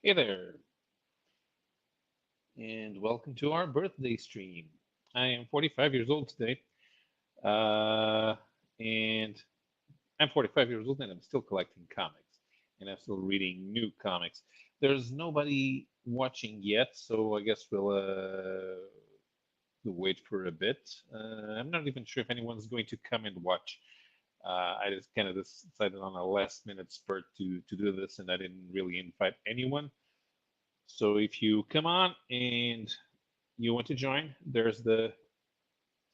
Hey there, and welcome to our birthday stream. I am 45 years old today, uh, and I'm 45 years old, and I'm still collecting comics, and I'm still reading new comics. There's nobody watching yet, so I guess we'll wait for a bit. I'm not even sure if anyone's going to come and watch. I just kind of decided on a last minute spurt to do this, and I didn't really invite anyone. So if you come on and you want to join, there's the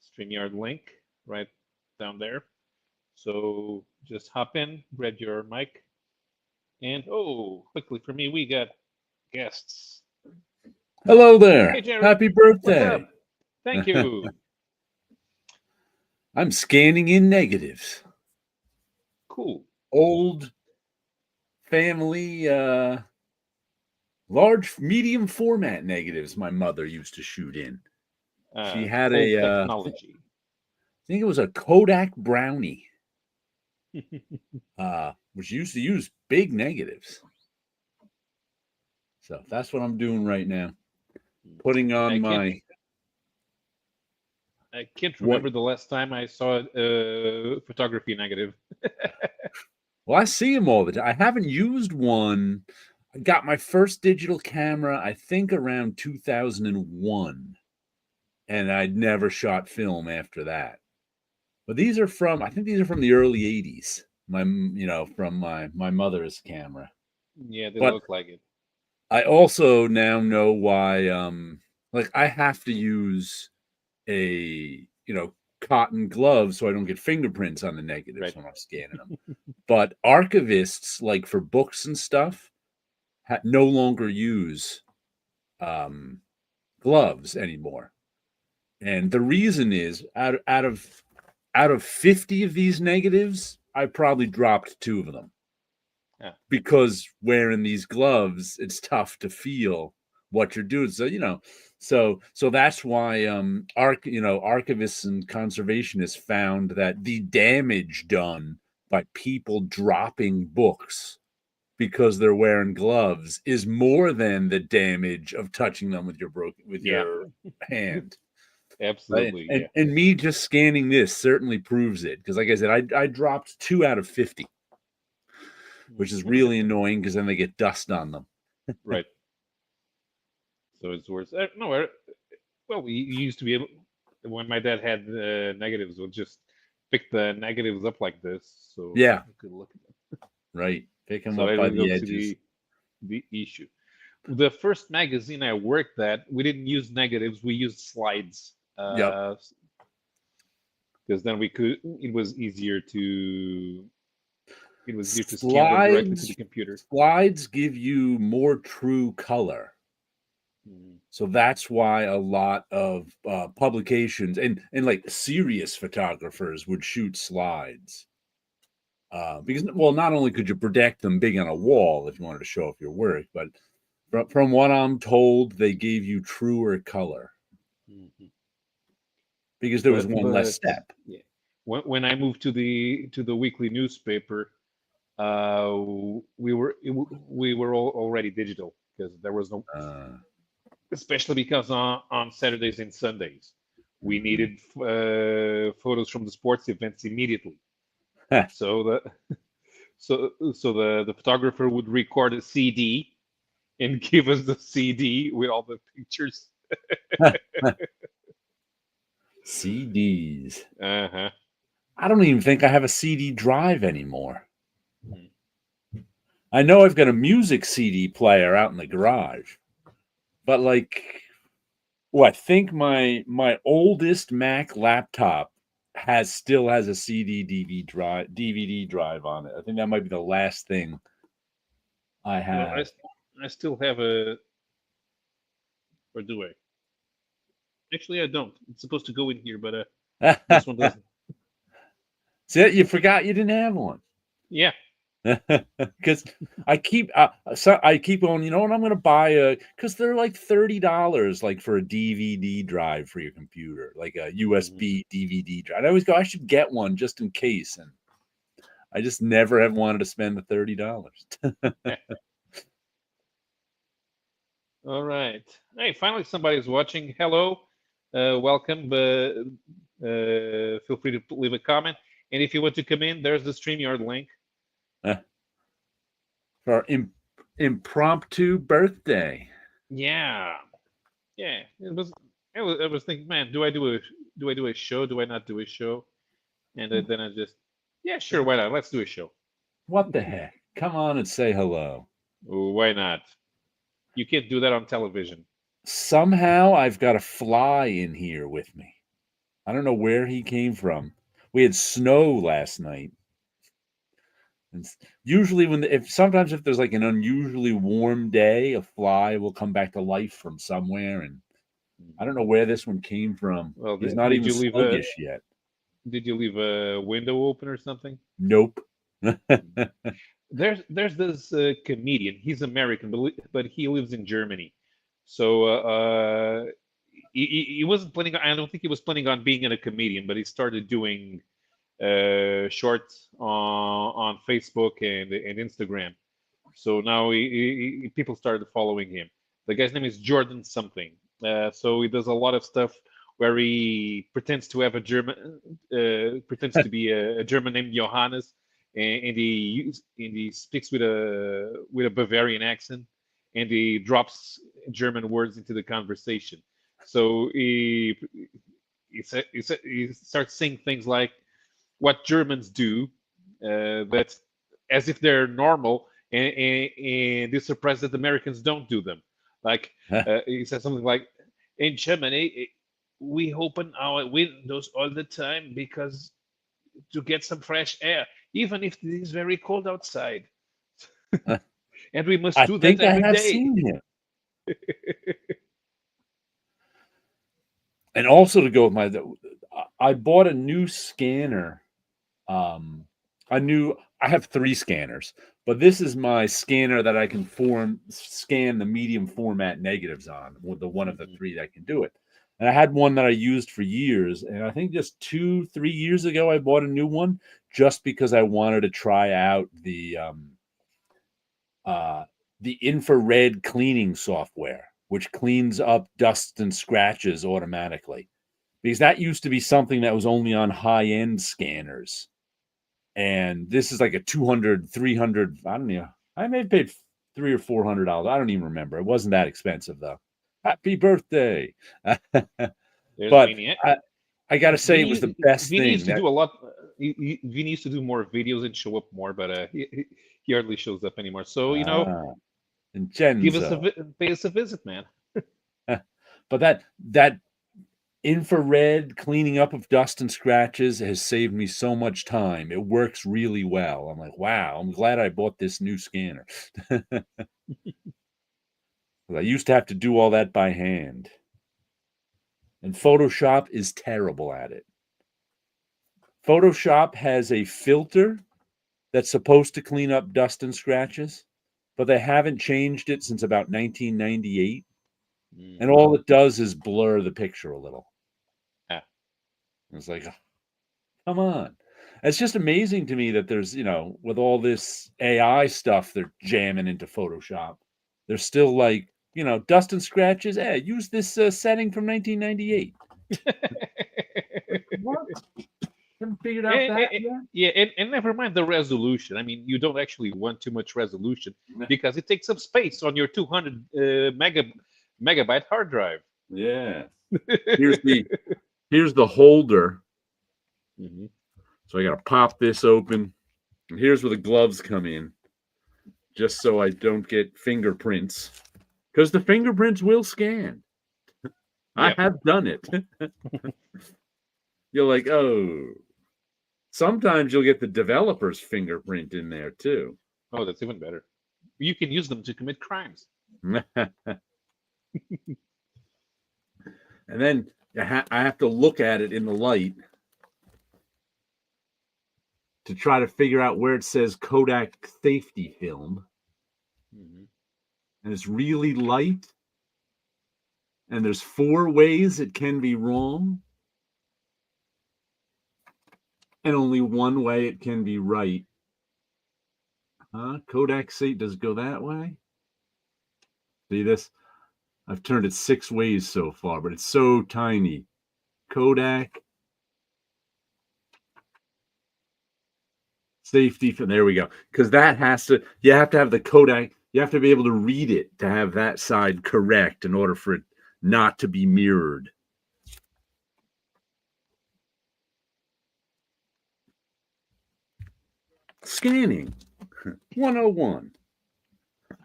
StreamYard link right down there. So just hop in, grab your mic, and oh, quickly for me, we got guests. Hello Hey, there. Jared, Happy what's birthday. up? Thank you. I'm scanning in negatives. Cool. Old family, large, medium format negatives my mother used to shoot in. She had Old I technology. think it was a Kodak Brownie, which used to use big negatives. So that's what I'm doing right now. Putting on I can't my I can't what? remember the last time I saw a photography negative. Well, I see them all the time. I haven't used one. I got my first digital camera, I think, around 2001. And I'd never shot film after that. But I think these are from the early 80s. From my mother's camera. Yeah, they But look like it. I also now know why like I have to use cotton gloves so I don't get fingerprints on the negatives Right. when I'm scanning them. But archivists, like for books and stuff, no longer use um, gloves anymore. And the reason is out of 50 of these negatives, I probably dropped two of them Yeah. because wearing these gloves, it's tough to feel what you're doing. So that's why archivists and conservationists found that the damage done by people dropping books because they're wearing gloves is more than the damage of touching them with Yeah. your hand. Right? Absolutely. And Yeah. and me just scanning this certainly proves it because, like I said, I dropped 2 out of 50, which is really annoying because then they get dust on them. Right. So it's worse. No, well, we used to be able, when my dad had negatives, we'll just pick the negatives up like this, so Yeah, we could look at them. right. Pick them So up I by didn't go the to edges. the issue. The first magazine I worked at, we didn't use negatives, we used slides, Yep. because then we could. It was easier to scan them directly to the Slides computer. slides give you more true color. Mm. So that's why a lot of publications and like serious photographers would shoot slides. Because, well, not only could you project them big on a wall if you wanted to show off your work, but from what I'm told, they gave you truer color Mhm. because there was But one less but step. yeah, when I moved to the weekly newspaper, uh, we were all already digital because there was no, Uh, especially because on Saturdays and Sundays we mhm. needed photos from the sports events immediately. So the photographer would record a CD and give us the CD with all the pictures. CDs. Uh-huh. I don't even think I have a CD drive anymore. Hmm. I know I've got a music CD player out in the garage, but like, I think my oldest Mac laptop still has a DVD drive on it. I think that might be the last thing I No, have. I still have a, or do I? Actually, I don't. It's supposed to go in here, but this one doesn't. See, you forgot you didn't have one. Yeah. Because I keep on, you know what, I'm gonna buy because they're like $30 like for a DVD drive for your computer, like a Mhm. USB DVD drive. I always go, I should get one just in case, and I just never have wanted to spend the $30. All right. Hey, finally somebody's watching. Hello, welcome. Feel free to leave a comment. And if you want to come in, there's the StreamYard link. Uh, for our impromptu birthday. Yeah, yeah. I was thinking, man, do I do a show? Do I not do a show? And then I just, yeah, sure, why not? Let's do a show. What the heck? Come on and say hello. Why not? You can't do that on television. Somehow I've got a fly in here with me. I don't know where he came from. We had snow last night. And usually if there's like an unusually warm day, a fly will come back to life from somewhere, and I don't know where this one came from. Well, He's not did even you leave a sluggish yet. did you leave a window open or something? Nope. There's this comedian. He's American, but he lives in Germany. So he wasn't planning. I don't think he was planning on being a comedian, but he started doing shorts on Facebook and Instagram. So now people started following him. The guy's name is Jordan something. So he does a lot of stuff where he pretends to have a German, pretends to be a German named Johannes, and he speaks with a Bavarian accent, and he drops German words into the conversation. So he starts saying things like what Germans do, that's as if they're normal, and they're surprised that Americans don't do them. Like he said something like, "In Germany, we open our windows all the time because to get some fresh air, even if it is very cold outside, and we must I do that think I every have day." seen him. And also to go with I bought a new scanner. I have 3 scanners, but this is my scanner that I can scan the medium format negatives on, the one of the Mhm. 3 that can do it. And I had one that I used for years, and I think just 2-3 years ago I bought a new one just because I wanted to try out the infrared cleaning software, which cleans up dust and scratches automatically. Because that used to be something that was only on high-end scanners. And this is like a 200, 300, I don't know. I may have paid $300 or $400. I don't even remember. It wasn't that expensive though. Happy birthday. There's But Vinny. I got to say it was the best Vinny thing used to that do a lot. Vinny used to do more videos and show up more, but he hardly shows up anymore. So give us Vincenzo. pay us a visit, man. But that infrared cleaning up of dust and scratches has saved me so much time. It works really well. I'm like, wow, I'm glad I bought this new scanner. I used to have to do all that by hand. And Photoshop is terrible at it. Photoshop has a filter that's supposed to clean up dust and scratches, but they haven't changed it since about 1998. Mm. And all it does is blur the picture a little. Ah. It's like, come on. It's just amazing to me that there's, with all this AI stuff they're jamming into Photoshop, they're still like, dust and scratches. Use this setting from 1998. What? Haven't figured out that yet? Yeah, and never mind the resolution. I mean, you don't actually want too much resolution because it takes up space on your 200 megabyte hard drive. Yeah. Here's the holder. Mhm. So I got to pop this open. And here's where the gloves come in, just so I don't get fingerprints. Because the fingerprints will scan. I Yep. have done it. You're like, oh. Sometimes you'll get the developer's fingerprint in there too. Oh, that's even better. You can use them to commit crimes. And then I have to look at it in the light to try to figure out where it says Kodak safety film. Mhm. And it's really light. And there's 4 ways it can be wrong. And only one way it can be right. Kodak safety, does it go that way? See this? I've turned it 6 ways so far, but it's so tiny. Kodak. Safety. There we go. Because that has to, you have to have the Kodak, you have to be able to read it to have that side correct in order for it not to be mirrored. Scanning 101.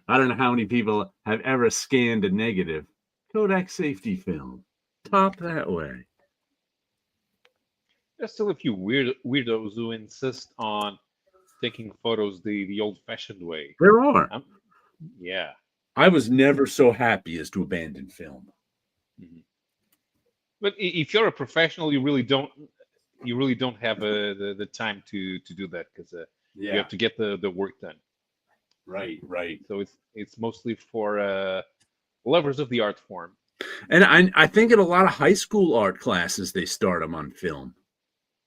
I don't know how many people have ever scanned a negative. Kodak safety film. Top that way. There's still a few weirdos who insist on taking photos the old-fashioned way. There are. Yeah. I was never so happy as to abandon film. Mhm. But if you're a professional, you really don't have the time to do that, because you have to get the work done. Right. So it's mostly for lovers of the art form. And I think in a lot of high school art classes, they start them on film.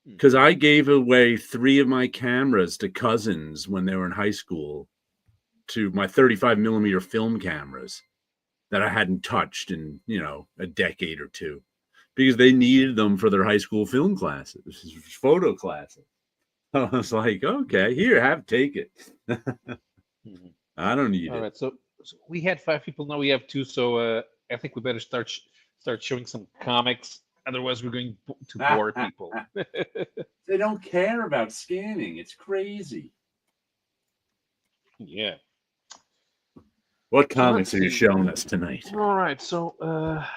Because I gave away 3 of my cameras to cousins when they were in high school, to my 35 millimeter film cameras that I hadn't touched in, a decade or two, because they needed them for their high school film classes, photo classes. I was like, okay, here, take it. I don't need it. All right, so we had 5 people, now we have 2, so I think we better start showing some comics. Otherwise, we're going to bore people. They don't care about scanning. It's crazy. Yeah. What comics are you showing us tonight? All right, so I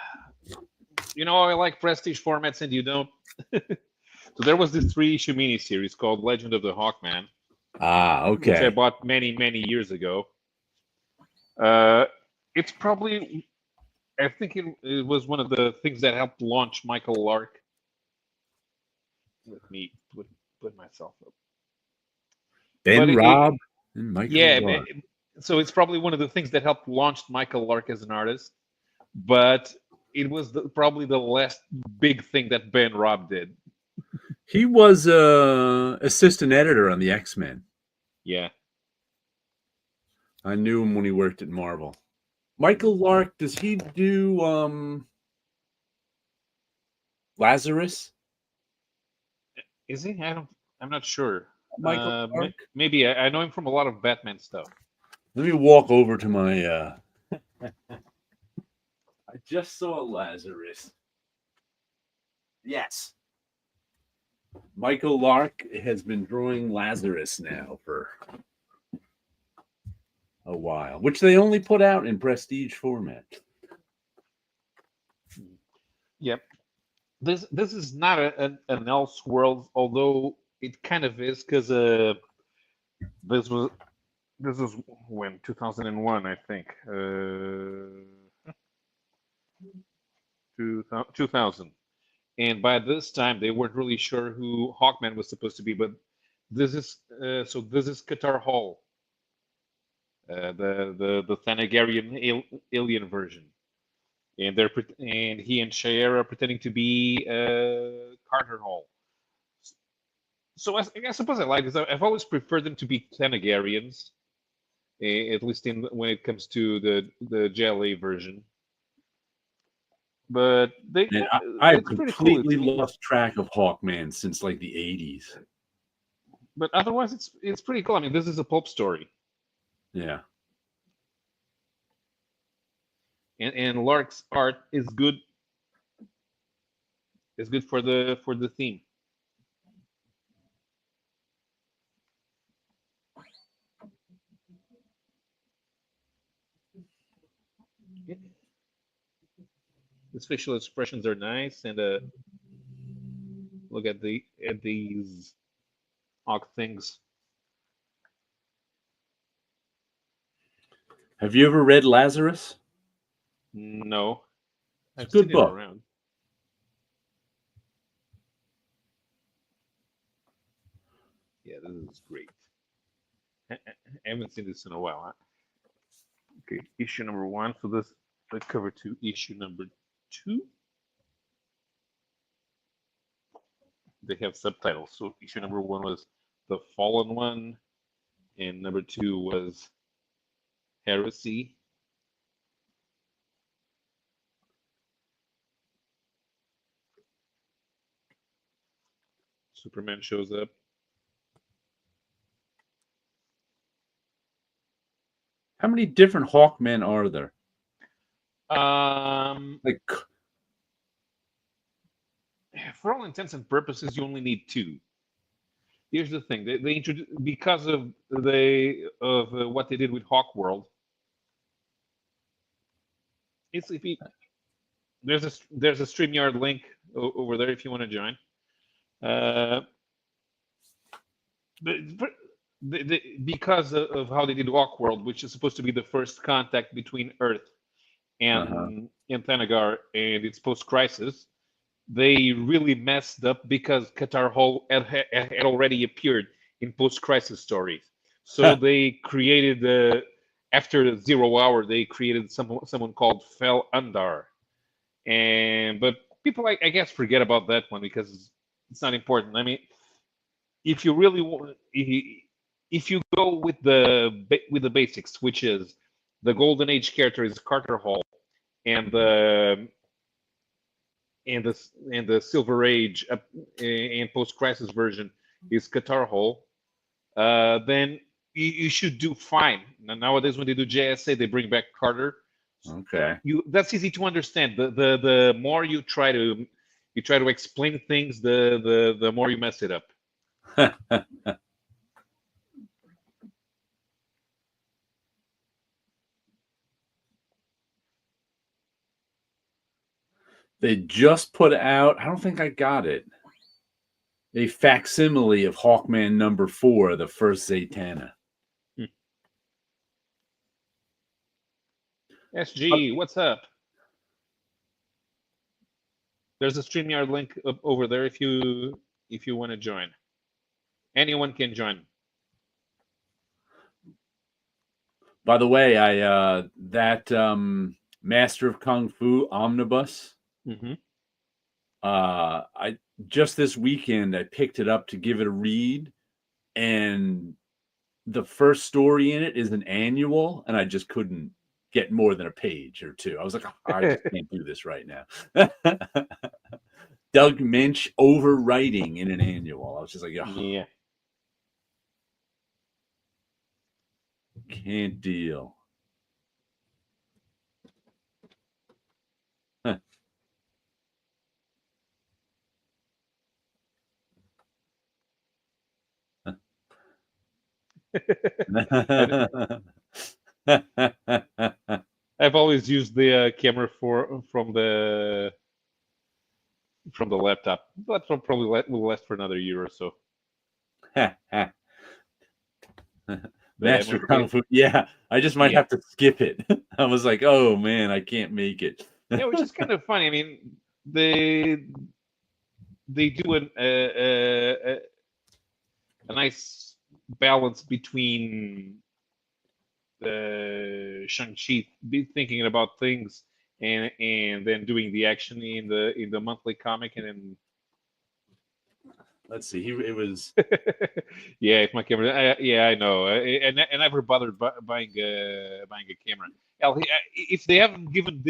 like prestige formats and you don't. So there was this 3-issue miniseries called Legend of the Hawkman. Okay. Which I bought many, many years ago. It's probably, I think it was one of the things that helped launch Michael Lark. Let me put myself up. Ben Robb and Michael Lark. So it's probably one of the things that helped launch Michael Lark as an artist, but it was probably the last big thing that Ben Robb did. He was assistant editor on the X-Men. Yeah. I knew him when he worked at Marvel. Michael Lark, does he do Lazarus? Is he? I'm not sure. Michael Lark? Maybe. I know him from a lot of Batman stuff. Let me walk over to my I just saw Lazarus. Yes. Michael Lark has been drawing Lazarus now for a while, which they only put out in prestige format. Yep. This is not an Elseworlds, although it kind of is, because this is when 2001, I think. 2000. And by this time, they weren't really sure who Hawkman was supposed to be, but this is Qatar Hall, the Thanagarian alien version, and he and Shayera are pretending to be Carter Hall. So I suppose I like this. I've always preferred them to be Thanagarians, at least when it comes to the JLA version. But I've completely lost track of Hawkman since like the 80s. But otherwise, it's pretty cool. I mean, this is a pulp story. Yeah. And Lark's art is good. It's good for the theme. His facial expressions are nice, and look at these odd things. Have you ever read Lazarus? No, I've seen it around. Yeah, this is great. I haven't seen this in a while. Huh? Okay, issue number 1. So this the cover to issue number 2. They have subtitles. So issue number 1 was The Fallen One, and number 2 was Heresy. Superman shows up. How many different Hawkmen are there? Like, For all intents and purposes, you only need two. Here's the thing: they introduced because of what they did with Hawkworld. It's if you, there's a StreamYard link over there if you want to join. But because of how they did Hawkworld, which is supposed to be the first contact between Earth and Thanagar and its post-crisis, they really messed up because Qatar Hall had already appeared in post-crisis stories. So they created after the 0 hour, they created someone called Fel Undar, but people I guess forget about that one because it's not important. I mean, if you really want, if you go with the basics, which is the Golden Age character is Carter Hall, and the Silver Age and post crisis version is Qatar Hall, then you should do fine. Nowadays, when they do JSA, they bring back Carter. okay. That's easy to understand. The more you try to explain things, the more you mess it up. They just put out, I don't think I got it, a facsimile of Hawkman #4, the first Zatanna. SG, what's up? There's a StreamYard link up over there if you want to join. Anyone can join. By the way, I that Master of Kung Fu omnibus. Mm-hmm. I just this weekend I picked it up to give it a read, and the first story in it is an annual, and I just couldn't get more than a page or two. I was like, oh, I just can't do this right now. Doug Minch overwriting in an annual. I was just like, oh, yeah, can't deal. I've always used the camera from the laptop. That one probably will last for another year or so. Master Kung Fu. Yeah, I just might have to skip it. I was like, oh man, I can't make it. Yeah, which is kind of funny. I mean, they do a nice balance between Shang-Chi be thinking about things and then doing the action in the monthly comic, and then let's see, it was yeah, if my camera, yeah, I know, and I never bothered buying a camera. Hell, if they haven't given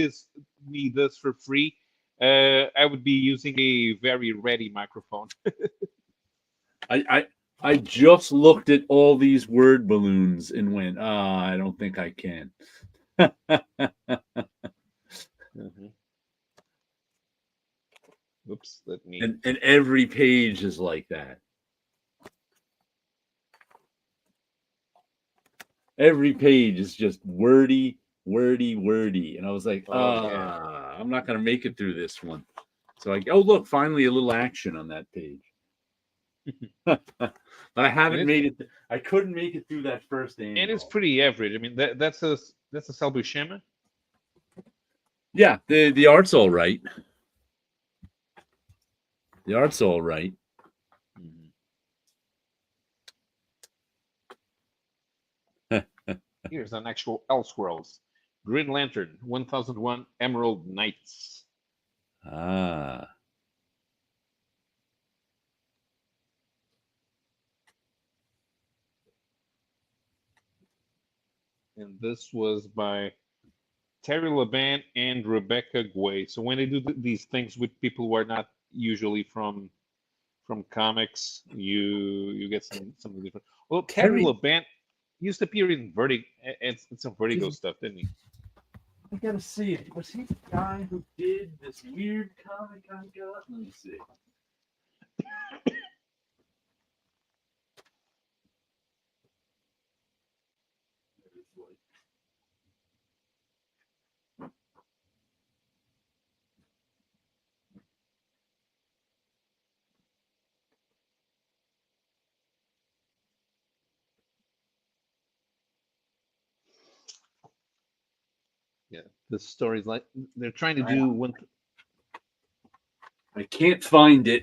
me this for free, I would be using a very ready microphone. I just looked at all these word balloons and went, I don't think I can. Mm-hmm. Oops, let me. And every page is like that. Every page is just wordy, and I was like, yeah. I'm not gonna make it through this one. So oh look, finally a little action on that page. But I haven't made it. I couldn't make it through that first annual. And it's pretty average. I mean, that's a Sal Buscema. Yeah, the art's all right. The art's all right. Here's an actual Elseworlds. Green Lantern, 1001 Emerald Knights. Ah. And this was by Terry Laban and Rebecca Guay. So when they do these things with people who are not usually from from comics. You get some different. Well, Terry Terry, LeBan used to appear in Vertigo and some Vertigo stuff, didn't he? I gotta see it. Was he the guy who did this weird comic I got? Let me see. Yeah, the story's like they're trying to do one. I can't find it,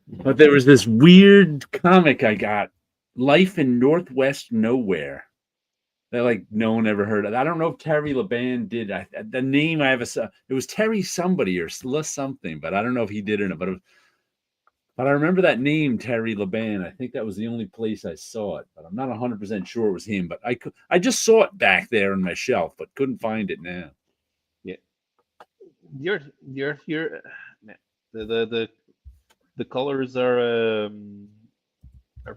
but there was this weird comic I got, Life in Northwest Nowhere. That like no one ever heard of. I don't know if Terry LeBan did. The name I have it was Terry somebody or something, but I don't know if he did or not. But I remember that name, Terry LeBan. I think that was the only place I saw it, but I'm not 100% sure it was him. But I just saw it back there on my shelf, but couldn't find it now. Yeah, you're here. The colors are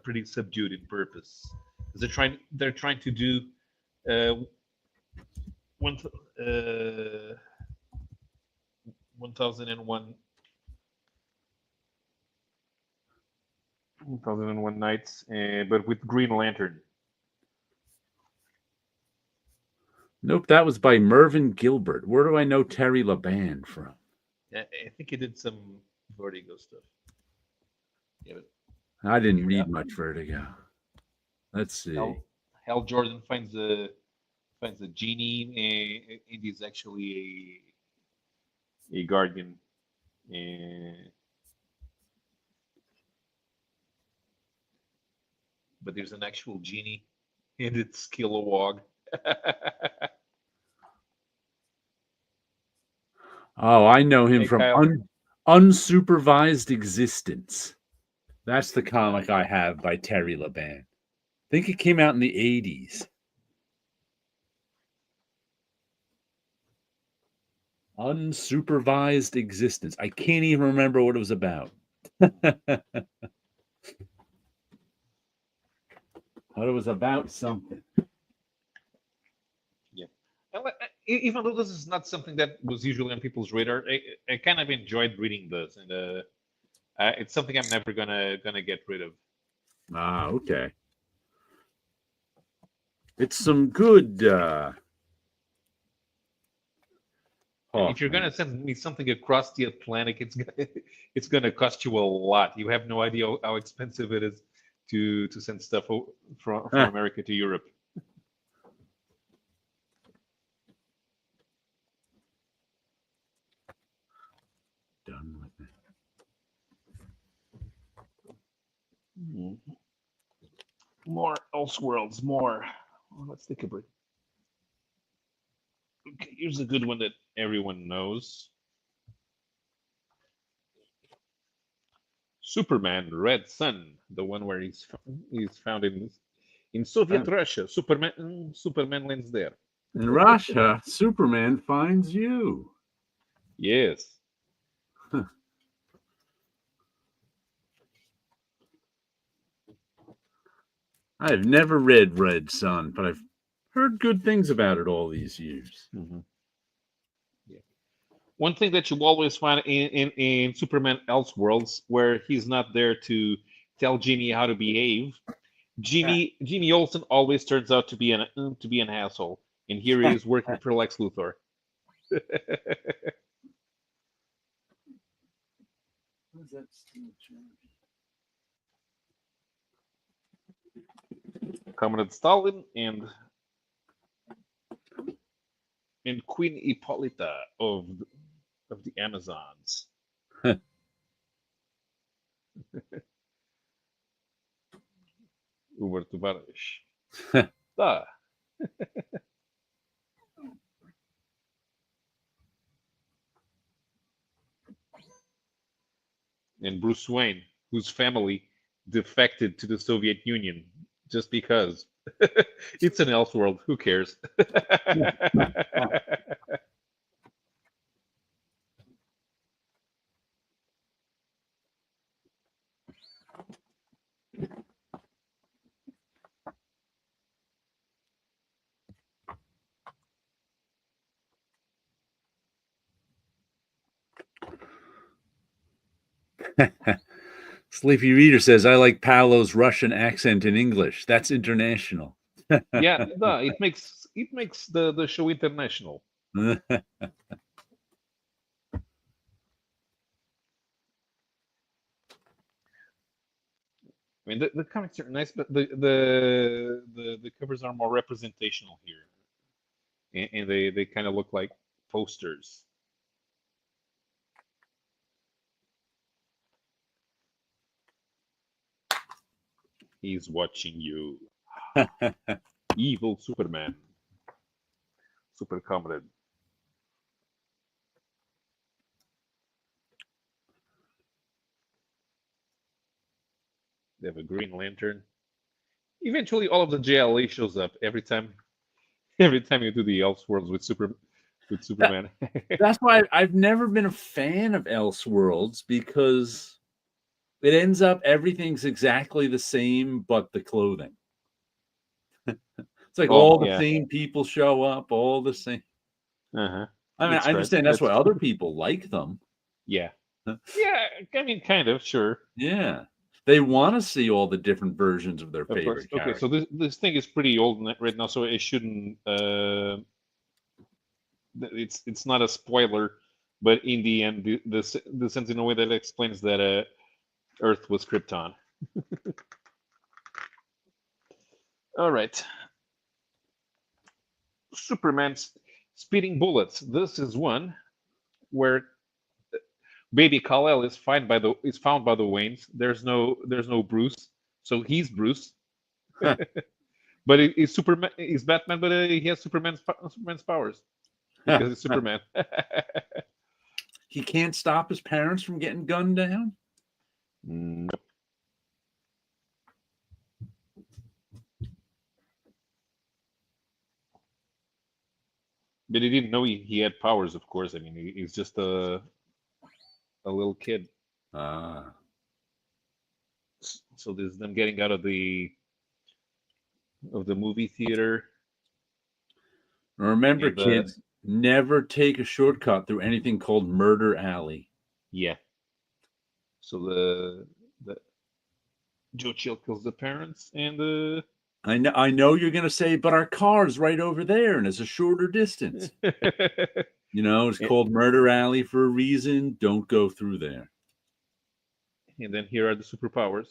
pretty subdued in purpose. They're trying to do one 1001 1001 Nights, but with Green Lantern. Nope, that was by Mervyn Gilbert. Where do I know Terry LeBan from? I think he did some Vertigo stuff. Yeah, I didn't read much Vertigo. Let's see. Hal Jordan finds a genie, and he's actually a guardian. But there's an actual genie, and it's Kilowog. Oh, I know him Hey, from Kyle. Unsupervised Existence. That's the comic I have by Terry LeBan. I think it came out in the 80s. Unsupervised Existence. I can't even remember what it was about. But it was about something. Yeah. Even though this is not something that was usually on people's radar, I kind of enjoyed reading this, and it's something I'm never gonna get rid of. Ah, okay. It's some good. If you're gonna send me something across the Atlantic, it's gonna cost you a lot. You have no idea how expensive it is to send stuff from America to Europe. Done with it. More Elseworlds, more. Well, let's take a break. Okay, here's a good one that everyone knows. Superman, Red Sun, the one where he's found in Soviet Russia. Superman lands there. In Russia, Superman finds you. Yes. I've never read Red Sun, but I've heard good things about it all these years. Mm-hmm. Yeah. One thing that you always find in Superman Elseworlds, where he's not there to tell Jimmy how to behave, Jimmy Olsen always turns out to be an asshole, and here he is working for Lex Luthor. Comrade Stalin and Queen Hippolyta of the Amazons. Uber Tuvarish. Da. And Bruce Wayne, whose family defected to the Soviet Union just because. It's an Elseworld. Who cares? Sleepy Reader says, I like Paolo's Russian accent in English. That's international. Yeah, no, it makes the show international. I mean, the comics are nice, but the covers are more representational here, and they kind of look like posters. He's watching you, evil Superman, super comrade. They have a Green Lantern. Eventually, all of the JLA shows up every time. Every time you do the Elseworlds with Superman. That's why I've never been a fan of Elseworlds, because it ends up everything's exactly the same but the clothing. It's like all the same people show up, all the same. Uh-huh. I mean, I understand that's why other people like them. Yeah. Yeah, I mean, kind of, sure. Yeah. They want to see all the different versions of their favorite characters. Okay, so this thing is pretty old right now, so it shouldn't. It's not a spoiler, but in the end, this ends in a way that explains that Earth was Krypton. All right. Superman's speeding bullets. This is one where baby Kal-El is found by the Waynes. There's no Bruce, so he's Bruce. But he's Superman. He's Batman, but he has Superman's powers because he's Superman. He can't stop his parents from getting gunned down? Nope. But he didn't know he had powers, of course. I mean, he's just a little kid. Ah. So there's them getting out of the movie theater. Remember, kids, never take a shortcut through anything called Murder Alley. Yeah. So the Joe Chill kills the parents, and I know you're gonna say, but our car's right over there and it's a shorter distance. You know, it's called Murder Alley for a reason. Don't go through there. And then here are the superpowers.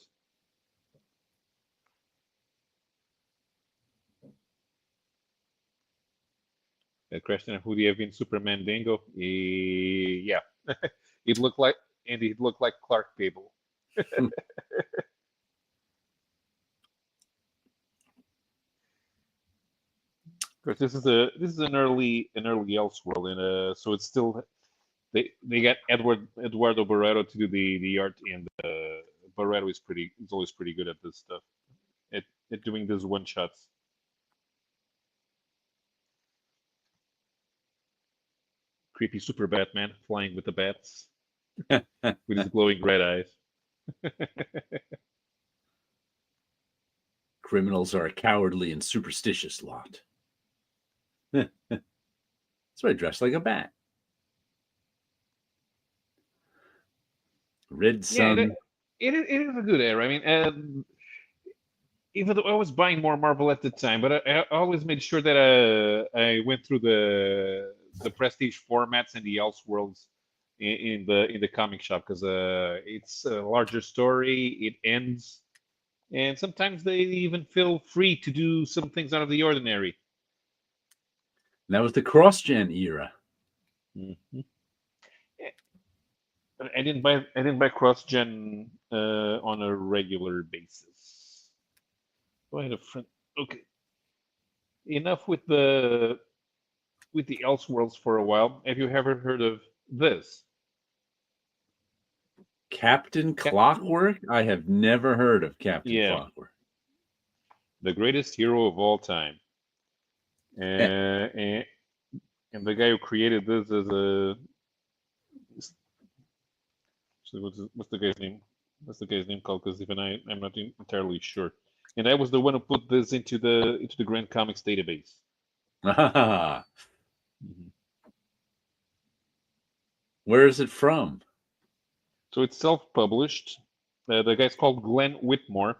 A question: who do you have in Superman Dingo? Yeah, it looked like Clark Gable. Because this is an early Elseworld, and so it's still they got Eduardo Barreto to do the art, and Barreto is always pretty good at this stuff, at doing these one shots. Creepy super Batman flying with the bats with his glowing red eyes. Criminals are a cowardly and superstitious lot. That's why I dress like a bat. Red Sun. Yeah, it is a good era. I mean, even though I was buying more Marvel at the time, but I always made sure that I went through the prestige formats and the Elseworlds in the comic shop, because it's a larger story. It ends, and sometimes they even feel free to do some things out of the ordinary. And that was the cross-gen era. Mm-hmm. I didn't buy cross-gen on a regular basis. Oh, I had a friend. Okay, enough with the Elseworlds for a while. Have you ever heard of this? Captain Clockwork? I have never heard of Captain Clockwork. The greatest hero of all time. And the guy who created this is a. So what's the guy's name? What's the guy's name called? Because even I'm not entirely sure. And I was the one who put this into the Grand Comics database. Where is it from? So it's self-published. The guy's called Glenn Whitmore,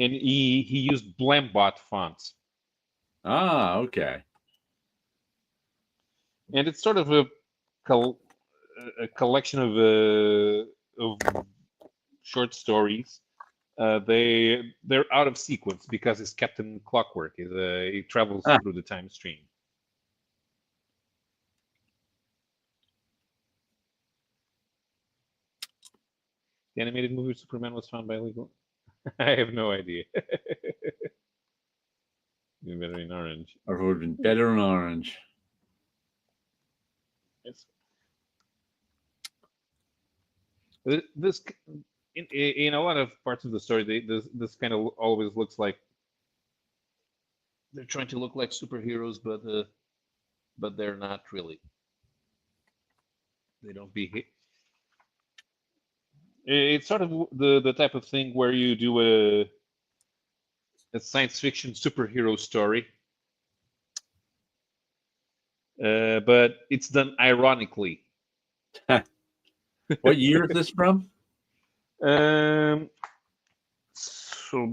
and he used Blambot fonts, Ah, okay. and it's sort of a collection of short stories. They're out of sequence because it's Captain Clockwork. It travels Ah. through the time stream. The animated movie Superman was found by legal. I have no idea. Even better in orange. Or it would have been better in orange. It's, this in a lot of parts of the story, this kind of always looks like they're trying to look like superheroes, but they're not really. They don't behave. It's sort of the type of thing where you do a science fiction superhero story, but it's done ironically. What year is this from? So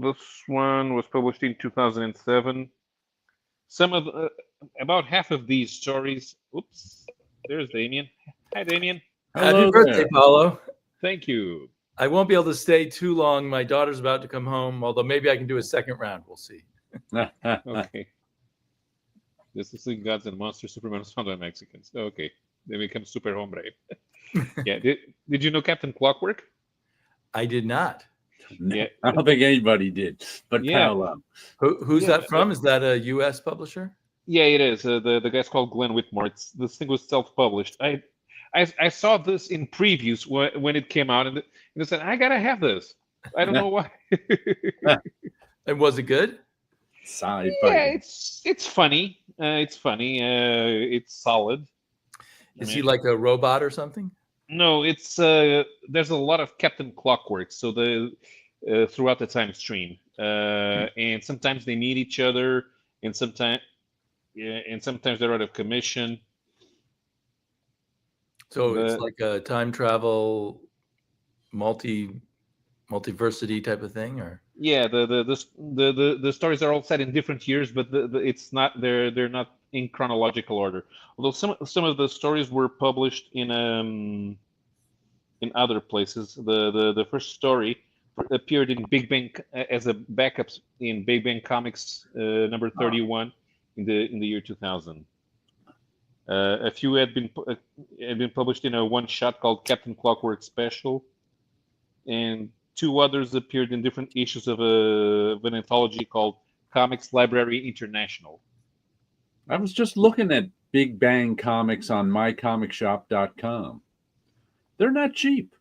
this one was published in 2007. Some of about half of these stories. Oops, there's Damien. Hi, Damien. Hello Happy birthday, there. Paulo. Thank you. I won't be able to stay too long. My daughter's about to come home, although maybe I can do a second round. We'll see. Okay. Justice League Gods and Monsters Superman was found by Mexicans. Okay. They become super hombre. Yeah. Did you know Captain Clockwork? I did not. Yeah. I don't think anybody did, but Yeah. Paolo. Who's Yeah, that from? Is that a U.S. publisher? Yeah, it is. The guy's called Glenn Whitmore. This thing was self-published. I saw this in previews when it came out, and I said, I gotta have this. I don't know why. And was it good? Sci-fi. Yeah, it's funny. It's funny. It's solid. Is he like a robot or something? No, it's there's a lot of Captain Clockwork. So throughout the time stream, and sometimes they meet each other, and sometimes they're out of commission. So it's But- like a time travel, multiversity type of thing, or Yeah, the stories are all set in different years, but it's not they're not in chronological order. Although some of the stories were published in other places. The first story appeared in Big Bang as a backup in Big Bang Comics number 31 in the year 2000. A few had been published in a one-shot called Captain Clockwork Special, and two others appeared in different issues of an anthology called Comics Library International. I was just looking at Big Bang Comics on mycomicshop.com. They're not cheap.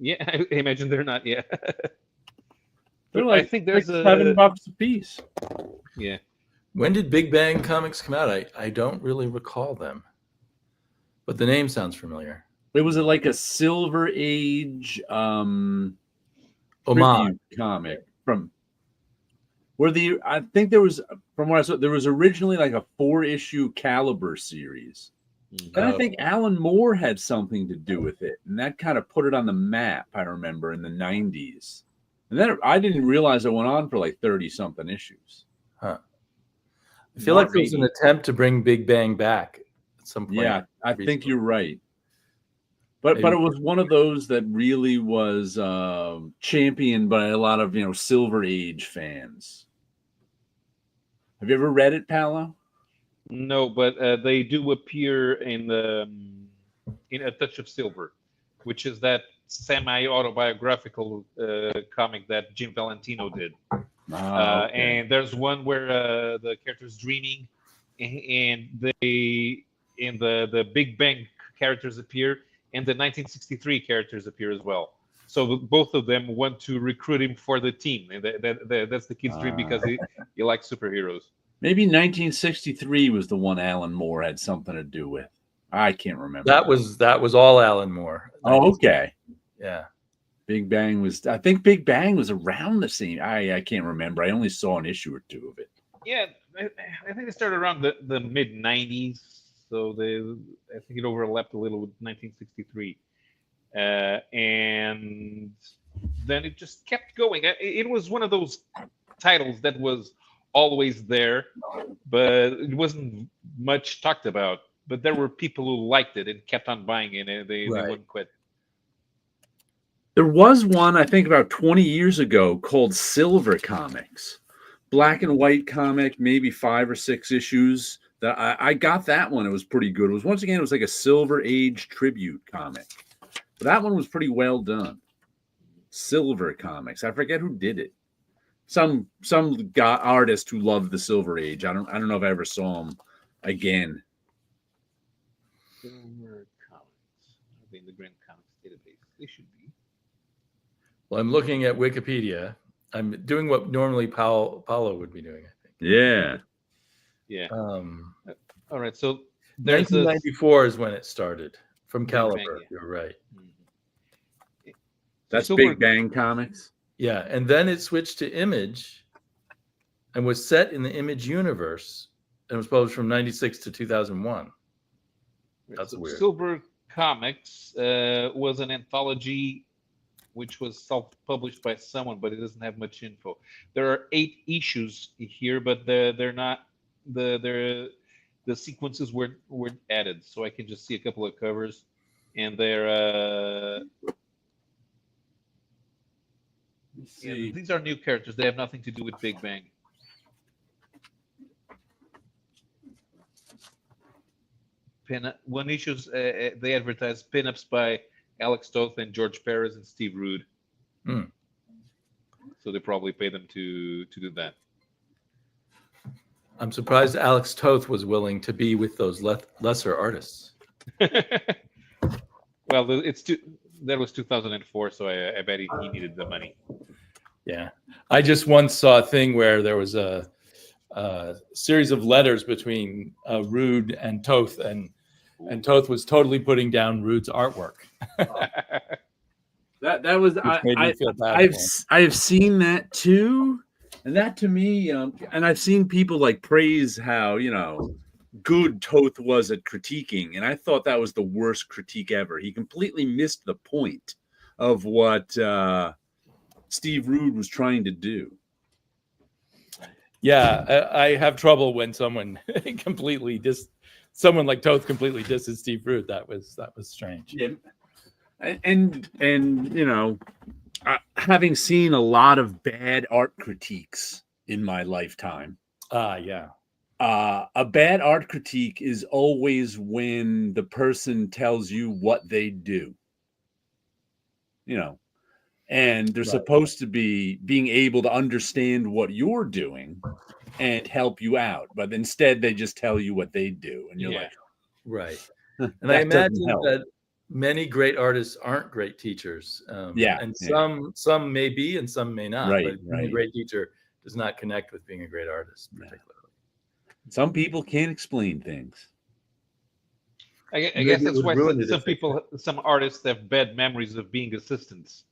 Yeah, I imagine they're not. Yeah, They're I like, think there's like $7 a piece. Yeah. when did Big Bang Comics come out? I don't really recall them, but the name sounds familiar. It was like a Silver Age Homage. tribute comic from where I think there was, from what I saw, there was originally like a 4-issue Caliber series. Mhm. And I think Alan Moore had something to do with it. And that kind of put it on the map, I remember, in the 90s. And then I didn't realize it went on for like 30-something issues. I feel like there was an attempt to bring Big Bang back at some point. Yeah, I think recently. you're right. But Maybe. it was one of those that really was championed by a lot of Silver Age fans. Have you ever read it, Paolo? No, but they do appear in A Touch of Silver, which is that semi-autobiographical comic that Jim Valentino did. Okay. And there's one where the character's dreaming, and the Big Bang characters appear, and the 1963 characters appear as well. So both of them want to recruit him for the team, and that's the kid's dream because he likes superheroes. Maybe 1963 was the one Alan Moore had something to do with. I can't remember. That was all Alan Moore. Oh, okay. Yeah. Big Bang was. I think Big Bang was around the same. I can't remember. I only saw an issue or two of it. Yeah, I think they started around the mid '90s, So I think it overlapped a little with 1963, and then it just kept going. It was one of those titles that was always there, but it wasn't much talked about. But there were people who liked it and kept on buying it, and they Right. wouldn't quit. There was one, I think, about 20 years ago called Silver Comics. Black and white comic, maybe 5 or 6 issues. That I got that one. It was pretty good. It was, once again, it was like a Silver Age tribute comic. But that one was pretty well done. Silver Comics. I forget who did it. Some guy, artist who loved the Silver Age. I don't know if I ever saw him again. Silver Comics. Are they in the Grand Comics database? They should be. Well, I'm looking at Wikipedia. I'm doing what normally Paulo would be doing, I think. Yeah. Yeah. Um, All right. So there's 1994 is when it started from Big Bang, Caliber. yeah. You're right. That's Silver- Big Bang Comics. Yeah, and then it switched to Image, and was set in the Image universe, and was published from '96 to 2001. That's weird. Silver Comics was an anthology which was self-published by someone, but it doesn't have much info. There are 8 issues here, but they're not the sequences weren't added, so I can just see a couple of covers, and they're yeah, these are new characters. They have nothing to do with Big Bang. One issues they advertise pinups by Alex Toth and George Perez and Steve Rude. Hmm. So they probably pay them to do that. I'm surprised Alex Toth was willing to be with those lesser artists. Well, that was 2004, so I bet he needed the money. Yeah, I just once saw a thing where there was a series of letters between Rude and Toth, and Toth was totally putting down Rude's artwork. That was Which made me feel bad for him. I've seen that too, and that to me, and I've seen people like praise how good Toth was at critiquing, and I thought that was the worst critique ever. He completely missed the point of what Steve Rude was trying to do. Yeah, I have trouble when someone someone like Toth completely disses Steve Rude. That was strange. Yeah. And having seen a lot of bad art critiques in my lifetime. Yeah. A bad art critique is always when the person tells you what they do. And they're supposed to be being able to understand what you're doing and help you out. But instead, they just tell you what they do. And you're like, right. And I imagine that many great artists aren't great teachers. And some may be and some may not. Right, but being a great teacher does not connect with being a great artist, particularly. Some people can't explain things. I guess that's why some artists have bad memories of being assistants.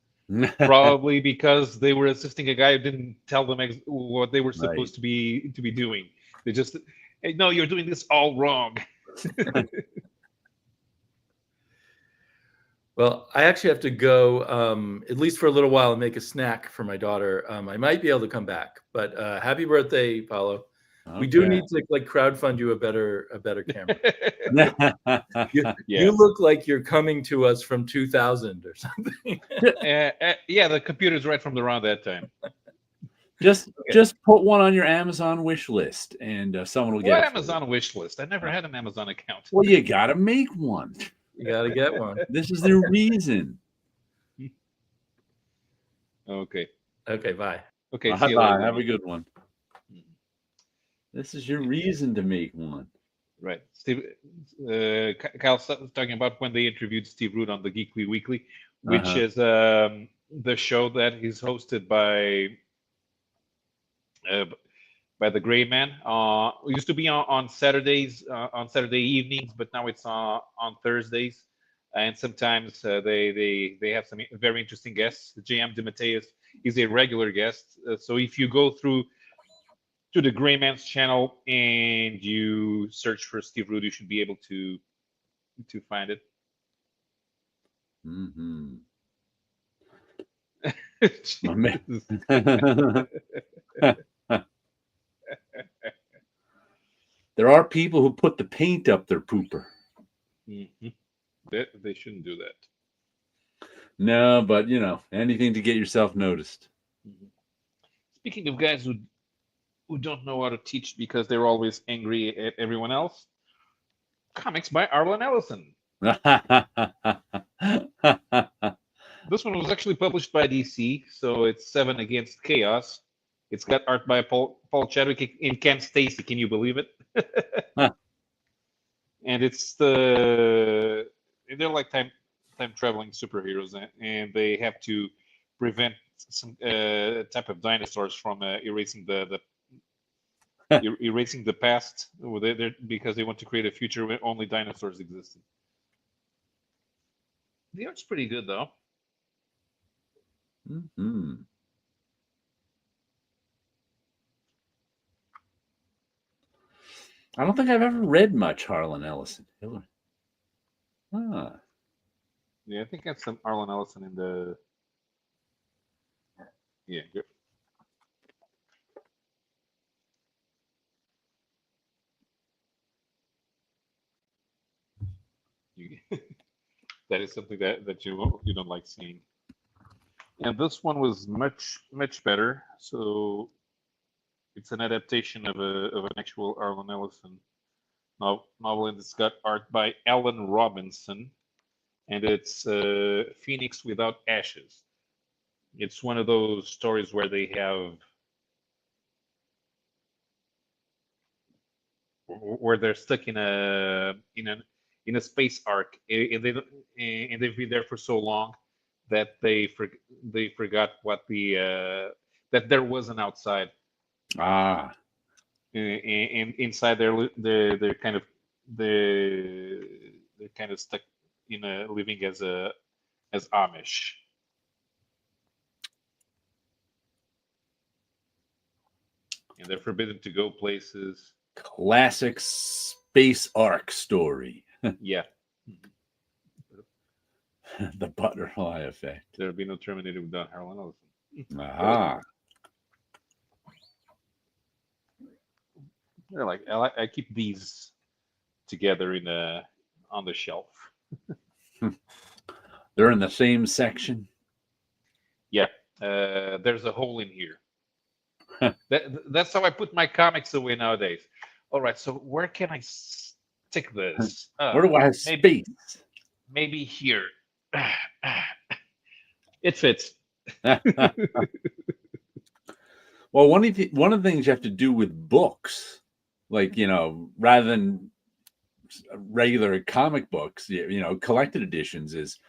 Probably because they were assisting a guy who didn't tell them what they were supposed to be doing. They just, hey, no, you're doing this all wrong. Well, I actually have to go at least for a little while and make a snack for my daughter. I might be able to come back, but happy birthday, Paulo. Okay. We do need to crowdfund you a better camera. You look like you're coming to us from 2000 or something. Yeah, the computer's right from around that time. Just put one on your Amazon wish list, and someone will get it. What Amazon wish list? I never had an Amazon account. Well, you gotta make one. You gotta get one. This is the reason. Okay. Bye. Okay. Bye. Bye. Have a good one. This is your reason to make one. Right. Steve, Kyle's talking about when they interviewed Steve Rude on the Geekly Weekly, which is the show that is hosted by the Gray Man. It used to be on Saturdays, on Saturday evenings, but now it's on Thursdays. And sometimes they have some very interesting guests. J.M. DeMatteis is a regular guest. So if you go through to the Gray Man's channel and you search for Steve Rude, you should be able to find it. Mm-hmm. There are people who put the paint up their pooper. Mm-hmm. They shouldn't do that. No, but anything to get yourself noticed. Mm-hmm. Speaking of guys who don't know how to teach because they're always angry at everyone else, comics by Arlen Ellison. This one was actually published by DC, so it's 7 Against Chaos. It's got art by Paul Chadwick and Ken Stacy. Can you believe it? And they're like time traveling superheroes, and they have to prevent some type of dinosaurs from erasing the erasing the past. Because they want to create a future where only dinosaurs existed. The art's pretty good, though. Mm-hmm. I don't think I've ever read much Harlan Ellison. Ah. Yeah, I think that's some Arlen Ellison in the. Yeah, good. That is something that you don't like seeing. And this one was much better. So it's an adaptation of an actual Arlen Ellison novel, and it's got art by Alan Robinson, and it's Phoenix Without Ashes. It's one of those stories where they have where they're stuck in a space arc, and they've been there for so long that they forgot what that there was an outside. Ah. And inside they're kind of they're kind of stuck in living as Amish. And they're forbidden to go places. Classic space arc story. Yeah. The butterfly effect. There'll be no Terminator without Harlan Ellison. Aha. They're like I keep these together on the shelf. They're in the same section. Yeah, there's a hole in here. That's how I put my comics away nowadays. All right, so where can I stick this? Where do I have space? Maybe here. It fits. Well, one of the things you have to do with books, like rather than regular comic books, collected editions, is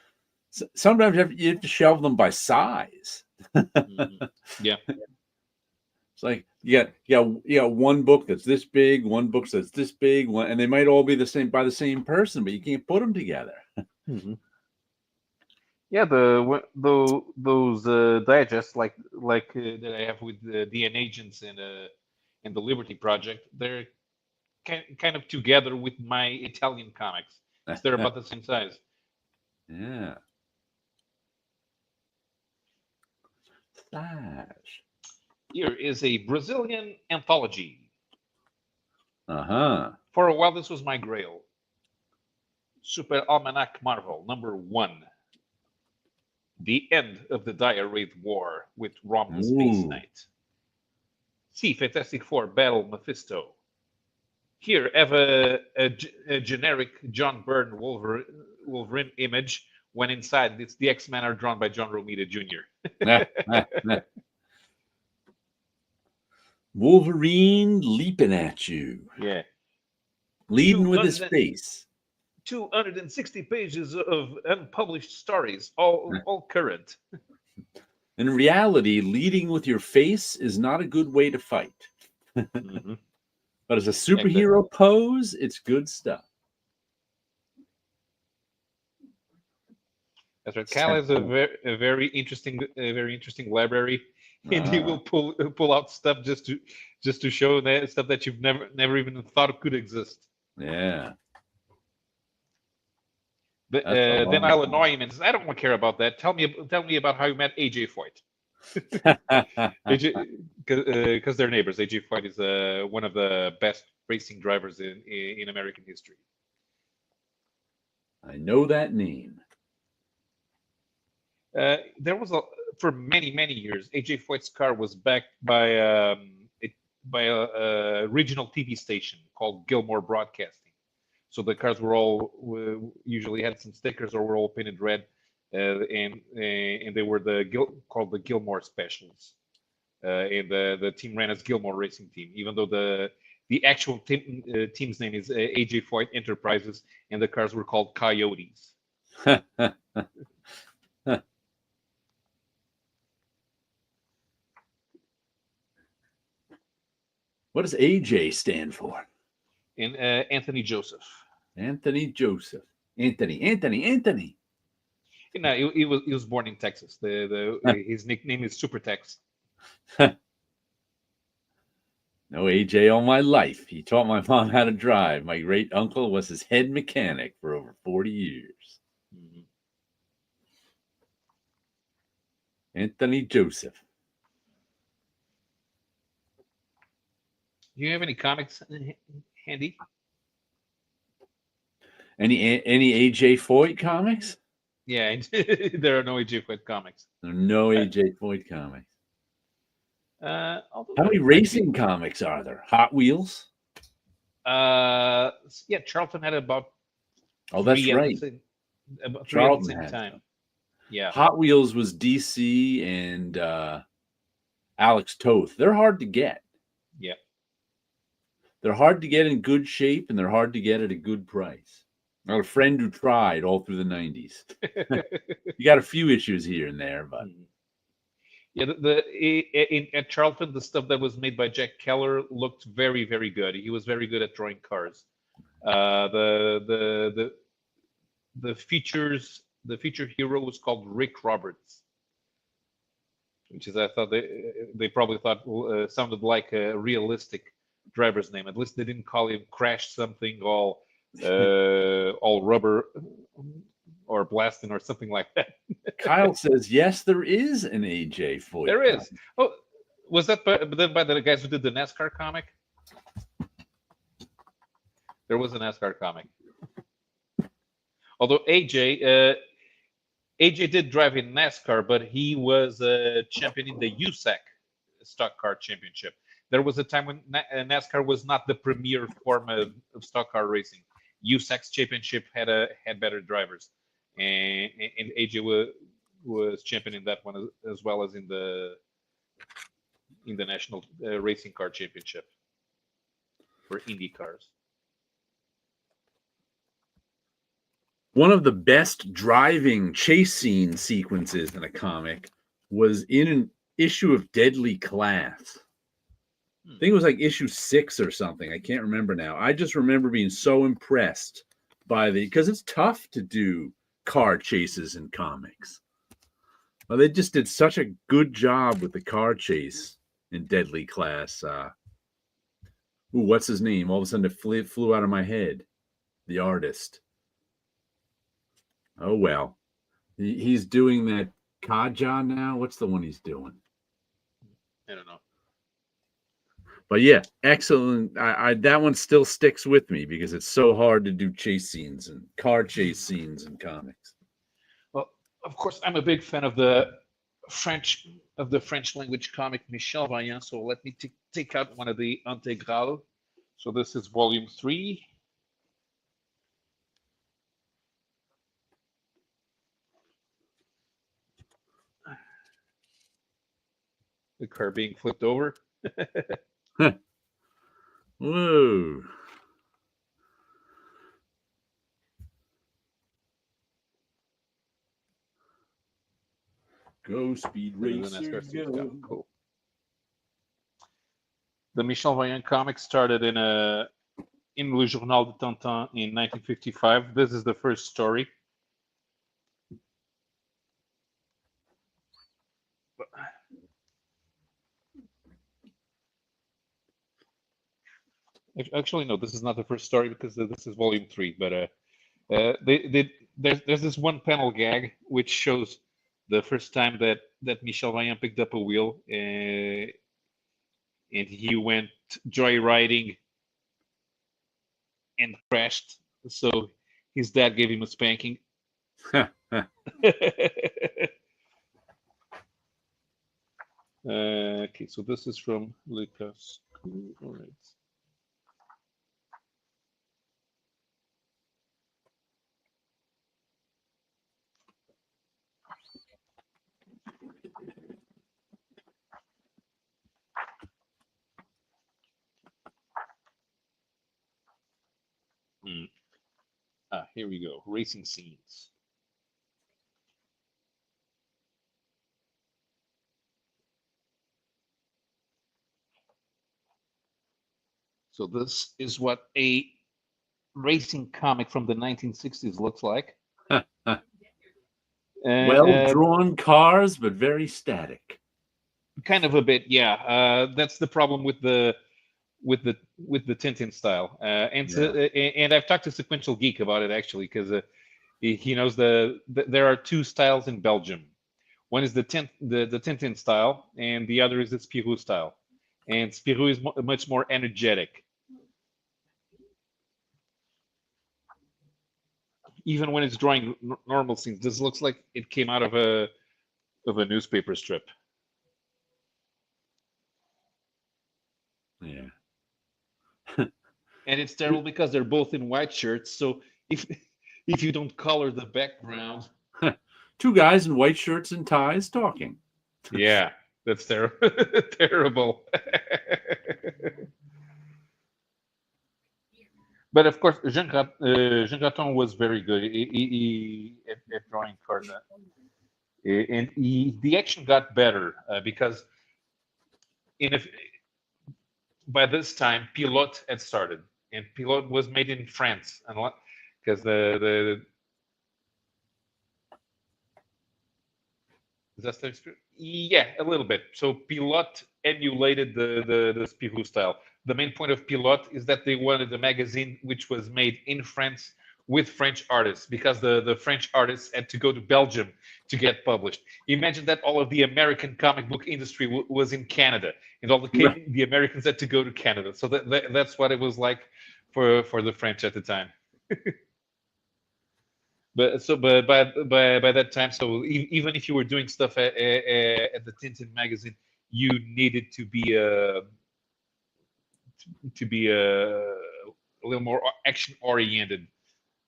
sometimes you have to shelve them by size. Mm-hmm. Yeah. It's like you got one book that's this big, one book that's this big, and they might all be the same by the same person, but you can't put them together. Mm-hmm. Yeah, those digests like that I have with the DN Agents and the Liberty Project, they're kind of together with my Italian comics. They're about the same size. Yeah. Slash. Here is a Brazilian anthology. Uh-huh. For a while, this was my grail. Super Almanac Marvel, #1. The End of the Dire Wraith War with Roman Space Knight. See Fantastic Four Battle Mephisto. Here, have a generic John Byrne Wolverine image. When inside, it's the X-Men are drawn by John Romita Jr. Wolverine leaping at you. Yeah. Leading with his face. 260 pages of unpublished stories, all current. In reality, leading with your face is not a good way to fight. Mm-hmm. But as a superhero pose, it's good stuff. That's right. Kyle has a very interesting library, and he will pull out stuff just just to show that stuff that you've never even thought could exist. Yeah. But, That's a then long I'll annoy him and say, I don't care about that. Tell me about how you met AJ Foyt. AJ, because they're neighbors. AJ Foyt is one of the best racing drivers in American history. I know that name. There was for many years, AJ Foyt's car was backed by a regional TV station called Gilmore Broadcasting. So the cars were all usually had some stickers or were all painted red, and they were called the Gilmore Specials. And the team ran as Gilmore Racing Team, even though the actual team's name is AJ Foyt Enterprises, and the cars were called Coyotes. What does AJ stand for? And Anthony Joseph. Anthony Joseph. Anthony. No, he was born in Texas. His nickname is Super Tex. No AJ all my life. He taught my mom how to drive. My great uncle was his head mechanic for over 40 years. Mm-hmm. Anthony Joseph. Do you have any comics handy? Any AJ Foyt comics? Yeah, there are no AJ Foyt comics. There are no AJ Foyt comics. How many racing comics are there? Hot Wheels? Yeah, Charlton had about. Oh, that's right. Charlton at the same time. Yeah. Hot Wheels was DC and Alex Toth. They're hard to get. Yeah. They're hard to get in good shape, and they're hard to get at a good price. I have a friend who tried all through the 90s. You got a few issues here and there, but yeah, at Charlton, the stuff that was made by Jack Keller looked very, very good. He was very good at drawing cars. The feature hero was called Rick Roberts, which is, I thought they probably thought sounded like a realistic driver's name. At least they didn't call him Crash something all rubber or blasting or something like that. Kyle says yes, there is an AJ Foyt. There is. Oh, was that by the guys who did the NASCAR comic? There was a NASCAR comic. Although AJ did drive in NASCAR, but he was champion in the USAC Stock Car Championship. There was a time when NASCAR was not the premier form of stock car racing. USAC's championship had better drivers, and AJ was champion in that one as well as in the National Racing Car Championship for Indy cars. One of the best driving chase scene sequences in a comic was in an issue of Deadly Class. I think it was like issue 6 or something. I can't remember now. I just remember being so impressed by because it's tough to do car chases in comics. Well, they just did such a good job with the car chase in Deadly Class. What's his name? All of a sudden it flew out of my head. The artist. Oh, well. He's doing that Kaja now. What's the one he's doing? I don't know. But yeah, excellent. That one still sticks with me because it's so hard to do chase scenes and car chase scenes in comics. Well, of course, I'm a big fan of the French language comic Michel Vaillant. So let me take out one of the Intégrales. So this is volume 3. The car being flipped over. Whoa. Go Speed Racer, go. Cool. The Michel Vaillant comic started in Le Journal de Tintin in 1955. This is the first story. Actually, no, this is not the first story because this is volume 3. But there's this one panel gag which shows the first time that Michel Vaillant picked up a wheel, and he went joyriding and crashed. So his dad gave him a spanking. Okay, so this is from Lucas. All right. Here we go. Racing scenes. So this is what a racing comic from the 1960s looks like. Well-drawn cars, but very static. Kind of a bit, yeah. That's the problem with the Tintin style. And I've talked to Sequential Geek about it actually, because he knows there are two styles in Belgium. One is the Tintin style, and the other is the Spirou style. And Spirou is much more energetic. Even when it's drawing normal scenes, this looks like it came out of a newspaper strip. Yeah. And it's terrible because they're both in white shirts. So if you don't color the background, two guys in white shirts and ties talking. Yeah, that's terrible. But of course, Jean Graton was very good at drawing cards, and the action got better because by this time Pilote had started, and Pilote was made in France, because is that the experience? Yeah, a little bit. So Pilote emulated the Spirou style. The main point of Pilote is that they wanted a magazine which was made in France with French artists, because the French artists had to go to Belgium to get published. Imagine that all of the American comic book industry was in Canada, and all the Americans had to go to Canada. So that's what it was like for the French at the time. But by that time, so even if you were doing stuff at the Tintin magazine, you needed to be a little more action oriented,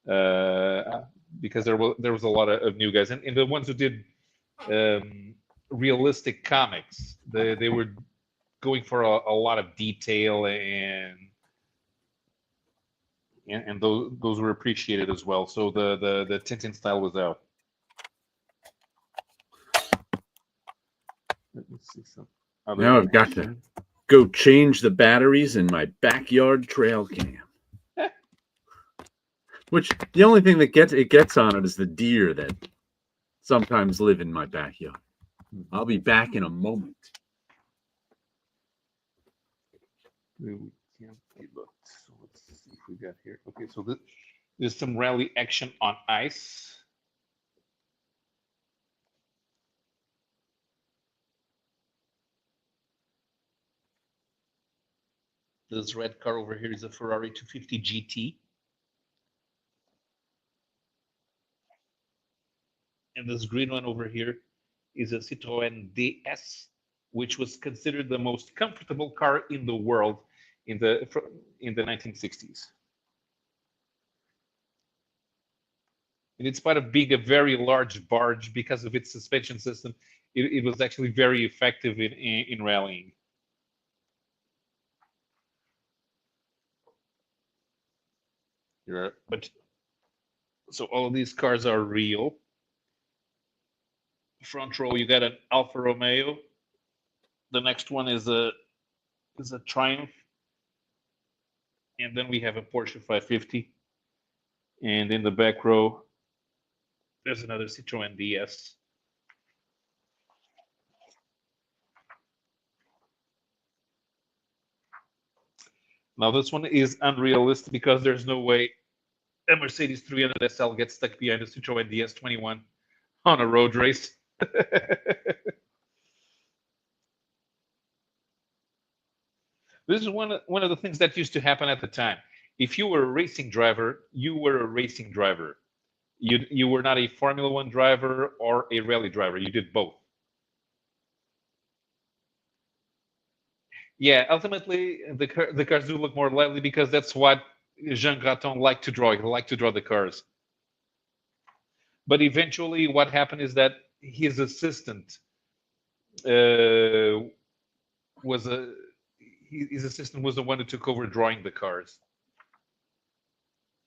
because there was a lot of new guys, and the ones who did realistic comics, they were going for a lot of detail, and those were appreciated as well. So the Tintin style was out. Let me see some. Now I've got to go change the batteries in my backyard trail cam. Which the only thing that gets on it is the deer that sometimes live in my backyard. I'll be back in a moment. So let's see if we got here. Okay, so there's some rally action on ice. This red car over here is a Ferrari 250 GT. And this green one over here is a Citroën DS, which was considered the most comfortable car in the world in the 1960s. And in spite of being a very large barge, because of its suspension system, it was actually very effective in rallying. But so all of these cars are real. Front row, you got an Alfa Romeo. The next one is a Triumph, and then we have a Porsche 550. And in the back row, there's another Citroën DS. Now this one is unrealistic because there's no way a Mercedes 300 SL gets stuck behind a Citroën DS21 on a road race. This is one of the things that used to happen at the time. If you were a racing driver, you were a racing driver. You were not a Formula One driver or a rally driver. You did both. Yeah, ultimately the cars do look more lively because that's what Jean Graton liked to draw. He liked to draw the cars. But eventually, what happened is that his assistant was his assistant was the one who took over drawing the cars.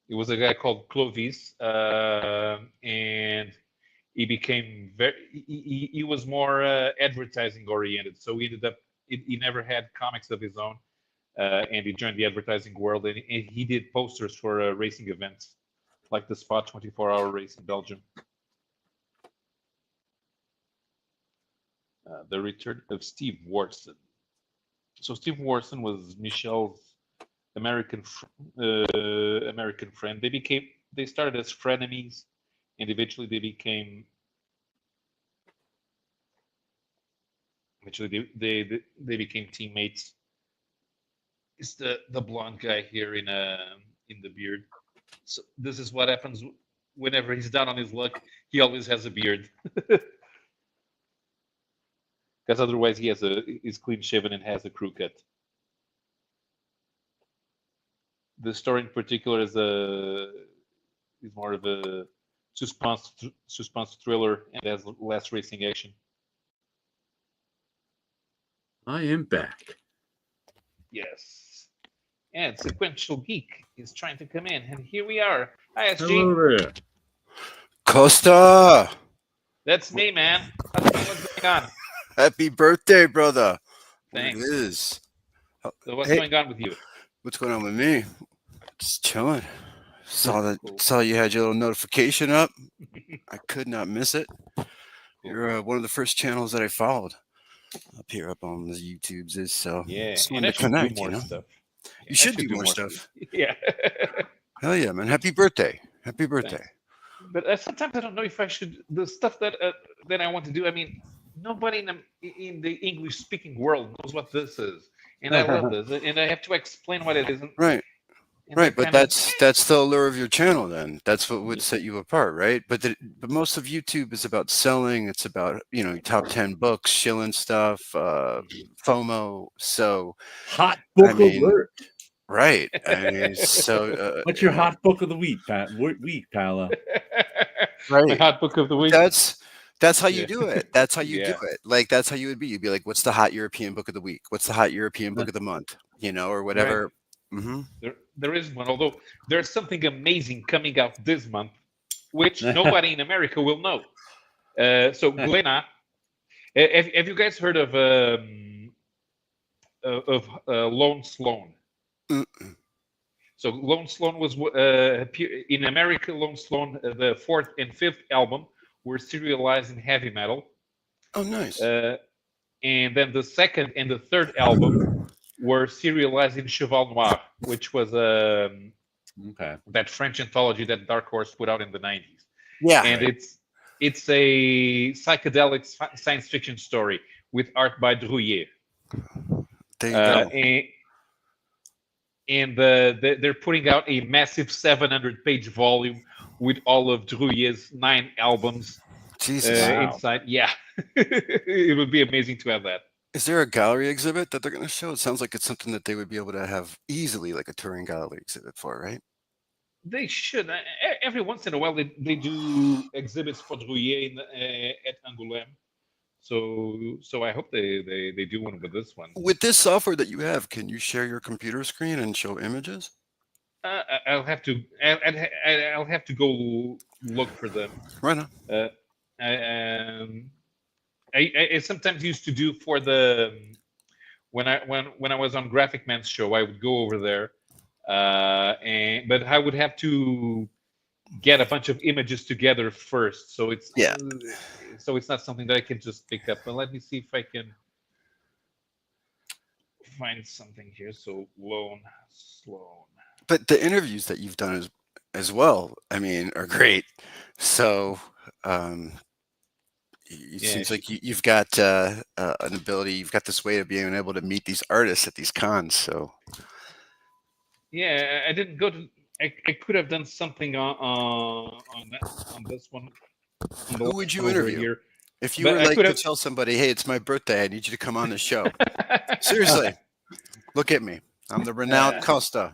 It was a guy called Clovis, and he became he was more advertising oriented. So he ended up he never had comics of his own, and he joined the advertising world, and he did posters for racing events like the Spa 24-hour race in Belgium. The return of Steve Warson. So Steve Warson was Michel's American friend. They started as frenemies, and eventually they became teammates. It's the blonde guy here in the beard. So this is what happens whenever he's down on his luck. He always has a beard. Because otherwise he's clean shaven and has a crew cut. The story in particular is more of a suspense thriller and has less racing action. I am back. Yes. And Sequential Geek is trying to come in, and here we are. Hi, SG. Hello there. Costa, That's me, man. What's going on? happy birthday, brother. Thanks. What it is. So what's Hey. going on with you? What's going on with me? Just chilling. Cool. Saw you had your little notification up. I could not miss it. You're one of the first channels that I followed up here up on the YouTubes. Is so Yeah, just and wanted I to should connect. do more You know, stuff. you should do more stuff. Yeah. Hell yeah, man! Happy birthday! Happy birthday! Thanks. But sometimes I don't know if I should. The stuff that I want to do. I mean, nobody in the English-speaking world knows what this is, and I love this, and I have to explain what it is. Right. Right, but that's the allure of your channel. Then that's what would set you apart, right? But most of YouTube is about selling. It's about top 10 books, shilling stuff, FOMO. So Hot book alert. Right. I mean, so What's your hot book of the week, Paolo? My right. hot book of the week. That's how you do it. That's how you Yeah. do it. Like that's how you would be. You'd be like, "What's the hot European book of the week? What's the hot European book of the month?" Or whatever. Right. Mm-hmm. There is one, although there's something amazing coming out this month, which nobody in America will know. So Glenna, have you guys heard of Lone Sloan? Mm-mm. So Lone Sloan was in America. Lone Sloan, the 4th and 5th album were serialized in heavy metal. Oh, nice. And then the 2nd and the 3rd album were serialized in Cheval Noir, which was that French anthology that Dark Horse put out in the 90s. Yeah. And it's a psychedelic science fiction story with art by Drouillet. There you go. And they're putting out a massive 700-page volume with all of Drouillet's 9 albums inside. Yeah, it would be amazing to have that. Is there a gallery exhibit that they're going to show? It sounds like it's something that they would be able to have easily, like a touring gallery exhibit for, right? They should. Every once in a while, they do exhibits for Drouillet at Angoulême. So I hope they do one with this one. With this software that you have, can you share your computer screen and show images? I'll have to go look for them. Right on. I sometimes used to do for the when I was on Graphic Man's show, I would go over there, but I would have to get a bunch of images together first. So it's not something that I can just pick up. But let me see if I can find something here. So Sloan. But the interviews that you've done as well, I mean, are great. So it Yeah, seems like you've got an ability, you've got this way of being able to meet these artists at these cons. So yeah. I didn't go to. I could have done something on this one. On the who would last you one over interview? here, If you but were I like could to have. tell somebody, hey, it's my birthday, I need you to come on the show. Seriously, look at me. I'm the renowned Costa.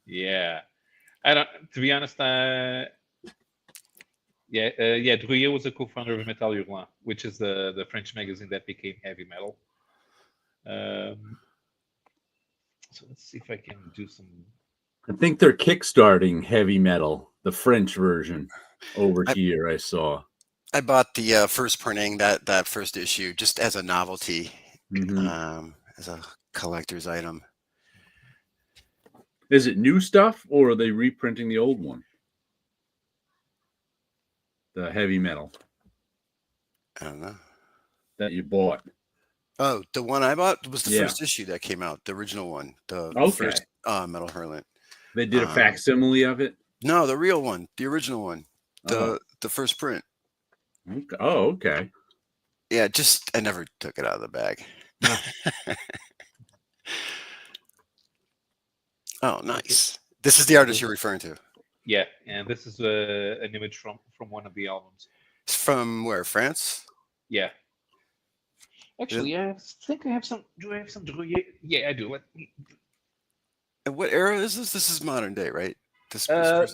Yeah, I don't. To be honest, yeah. Drouillet was a co-founder of Metal Hurlant, which is the French magazine that became Heavy Metal. So let's see if I can do some. I think they're kickstarting Heavy Metal, the French version, over here. I saw. I bought the first printing, that first issue, just as a novelty, as a collector's item. Is it new stuff, or are they reprinting the old one? The Heavy Metal I don't know. that you bought. Oh, the one I bought was the Yeah. first issue that came out, the original one, the Okay. first Metal Hurlant. They did a facsimile of it? No, the real one, the original one, the first print. Okay. Oh, okay. Yeah, just I never took it out of the bag. Oh, nice. This is the artist you're referring to. Yeah, and this is an image from one of the albums. It's from where? France? Yeah. Actually, I think I have some. Do I have some Drouillet? Yeah, I do. Let me. And what era is this? This is modern day, right? This Uh,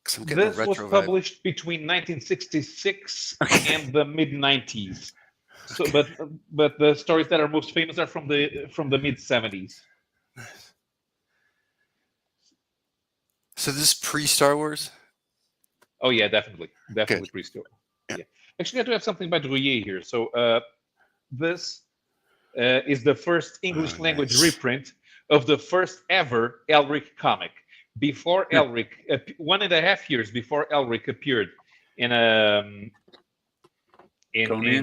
because I'm getting a This was retro vibe. published between 1966 and the mid 90s. So, but the stories that are most famous are from the mid 70s. So this is pre-Star Wars? Oh yeah, definitely pre-store. Yeah. Actually, I do have something by Drouillet here. So this is the first English language reprint of the first ever Elric comic. Before Elric, 1.5 years before Elric appeared in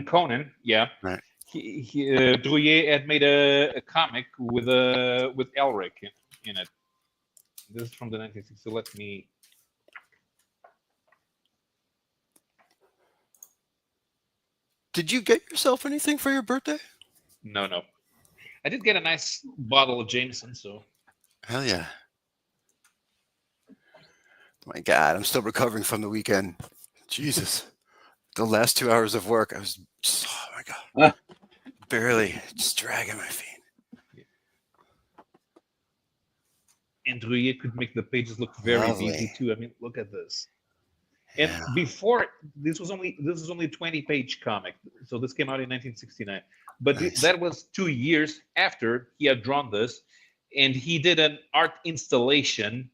Conan, yeah, right. Drouillet had made a comic with Elric in it. This is from the 1960s. So let me. Did you get yourself anything for your birthday? No. I did get a nice bottle of Jameson, so. Hell yeah. My God, I'm still recovering from the weekend. Jesus. The last 2 hours of work, I was just, oh my God. Barely just dragging my feet. And Drouillet could make the pages look very busy too. I mean, look at this. And before this was only a 20-page comic, so this came out in 1969. But that was 2 years after he had drawn this, and he did an art installation,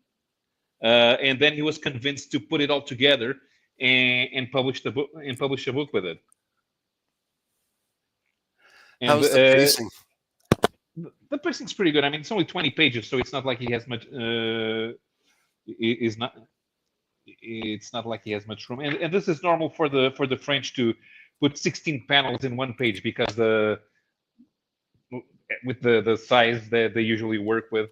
and then he was convinced to put it all together and publish the book and publish a book with it. And, how's the pacing? The pacing's pretty good. I mean, it's only 20 pages, so it's not like he has much. It's not like he has much room, and this is normal for the French to put 16 panels in one page because with the size that they usually work with,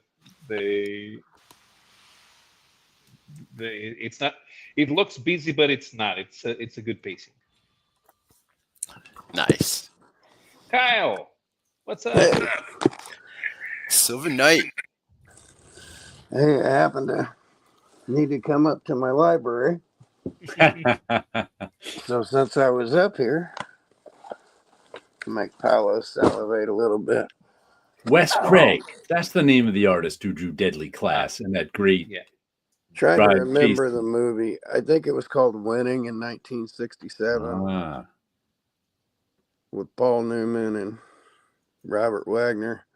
it's not. It looks busy, but it's not. It's a good pacing. Nice. Kyle, what's up? Hey. Sylvan Knight. Hey, I happen to need to come up to my library. So since I was up here, make Paolo salivate a little bit. Wes Craig. That's the name of the artist who drew Deadly Class and that great. Yeah. Trying to Bride remember Casey. the movie. I think it was called Winning in 1967 with Paul Newman and Robert Wagner.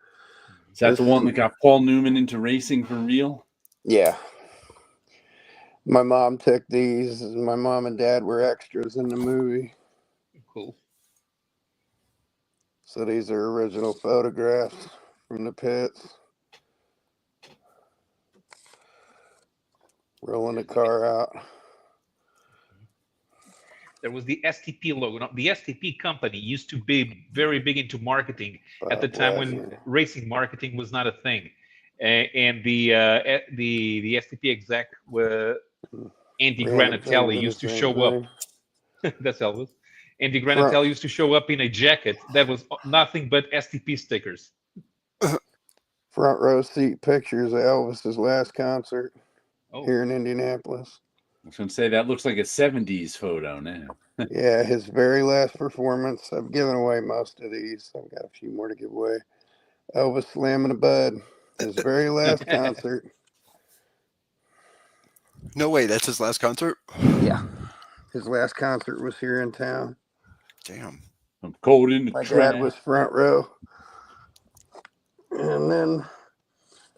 Is that the one that got Paul Newman into racing for real? Yeah. My mom took these. My mom and dad were extras in the movie. Cool. So these are original photographs from the pits. Rolling the car out. there was the STP logo. Now, the STP company used to be very big into marketing at the time when racing marketing was not a thing. And the STP exec, Andy Granatelli, used to show up. That's Elvis. Andy Granatelli used to show up in a jacket that was nothing but STP stickers. Front row seat pictures of Elvis's last concert here in Indianapolis. I was going to say, that looks like a 70s photo now. Yeah, his very last performance. I've given away most of these. I've got a few more to give away. Elvis slamming a bud. His very last concert. No way, that's his last concert? Yeah. His last concert was here in town. Damn. I'm cold in the My track. dad was front row. And then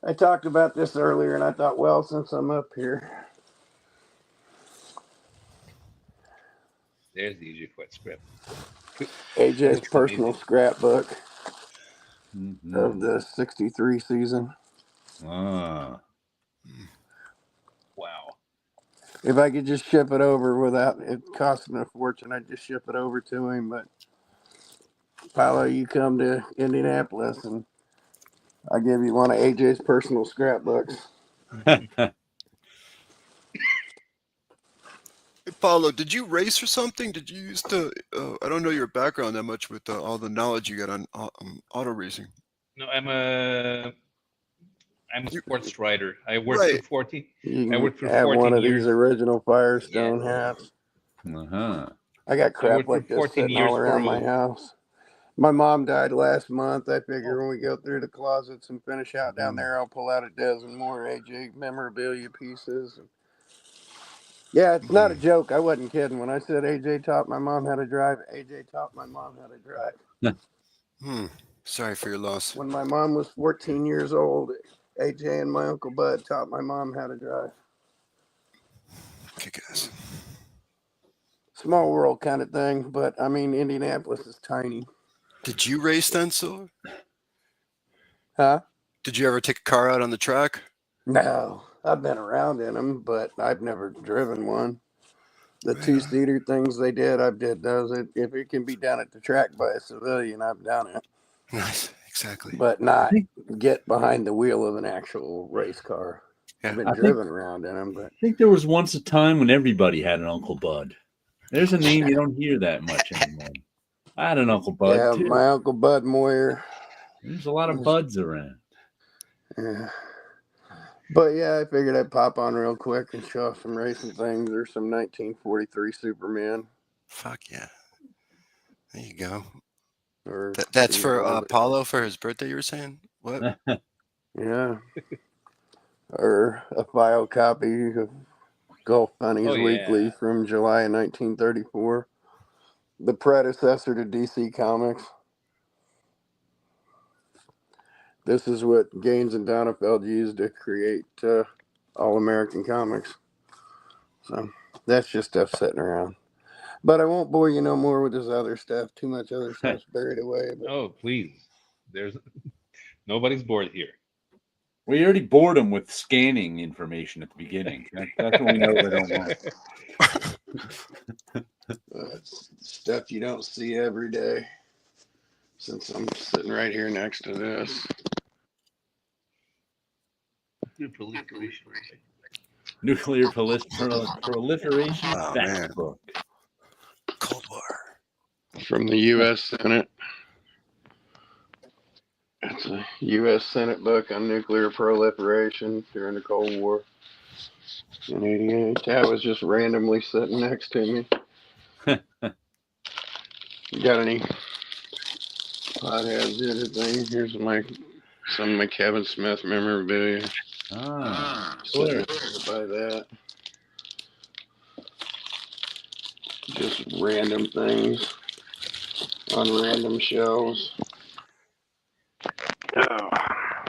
I talked about this earlier, and I thought, well, since I'm up here. There's the AJ Foyt script. AJ's personal scrapbook of the 63 season. Ah. Wow. If I could just ship it over without it costing a fortune, I'd just ship it over to him. But Paolo, you come to Indianapolis and I'll give you one of AJ's personal scrapbooks. Hey, Paulo, did you race or something? Did you used to? I don't know your background that much with all the knowledge you got on auto racing. No, I'm a sports writer. I worked for 14. You I worked for have 14 one of years. these original Firestone hats. I got crap like this sitting all around my house. My mom died last month. I figure when we go through the closets and finish out down there, I'll pull out a dozen more AJ memorabilia pieces. Yeah, it's not a joke. I wasn't kidding. When I said AJ taught my mom how to drive, AJ taught my mom how to drive. Sorry for your loss. When my mom was 14 years old, AJ and my Uncle Bud taught my mom how to drive. Kick ass. Small world kind of thing, but I mean, Indianapolis is tiny. Did you race then, Silver? Huh? Did you ever take a car out on the track? No, I've been around in them, but I've never driven one. The two-seater things they did, I've did those. If it can be done at the track by a civilian, I've done it. Nice, exactly. But not get behind the wheel of an actual race car. Yeah. I've been driven around in them, but I think there was once a time when everybody had an Uncle Bud. There's a name you don't hear that much anymore. I had an Uncle Bud, yeah, too. my Uncle Bud Moyer. There's a lot of buds around. Yeah. But yeah, I figured I'd pop on real quick and show off some racing things. There's some 1943 Superman. Fuck yeah. There you go. Or That's for Paulo for his birthday, you were saying? What? Yeah. Or a file copy of Golf Bunnies Weekly from July of 1934. The predecessor to DC Comics. This is what Gaines and Donenfeld used to create All-American Comics. So that's just stuff sitting around. But I won't bore you no more with this other stuff. Too much other stuff's buried away. But... Oh, please. There's nobody's bored here. We already bored them with scanning information at the beginning. That's what we know they don't want. It's stuff you don't see every day. Since I'm sitting right here next to this. Nuclear proliferation fact book. Cold War. From the U.S. Senate. It's a U.S. Senate book on nuclear proliferation during the Cold War in '88. That was just randomly sitting next to me. You got any potheads or anything? Here's some of my Kevin Smith memorabilia. Clear. By that. Just random things on random shelves. Oh,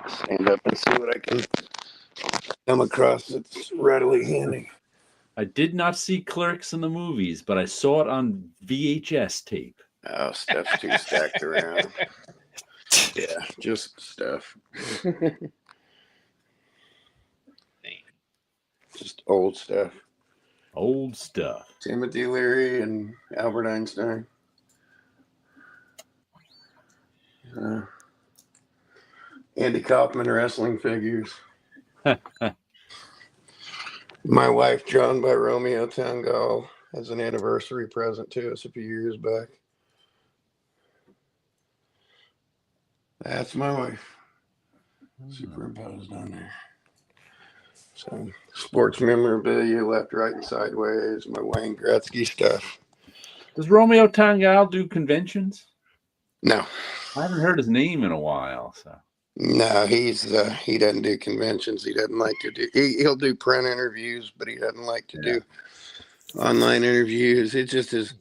stand up and see what I can come across that's readily handy. I did not see Clerks in the movies, but I saw it on VHS tape. Oh, stuff's too stacked around. Yeah, just stuff. Just old stuff. Old stuff. Timothy Leary and Albert Einstein. Andy Kaufman wrestling figures. My wife drawn by Romeo Tangal as an anniversary present to us a few years back. That's my wife. Superimposed on there. So sports memorabilia, left, right, and sideways. My Wayne Gretzky stuff. Does Romeo Tangal do conventions? No. I haven't heard his name in a while. So No, he doesn't do conventions. He doesn't like to do. He'll do print interviews, but he doesn't like to do online interviews. It just is.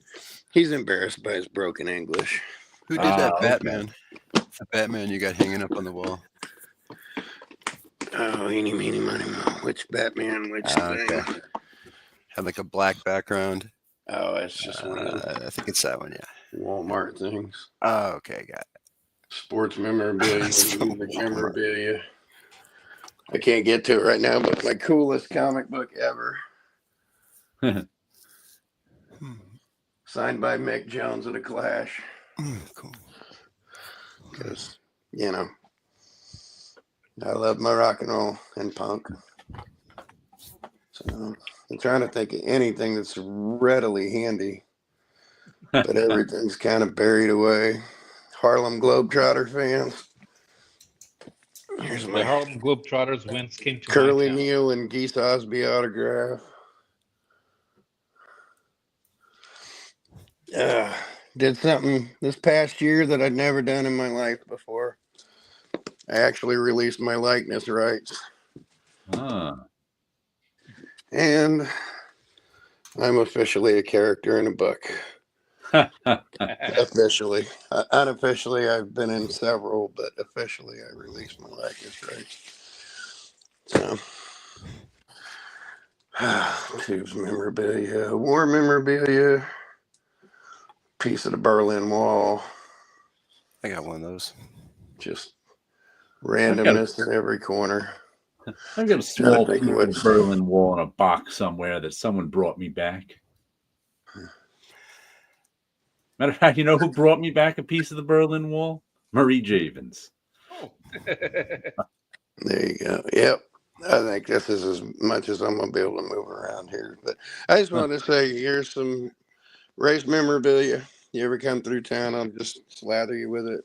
He's embarrassed by his broken English. Who did that Batman? Okay. The Batman you got hanging up on the wall. Oh, eeny, meeny, miny, moe. Which Batman? Which thing? Okay. Had like a black background. Oh, it's just one of the, I think it's that one, yeah. Walmart things. Oh, okay, got it. Sports memorabilia, memorabilia. I can't get to it right now, but my coolest comic book ever. Signed by Mick Jones of the Clash. Cool. Because, you know, I love my rock and roll and punk. So I'm trying to think of anything that's readily handy, but everything's kind of buried away. Harlem Globetrotter fans. Here's The Harlem Globetrotters wins came to Curly Neal and Geese Osby autograph. Did something this past year that I'd never done in my life before. I actually released my likeness rights. And I'm officially a character in a book. Officially. Unofficially, I've been in several, but officially, I released my likeness rights. So, tubes memorabilia, war memorabilia, piece of the Berlin Wall. I got one of those. Just randomness in every corner. I've got a small Berlin Wall in a box somewhere that someone brought me back. Matter of fact, you know who brought me back a piece of the Berlin Wall? Marie Javins. Oh. There you go. Yep. I think this is as much as I'm going to be able to move around here. But I just wanted to say, here's some race memorabilia. You ever come through town, I'll just slather you with it.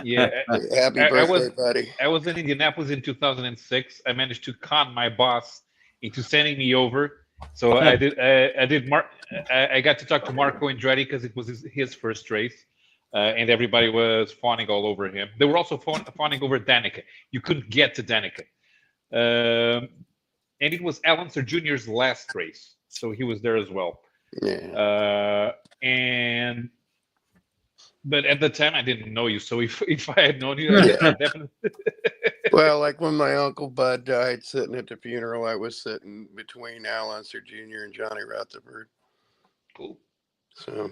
Yeah. Happy birthday, buddy. I was in Indianapolis in 2006. I managed to con my boss into sending me over. So I got to talk to Marco Andretti because it was his first race, and everybody was fawning all over him. They were also fawning over Danica. You couldn't get to Danica, and it was Al Unser Jr.'s last race, so he was there as well. Yeah. But at the time I didn't know you, so if I had known you, I definitely. Well, like when my Uncle Bud died, sitting at the funeral, I was sitting between Al Unser Jr. and Johnny Rutherford. Cool. So,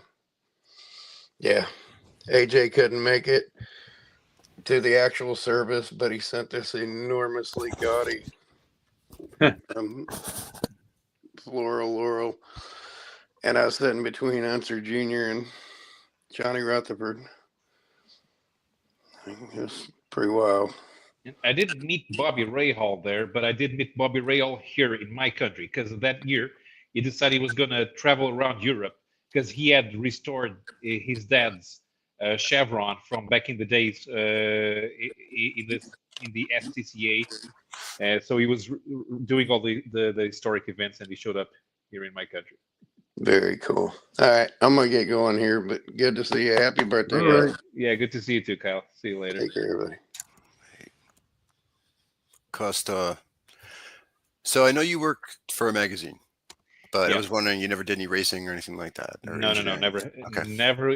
yeah, AJ couldn't make it to the actual service, but he sent this enormously gaudy floral laurel, and I was sitting between Unser Jr. and Johnny Rutherford. It was pretty wild. I didn't meet Bobby Rahal there, but I did meet Bobby Rahal here in my country because that year he decided he was going to travel around Europe because he had restored his dad's Chevron from back in the days in the STCA. So he was doing all the historic events, and he showed up here in my country. Very cool. All right, I'm gonna get going here, but good to see you. Happy birthday, right. Yeah, good to see you too, Kyle. See you later. Take care, everybody. Costa. So I know you work for a magazine, but I was wondering, you never did any racing or anything like that? No, never. Okay. Never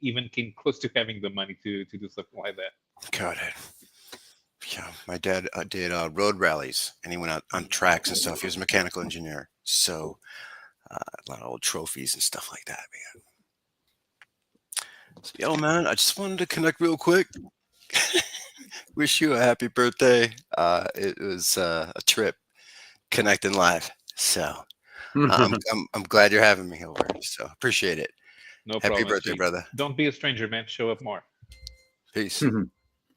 even came close to having the money to do something like that. Got it. Yeah, my dad did road rallies, and he went out on tracks and stuff. He was a mechanical engineer, so a lot of old trophies and stuff like that, man. So, yo, man, I just wanted to connect real quick. Wish you a happy birthday. It was a trip connecting live. So I'm glad you're having me over. So appreciate it. No Happy problem. birthday, brother. Don't be a stranger, man. Show up more. Peace.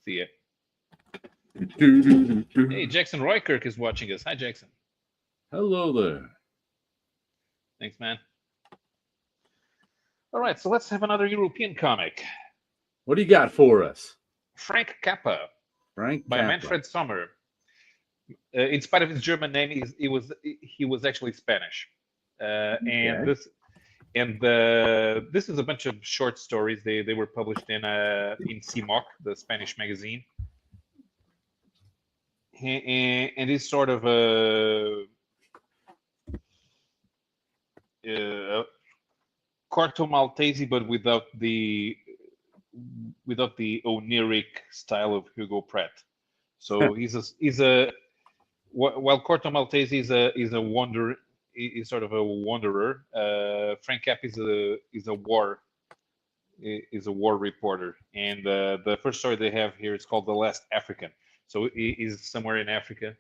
See ya. Hey, Jackson Roykirk is watching us. Hi, Jackson. Hello there. Thanks, man. All right, so let's have another European comic. What do you got for us? Frank Kappa. Frank by Kappa. Manfred Sommer. In spite of his German name, he was actually Spanish. And this is a bunch of short stories. They were published in CMOC, the Spanish magazine. And he's sort of a Corto Maltese, but without the oniric style of Hugo Pratt. So he's while Corto Maltese is a wonder, is sort of a wanderer. Frank Kappa is a war reporter, and the first story they have here is called The Last African. So he's somewhere in Africa,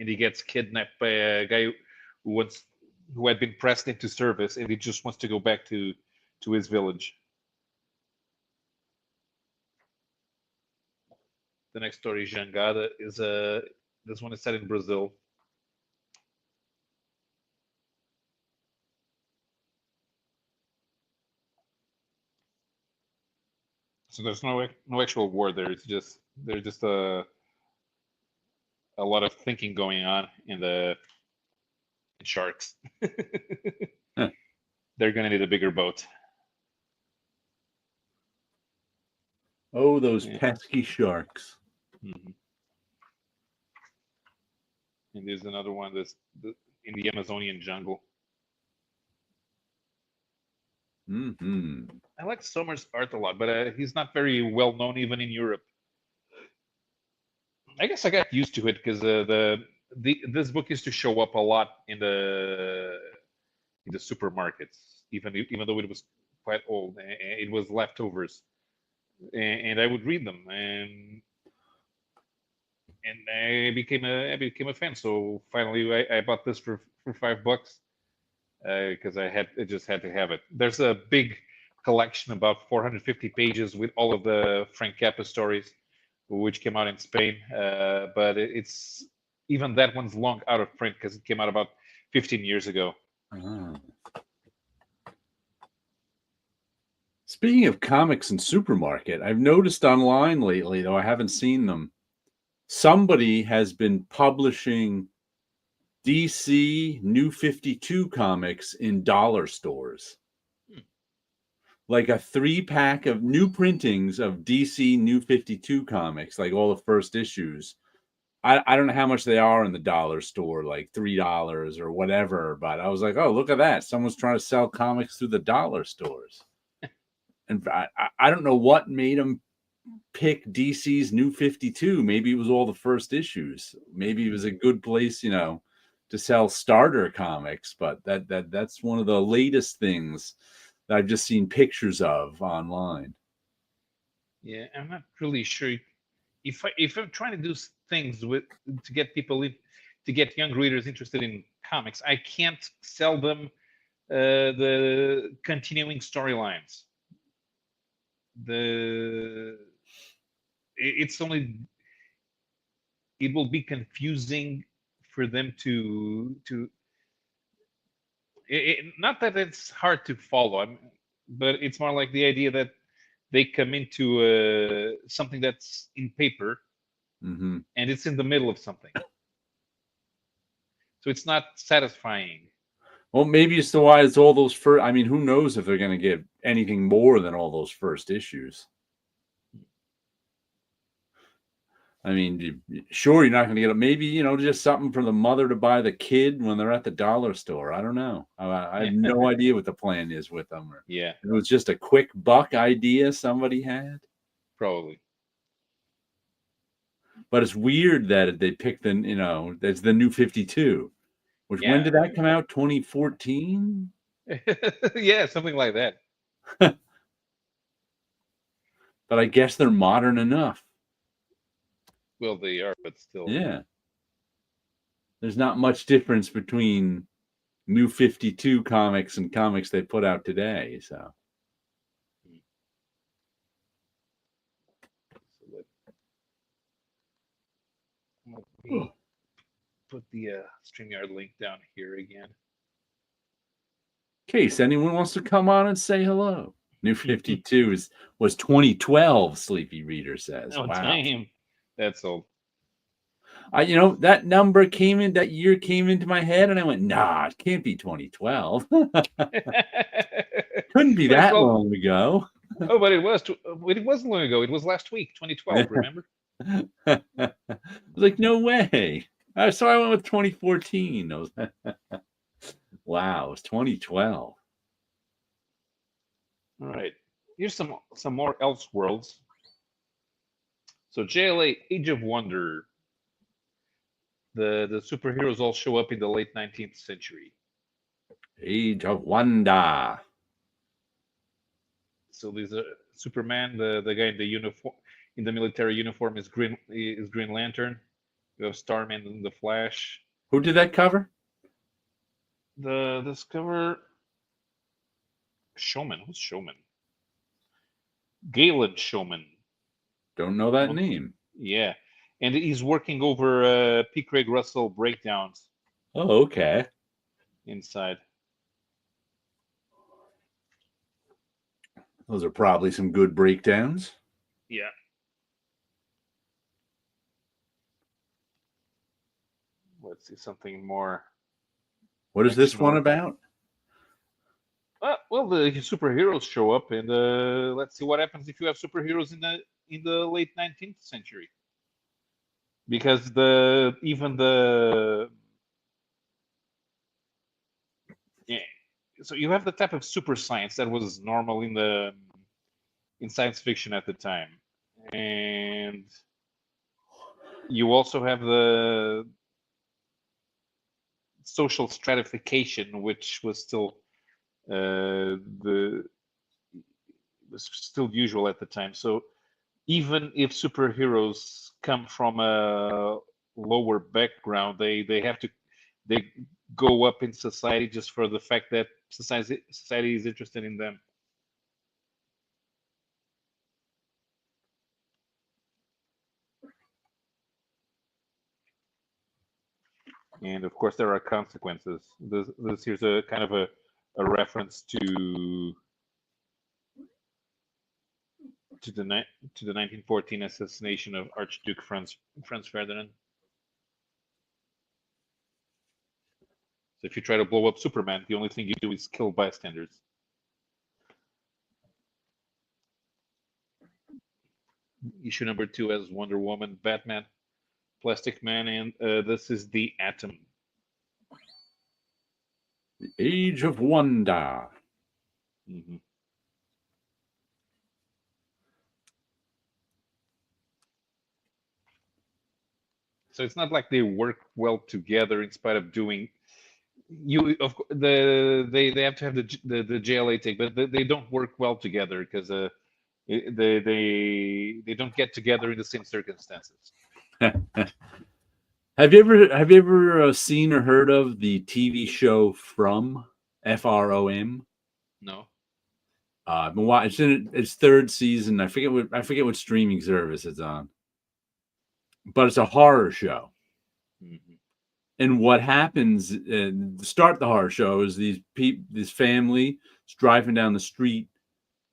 and he gets kidnapped by a guy who had been pressed into service, and he just wants to go back to his village. The next story, Jangada, is this one is set in Brazil. So there's no actual war there. There's just a lot of thinking going on in sharks. They're gonna need a bigger boat. Oh, those pesky sharks. Mm-hmm. And there's another one that's in the Amazonian jungle. Mm-hmm. I like Sommer's art a lot, but he's not very well known even in Europe. I guess I got used to it because this book used to show up a lot in the supermarkets, even though it was quite old. It was leftovers, and I would read them, and I became a fan. So finally, I bought this for $5 because I just had to have it. There's a big collection, about 450 pages, with all of the Frank Kappa stories, which came out in Spain. But it's even that one's long out of print because it came out about 15 years ago. Speaking of comics and supermarket, I've noticed online lately, though I haven't seen them, somebody has been publishing DC New 52 comics in dollar stores. Like a 3-pack of new printings of DC New 52 comics, like all the first issues. I don't know how much they are in the dollar store, like $3 or whatever, but I was like, oh, look at that. Someone's trying to sell comics through the dollar stores. And I don't know what made them pick DC's New 52. Maybe it was all the first issues. Maybe it was a good place, to sell starter comics, but that's one of the latest things that I've just seen pictures of online. Yeah, I'm not really sure if I'm trying to do things to get people to get young readers interested in comics. I can't sell them the continuing storylines. It will be confusing for them to not that it's hard to follow, but it's more like the idea that they come into something that's in paper, mm-hmm. and it's in the middle of something, so it's not satisfying. Well, maybe it's why it's all those first. I mean, who knows if they're going to get anything more than all those first issues. I mean, sure, you're not going to get it. Maybe, just something for the mother to buy the kid when they're at the dollar store. I don't know. I have no idea what the plan is with them. Yeah. It was just a quick buck idea somebody had. Probably. But it's weird that they picked that's the New 52. Which, when did that come out? 2014? Yeah, something like that. But I guess they're modern enough. Well, they are, but still. Yeah. there's not much difference between New 52 comics and comics they put out today. So let me put the StreamYard link down here again. In case anyone wants to come on and say hello. New 52 was 2012, Sleepy Reader says. Oh, wow. Damn. That's old. That number that year came into my head, and I went, nah, it can't be 2012. Couldn't be that long ago. Oh, but it wasn't long ago. It was last week, 2012, remember? I was like, no way. So I went with 2014. Wow, it was 2012. All right. Here's some more Elseworlds. So JLA Age of Wonder. The superheroes all show up in the late 19th century. Age of Wonder. So there's a Superman, the guy in the uniform, in the military uniform is Green Lantern. You have Starman and the Flash. Who did that cover? This cover, Showman. Who's Showman? Galen Showman. Don't know that name. Yeah, and he's working over P. Craig Russell breakdowns. Oh, okay. Inside. Those are probably some good breakdowns. Yeah. Let's see something more. What is this one about? Well, the superheroes show up, and let's see what happens if you have superheroes in the late 19th century. Because so you have the type of super science that was normal in science fiction at the time, and you also have the social stratification, which was still was still usual at the time. So even if superheroes come from a lower background, they go up in society just for the fact that society is interested in them. And of course, there are consequences. This here's a kind of a reference to the 1914 assassination of Archduke Franz Ferdinand. So if you try to blow up Superman, the only thing you do is kill bystanders. Issue number 2 has Wonder Woman, Batman, Plastic Man, and this is the Atom. The Age of Wonder. Mm-hmm. So it's not like they work well together in spite of doing. They have to have the JLA take, but they don't work well together because they don't get together in the same circumstances. Have you ever seen or heard of the TV show From? From? No. It's in its third season. I forget what streaming service it's on, but it's a horror show. Mm-hmm. And what happens to start the horror show is this family is driving down the street.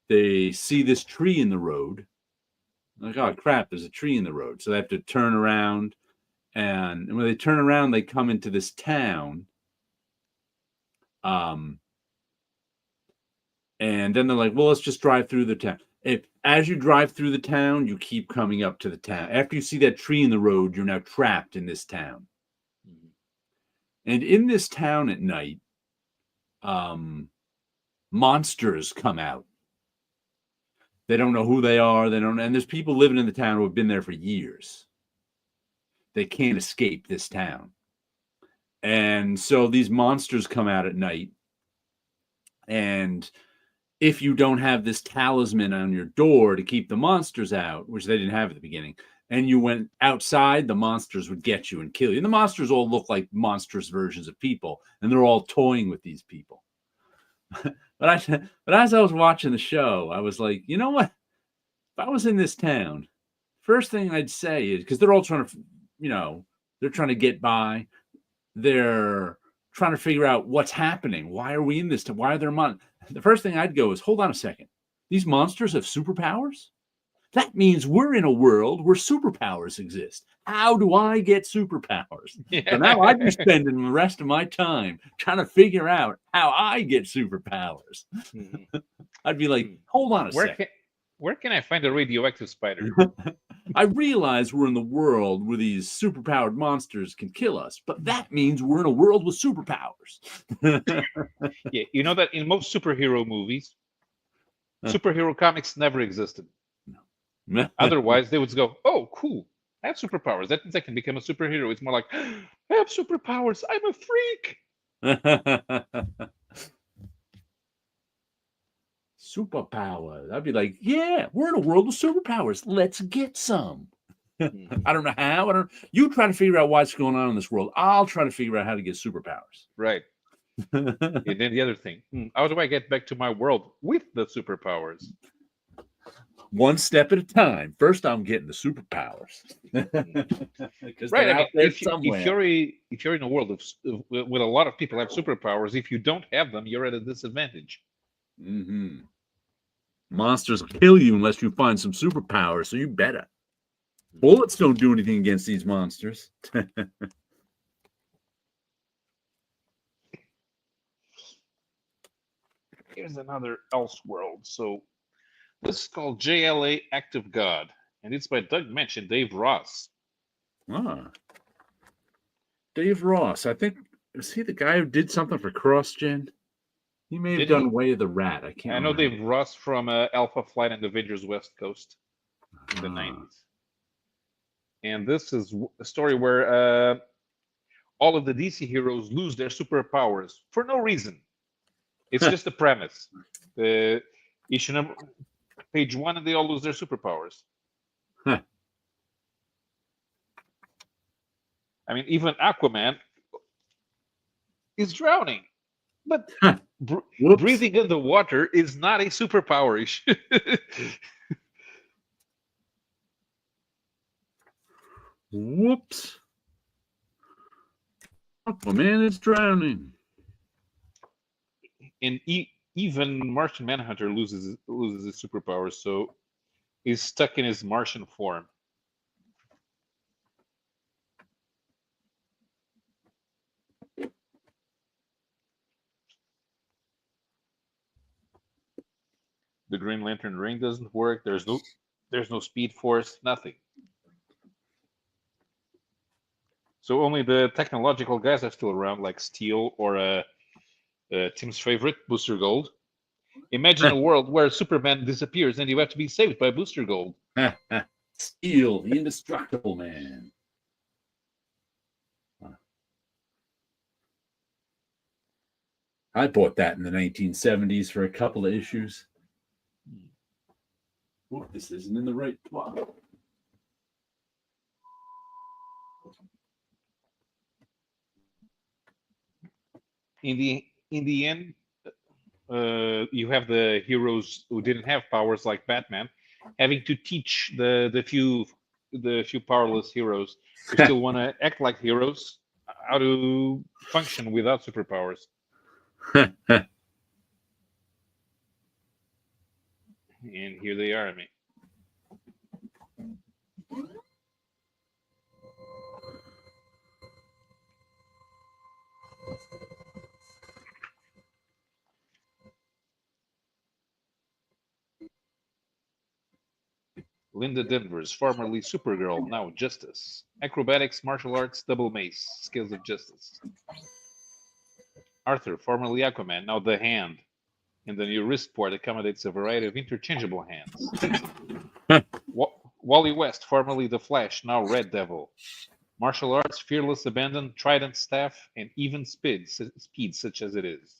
They see this tree in the road. Like, oh crap, there's a tree in the road. So they have to turn around. And when they turn around, they come into this town. And then they're like, well, let's just drive through the town. As you drive through the town, you keep coming up to the town. After you see that tree in the road, you're now trapped in this town. Mm-hmm. And in this town at night, monsters come out. They don't know who they are. And there's people living in the town who have been there for years. They can't escape this town. And so these monsters come out at night. And if you don't have this talisman on your door to keep the monsters out, which they didn't have at the beginning, and you went outside, the monsters would get you and kill you. And the monsters all look like monstrous versions of people, and they're all toying with these people. But as I was watching the show, I was like, you know what? If I was in this town, first thing I'd say is, because they're all trying to, they're trying to get by. They're trying to figure out what's happening. Why are we in this? Why are there monsters? The first thing I'd go is, hold on a second. These monsters have superpowers? That means we're in a world where superpowers exist. How do I get superpowers? So now I'd be spending the rest of my time trying to figure out how I get superpowers. I'd be like, hold on a second. Where can I find a radioactive spider? I realize we're in the world where these superpowered monsters can kill us, but that means we're in a world with superpowers. Yeah, you know that in most superhero movies, superhero comics never existed. Otherwise, they would go, oh, cool. I have superpowers. That means I can become a superhero. It's more like, I have superpowers. I'm a freak. Superpowers. I'd be like, yeah, we're in a world with superpowers. Let's get some. I don't know how. You try to figure out what's going on in this world. I'll try to figure out how to get superpowers. Right. And then the other thing, how do I get back to my world with the superpowers? One step at a time. First, I'm getting the superpowers. Right. I mean, if you're in a world with a lot of people have superpowers, if you don't have them, you're at a disadvantage. Mm-hmm. Monsters will kill you unless you find some superpowers, so you better. Bullets don't do anything against these monsters. Here's another Elseworld. So this is called JLA Act of God, and it's by Doug Mensch and Dave Ross. Dave Ross. I think, is he the guy who did something for CrossGen? He may have done Way of the Rat. I can't remember. Dave Ross from Alpha Flight and Avengers West Coast in the 90s. And this is a story where all of the DC heroes lose their superpowers for no reason. It's just a premise. Issue number, page 1, and they all lose their superpowers. Huh. I mean, even Aquaman is drowning. But breathing underwater is not a superpower. Whoops. Aquaman is drowning. And even Martian Manhunter loses his superpowers, so he's stuck in his Martian form. The Green Lantern ring doesn't work. There's no Speed Force, nothing. So only the technological guys are still around, like Steel or Tim's favorite, Booster Gold. Imagine a world where Superman disappears and you have to be saved by Booster Gold. Steel, the indestructible man. I bought that in the 1970s for a couple of issues. Oh, this isn't in the right spot. In the end, you have the heroes who didn't have powers like Batman, having to teach the few powerless heroes who still want to act like heroes how to function without superpowers. And here they are. I mean, Linda Danvers, formerly Supergirl, now Justice. Acrobatics, martial arts, double mace, skills of justice. Arthur, formerly Aquaman, now the Hand. And the new wrist port accommodates a variety of interchangeable hands. Wally West, formerly the Flash, now Red Devil. Martial arts, fearless abandon, trident staff, and even speed such as it is.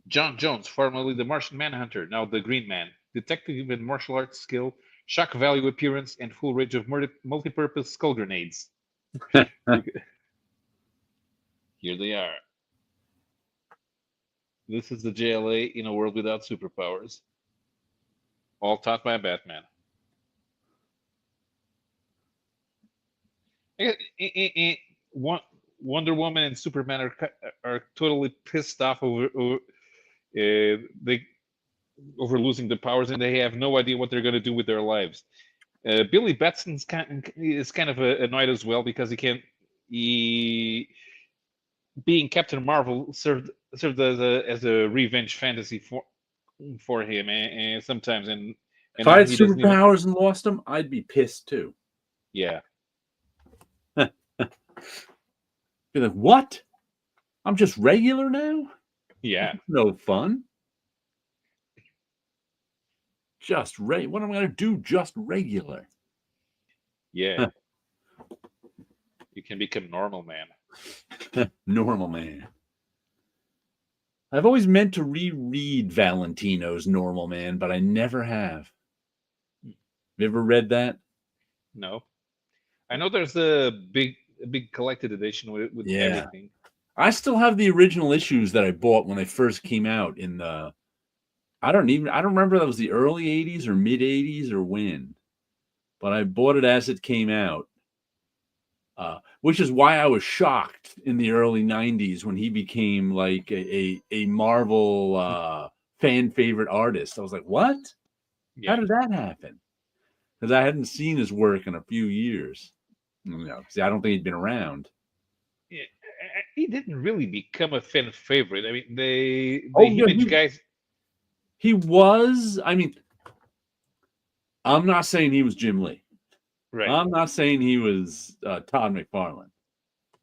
John Jones, formerly the Martian Manhunter, now the Green Man. Detective and martial arts skill, shock value appearance, and full range of multi-purpose skull grenades. Here they are. This is the JLA in a world without superpowers. All taught by Batman. Wonder Woman and Superman are totally pissed off over losing the powers, and they have no idea what they're going to do with their lives. Billy Batson is kind of annoyed as well because being Captain Marvel served as a revenge fantasy for him, and sometimes and if I had superpowers and lost them, I'd be pissed too. Yeah. Be like, what? I'm just regular now? Yeah. No fun. Just what am I going to do? Just regular. Yeah. You can become Normal Man. Normal Man. I've always meant to reread Valentino's Normal Man, but I never have. Have you ever read that? No. I know there's a big collected edition with everything. I still have the original issues that I bought when they first came out in the I don't remember if that was the early 80s or mid 80s or when. But I bought it as it came out. Which is why I was shocked in the early 90s when he became like a Marvel fan favorite artist. I was like, what? Yeah. How did that happen? Because I hadn't seen his work in a few years. Because I don't think he'd been around. Yeah, he didn't really become a fan favorite. I mean, the Image guys. He was. I mean, I'm not saying he was Jim Lee. Right. I'm not saying he was Todd McFarlane.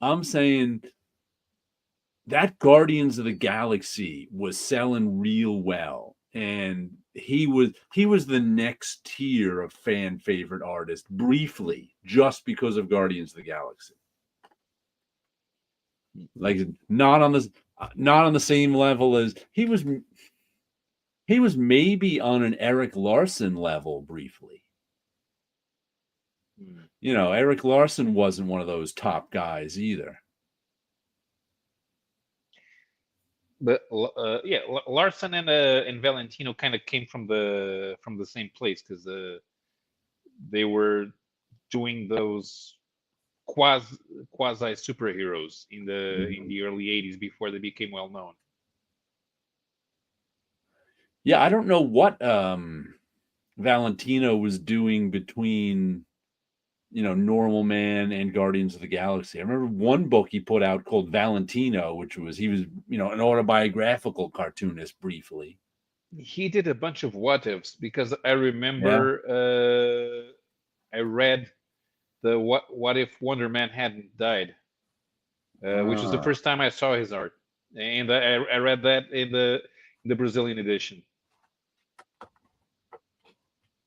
I'm saying that Guardians of the Galaxy was selling real well, and he was the next tier of fan favorite artist briefly, just because of Guardians of the Galaxy. Like not on the same level as he was. He was maybe on an Eric Larson level briefly. You know, Eric Larson wasn't one of those top guys either. But Larson and Valentino kind of came from the same place because they were doing those quasi superheroes in the early 80s before they became well known. Yeah, I don't know what Valentino was doing between, Normal Man and Guardians of the Galaxy. I remember one book he put out called Valentino, which was, he was, an autobiographical cartoonist briefly. He did a bunch of what ifs because I remember I read the what if Wonder Man hadn't died, which was the first time I saw his art, and I read that in the Brazilian edition.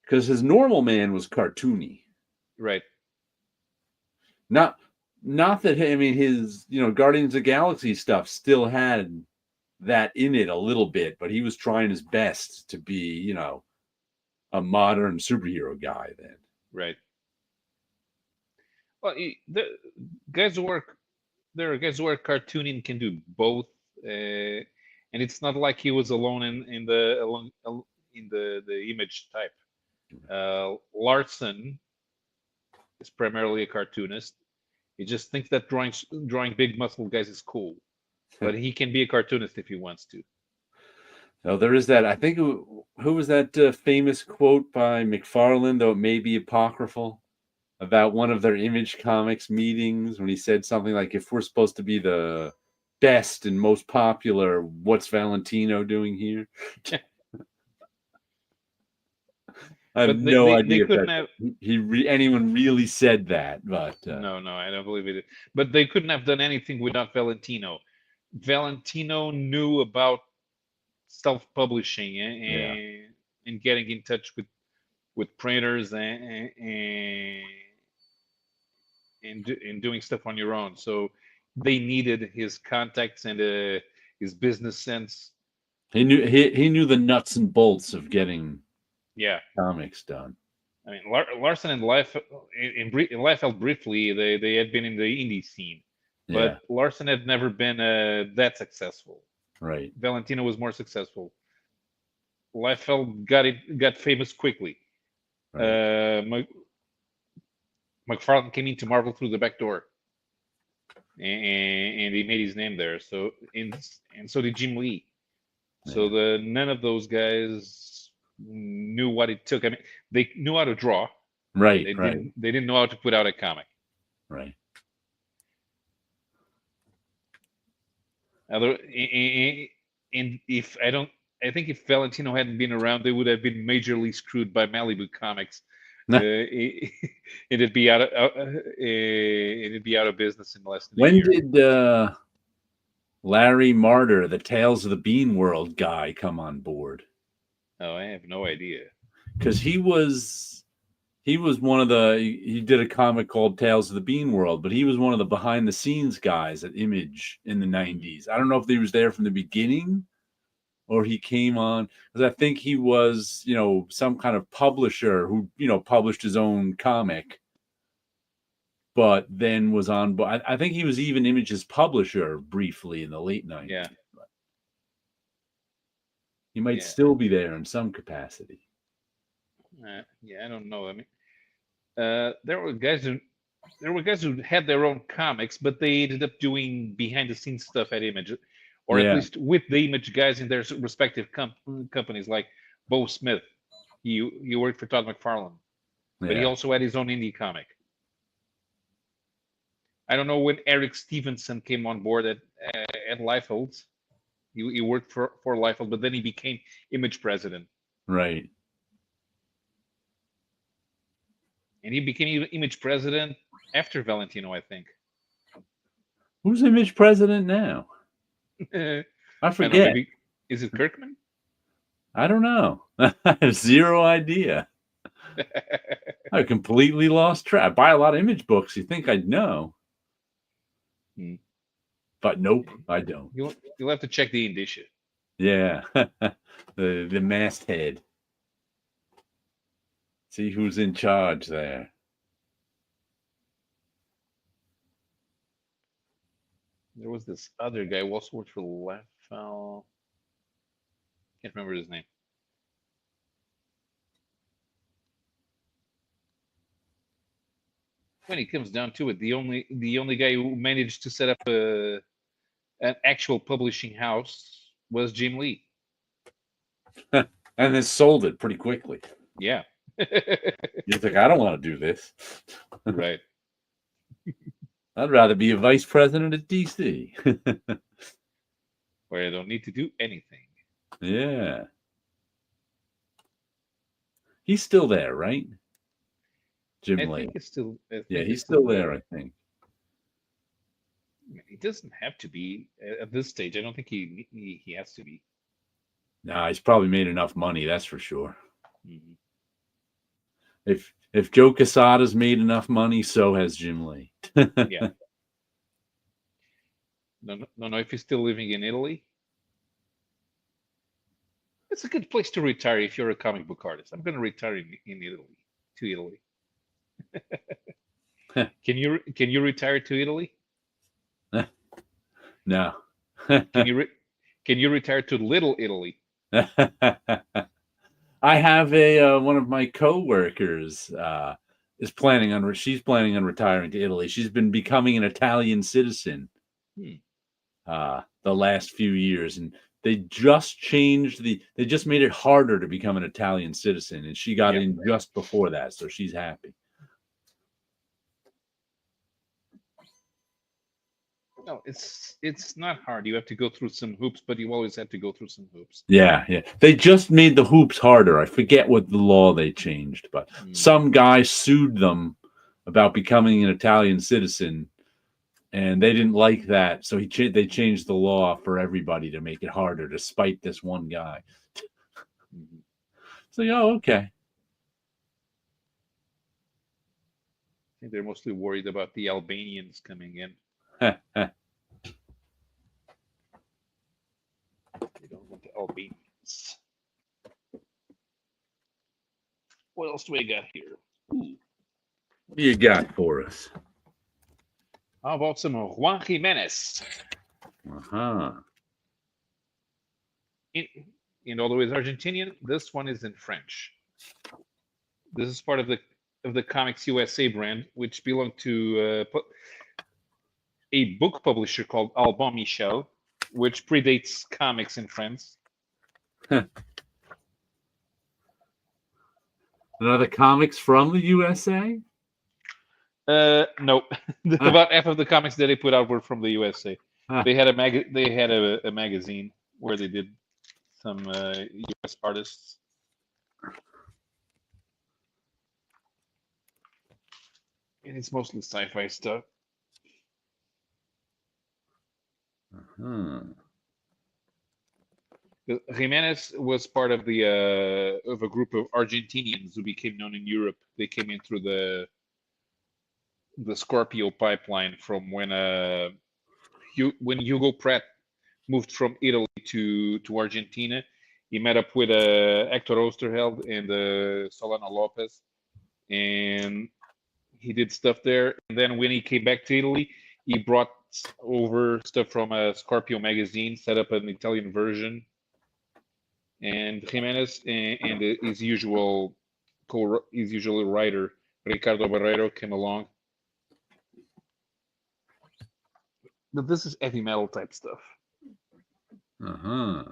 Because his Normal Man was cartoony. Right. Not that, I mean, his, Guardians of the Galaxy stuff still had that in it a little bit, but he was trying his best to be, a modern superhero guy then. Right. Well, there are guys who are cartooning can do both, and it's not like he was alone in the Image type. Larson is primarily a cartoonist. He just thinks that drawing big muscle guys is cool, but he can be a cartoonist if he wants to. Oh, there is that. I think who was that famous quote by McFarlane, though it may be apocryphal, about one of their Image Comics meetings when he said something like, "If we're supposed to be the best and most popular, what's Valentino doing here?" I have no idea if anyone really said that, but no, I don't believe it. But they couldn't have done anything without Valentino. Valentino knew about self-publishing and getting in touch with printers and doing stuff on your own. So they needed his contacts and his business sense. He knew the nuts and bolts of getting. Yeah, comics done. I mean, Larson and Liefeld briefly, they had been in the indie scene, but Larson had never been that successful. Right. Valentino was more successful. Liefeld got famous quickly. Right. McFarlane came into Marvel through the back door, and he made his name there. So and so did Jim Lee. So none of those guys knew what it took. I mean, they knew how to draw. Right. They didn't know how to put out a comic. Right. And I think if Valentino hadn't been around, they would have been majorly screwed by Malibu Comics. It'd be out of business in less than a year. When did Larry Marder, the Tales of the Bean World guy, come on board? Oh, I have no idea. Because he was one of he did a comic called Tales of the Bean World, but he was one of the behind the scenes guys at Image in the 90s. I don't know if he was there from the beginning or he came on, because I think he was, some kind of publisher who, published his own comic, but then was on. But I think he was even Image's publisher briefly in the late 90s. Yeah. He might still be there in some capacity. I don't know. I mean, there were guys who had their own comics, but they ended up doing behind the scenes stuff at Image, or at least with the Image guys in their respective companies. Like Bo Smith, he worked for Todd McFarlane, but he also had his own indie comic. I don't know when Eric Stevenson came on board at Liefeld. He worked for Liefeld, but then he became Image president. Right. And he became Image president after Valentino, I think. Who's Image president now? I forget. Maybe, is it Kirkman? I don't know. I have zero idea. I completely lost track. I buy a lot of Image books. You think I'd know. But nope, I don't. You'll have to check the indicia. Yeah. the masthead. See who's in charge there. There was this other guy who also worked for Liefeld. Can't remember his name. When it comes down to it, the only guy who managed to set up an actual publishing house was Jim Lee. And then sold it pretty quickly. Yeah. You're like, I don't want to do this. Right. I'd rather be a vice president at DC. Where I don't need to do anything. Yeah. He's still there, right? Jim Lee. Think it's still. He's still there, I think. He doesn't have to be at this stage. I don't think he has to be. Nah, he's probably made enough money, that's for sure. Mm-hmm. If Joe Quesada's made enough money, so has Jim Lee. Yeah. No. If he's still living in Italy, it's a good place to retire if you're a comic book artist. I'm going to retire in Italy, to Italy. Can you retire to Italy? No. Can you retire to Little Italy? I have one of my coworkers she's planning on retiring to Italy. She's been becoming an Italian citizen the last few years, and they just made it harder to become an Italian citizen, and she got in just before that, so she's happy. No, it's not hard. You have to go through some hoops, but you always have to go through some hoops. Yeah. They just made the hoops harder. I forget what the law they changed, but some guy sued them about becoming an Italian citizen, and they didn't like that. So they changed the law for everybody to make it harder to spite this one guy. So, okay. I think they're mostly worried about the Albanians coming in. They don't want the Albanians. What else do we got here? Ooh. What do you got for us? How about some Juan Jimenez? Uh-huh. Although it's Argentinian, this one is in French. This is part of the Comics USA brand, which belonged to a book publisher called Alban Michel, which predates comics in France. Another comics from the USA? No, about half of the comics that they put out were from the USA. They had a magazine where they did some US artists. And it's mostly sci-fi stuff. Uh-huh. Jimenez was part of of a group of Argentinians who became known in Europe. They came in through the Scorpio pipeline from when Hugo Pratt moved from Italy to Argentina. He met up with Hector Osterheld and Solana Lopez, and he did stuff there. And then when he came back to Italy, he brought over stuff from Scorpio magazine, set up an Italian version. And Jimenez and his usual writer, Ricardo Barrero, came along. But this is heavy metal type stuff. Uh-huh.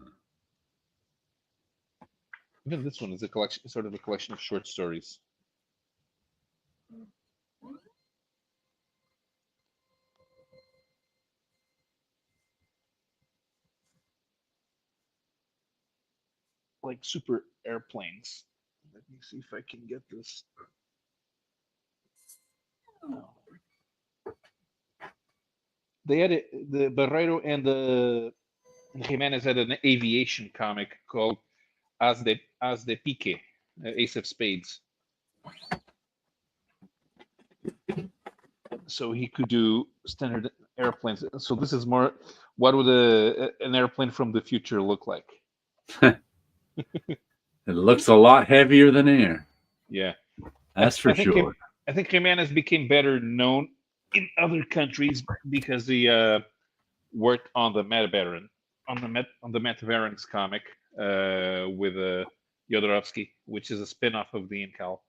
Even this one is a collection, sort of a collection of short stories. Like super airplanes. Let me see if I can get this. Oh. They had the Barrero and the Jimenez had an aviation comic called As de Pique, Ace of Spades. So he could do standard airplanes. So this is more, what would an airplane from the future look like? It looks a lot heavier than air. Yeah. That's for sure. I think Jimenez became better known in other countries because he worked on the Metabaron, on the Metabarons comic with Jodorowsky, which is a spin-off of the Incal.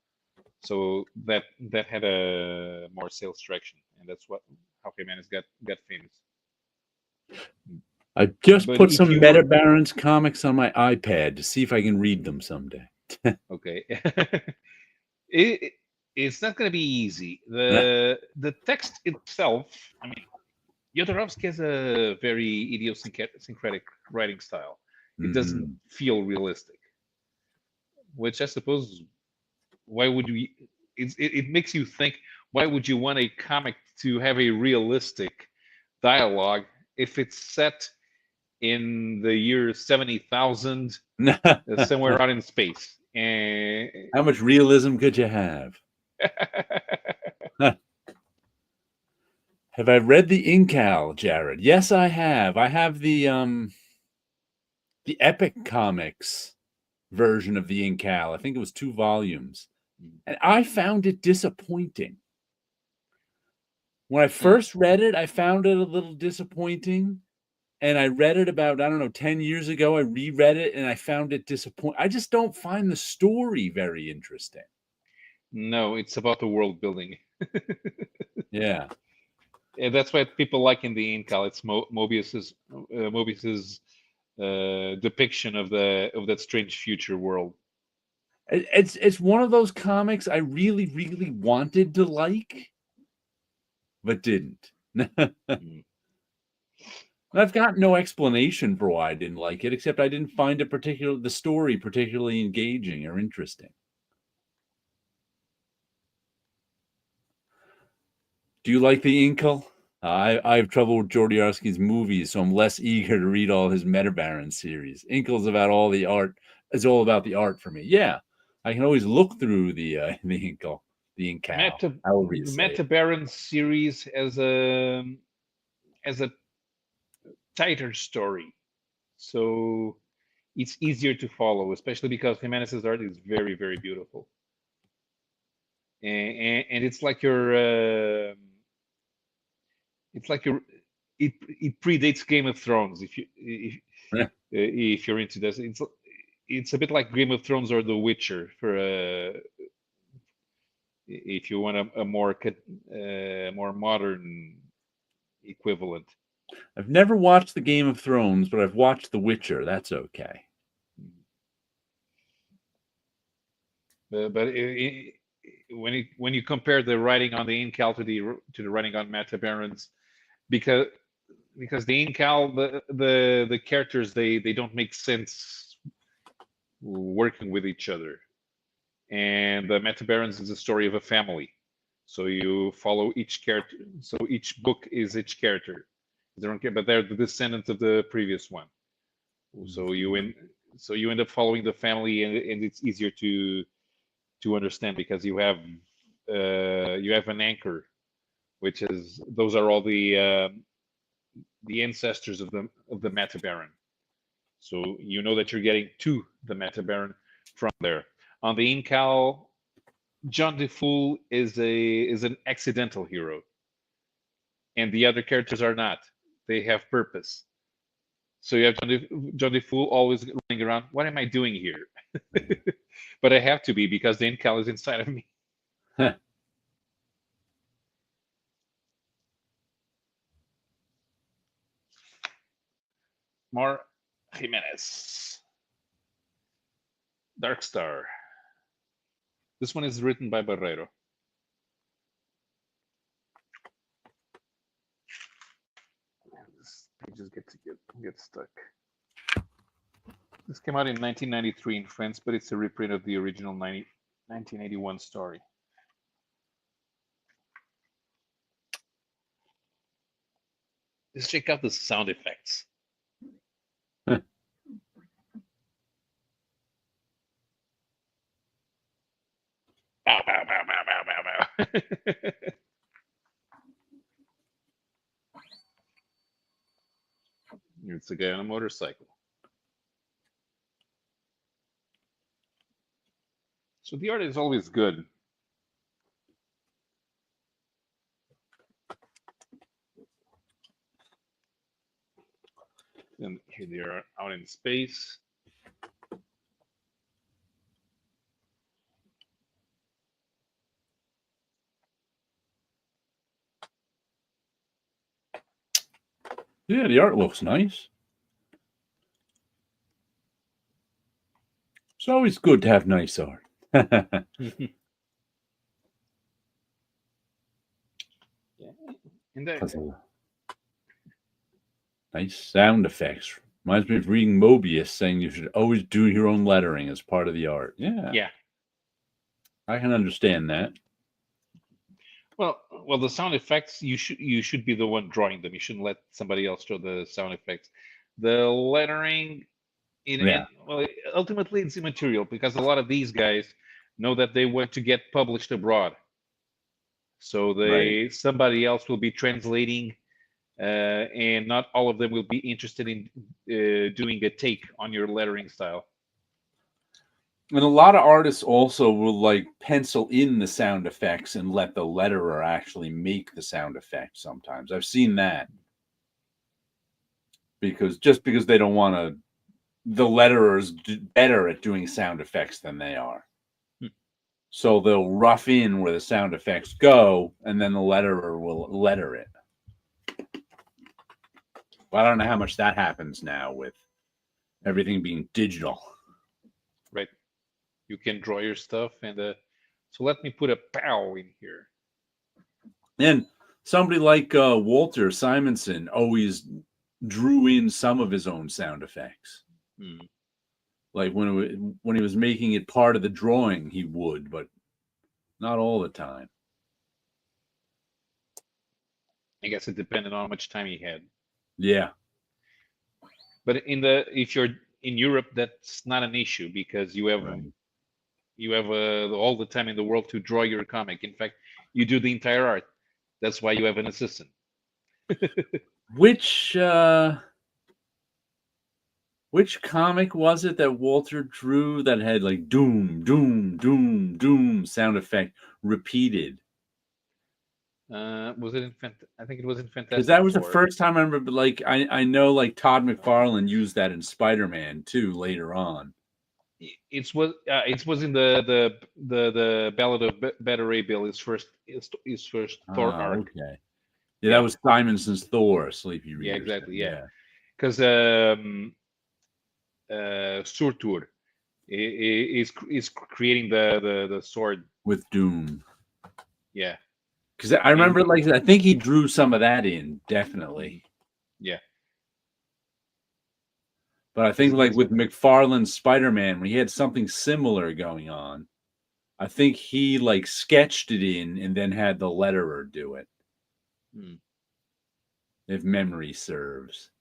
So that had a more sales traction, and that's how Jimenez got famous. I just put some Metabarons comics on my iPad to see if I can read them someday. Okay. It's not going to be easy. The text itself, I mean, Jodorowsky has a very idiosyncratic writing style. It doesn't feel realistic, which I suppose, why would you? It makes you think, why would you want a comic to have a realistic dialogue if it's set in the year 70,000 somewhere out in space? And how much realism could you have? Have I read the Incal, Jared? Yes, I have. I have the Epic Comics version of the Incal. I think it was 2 volumes. And I found it disappointing. When I first read it, I found it a little disappointing. And I read it about, 10 years ago. I reread it and I found it disappointing. I just don't find the story very interesting. No, it's about the world building. Yeah. And that's what people like in the Incal. It's Mobius's depiction of that strange future world. It's one of those comics I really, really wanted to like, but didn't. I've got no explanation for why I didn't like it, except I didn't find the story particularly engaging or interesting. Do you like the Incal? I have trouble with Jodorowsky's movies, so I'm less eager to read all his Metabaron series. Inkal's about all the art. It's all about the art for me. Yeah, I can always look through the Incal, the Incal. The Metabaron series as a tighter story, so it's easier to follow, especially because Jimenez's art is very, very beautiful. and it's like your it predates Game of Thrones. If you're into this, it's a bit like Game of Thrones or The Witcher for if you want a more modern equivalent. I've never watched the Game of Thrones, but I've watched The Witcher. That's okay. But when you compare the writing on the Incal to the writing on Metabarons, because the Incal, the characters they don't make sense working with each other, and the Metabarons is the story of a family, so you follow each character. So each book is each character. They don't care, but they're the descendants of the previous one. So you end up following the family, and it's easier to understand because you have an anchor, which is those are all the ancestors of the Metabaron. So you know that you're getting to the Metabaron from there. On the Incal, John DeFool is an accidental hero, and the other characters are not. They have purpose. So you have John DeFool always running around. What am I doing here? But I have to be because the Incal is inside of me. Mar Jimenez. Dark Star. This one is written by Barreiro. This pages get stuck. This came out in 1993 in France, but it's a reprint of the original 1981 story. Let's check out the sound effects. Bow, bow, bow, bow, bow, bow, bow. It's a guy on a motorcycle. So the art is always good. And here they are out in space. Yeah, the art looks nice. It's always good to have nice art. Yeah. Nice sound effects. Reminds me of reading Mobius saying you should always do your own lettering as part of the art. Yeah. Yeah. I can understand that. Well, the sound effects, you should be the one drawing them. You shouldn't let somebody else draw the sound effects. The lettering, ultimately it's immaterial because a lot of these guys know that they want to get published abroad. So somebody else will be translating, and not all of them will be interested in doing a take on your lettering style. And a lot of artists also will like pencil in the sound effects and let the letterer actually make the sound effects sometimes. I've seen that. Because they don't want to, the letterers better at doing sound effects than they are. So they'll rough in where the sound effects go, and then the letterer will letter it. Well, I don't know how much that happens now with everything being digital. Right. You can draw your stuff, and so let me put a pow in here. And somebody like Walter Simonson always drew in some of his own sound effects. Like when he was making it part of the drawing, he would, but not all the time. I guess it depended on how much time he had. Yeah. But if you're in Europe, that's not an issue because you have all the time in the world to draw your comic. In fact, you do the entire art. That's why you have an assistant. Which Which comic was it that Walter drew that had like doom, doom, doom, doom sound effect repeated? Was it in? I think it was in Fantastic Because that was Four. the first time I remember. Like I know like Todd McFarlane used that in Spider-Man too later on. It was in the Ballad of Beta Ray Bill. His first Thor arc. Okay. Yeah, that was Simonson's Thor, Sleepy Reader. Yeah, exactly. Yeah. Because Surtur is creating the sword with Doom. Yeah. Because I remember, like, I think he drew some of that in, definitely. Yeah. But I think, like, with McFarlane's Spider-Man, when he had something similar going on, I think he, like, sketched it in and then had the letterer do it. If memory serves.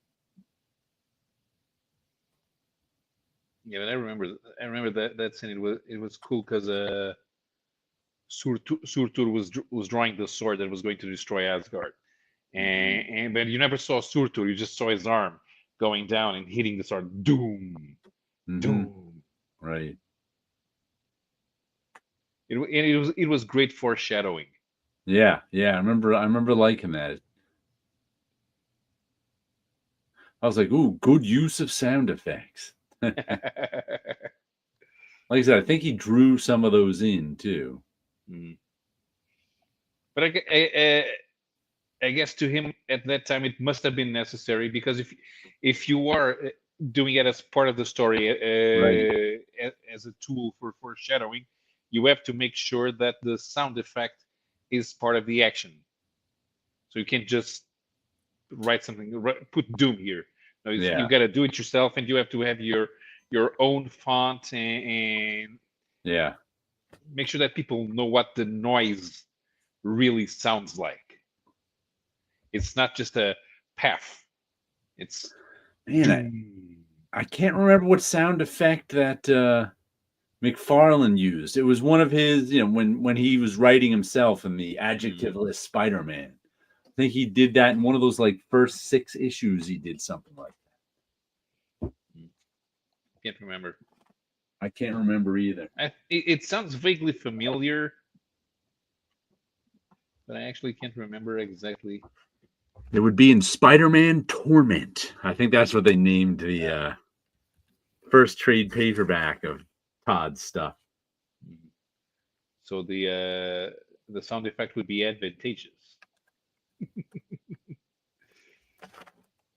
Yeah, but I remember that scene. It was cool because Surtur was drawing the sword that was going to destroy Asgard, and but you never saw Surtur. You just saw his arm going down and hitting the sword. Doom, doom. Right. It was great foreshadowing. Yeah, yeah. I remember liking that. I was like, ooh, good use of sound effects. Like I said, I think he drew some of those in too. But I guess to him at that time it must have been necessary, because if you are doing it as part of the story, as a tool for foreshadowing, you have to make sure that the sound effect is part of the action. So you can't just write something, put Doom here. No, you got to do it yourself, and you have to have your own font and make sure that people know what the noise really sounds like. It's not just a path. It's I can't remember what sound effect that McFarlane used. It was one of his, when he was writing himself in the adjectiveless Spider-Man. I think he did that in one of those like first 6 issues. He did something like that. Can't remember. I can't remember either. It sounds vaguely familiar, but I actually can't remember exactly. It would be in Spider-Man Torment. I think that's what they named the first trade paperback of Todd's stuff. So the sound effect would be advantageous.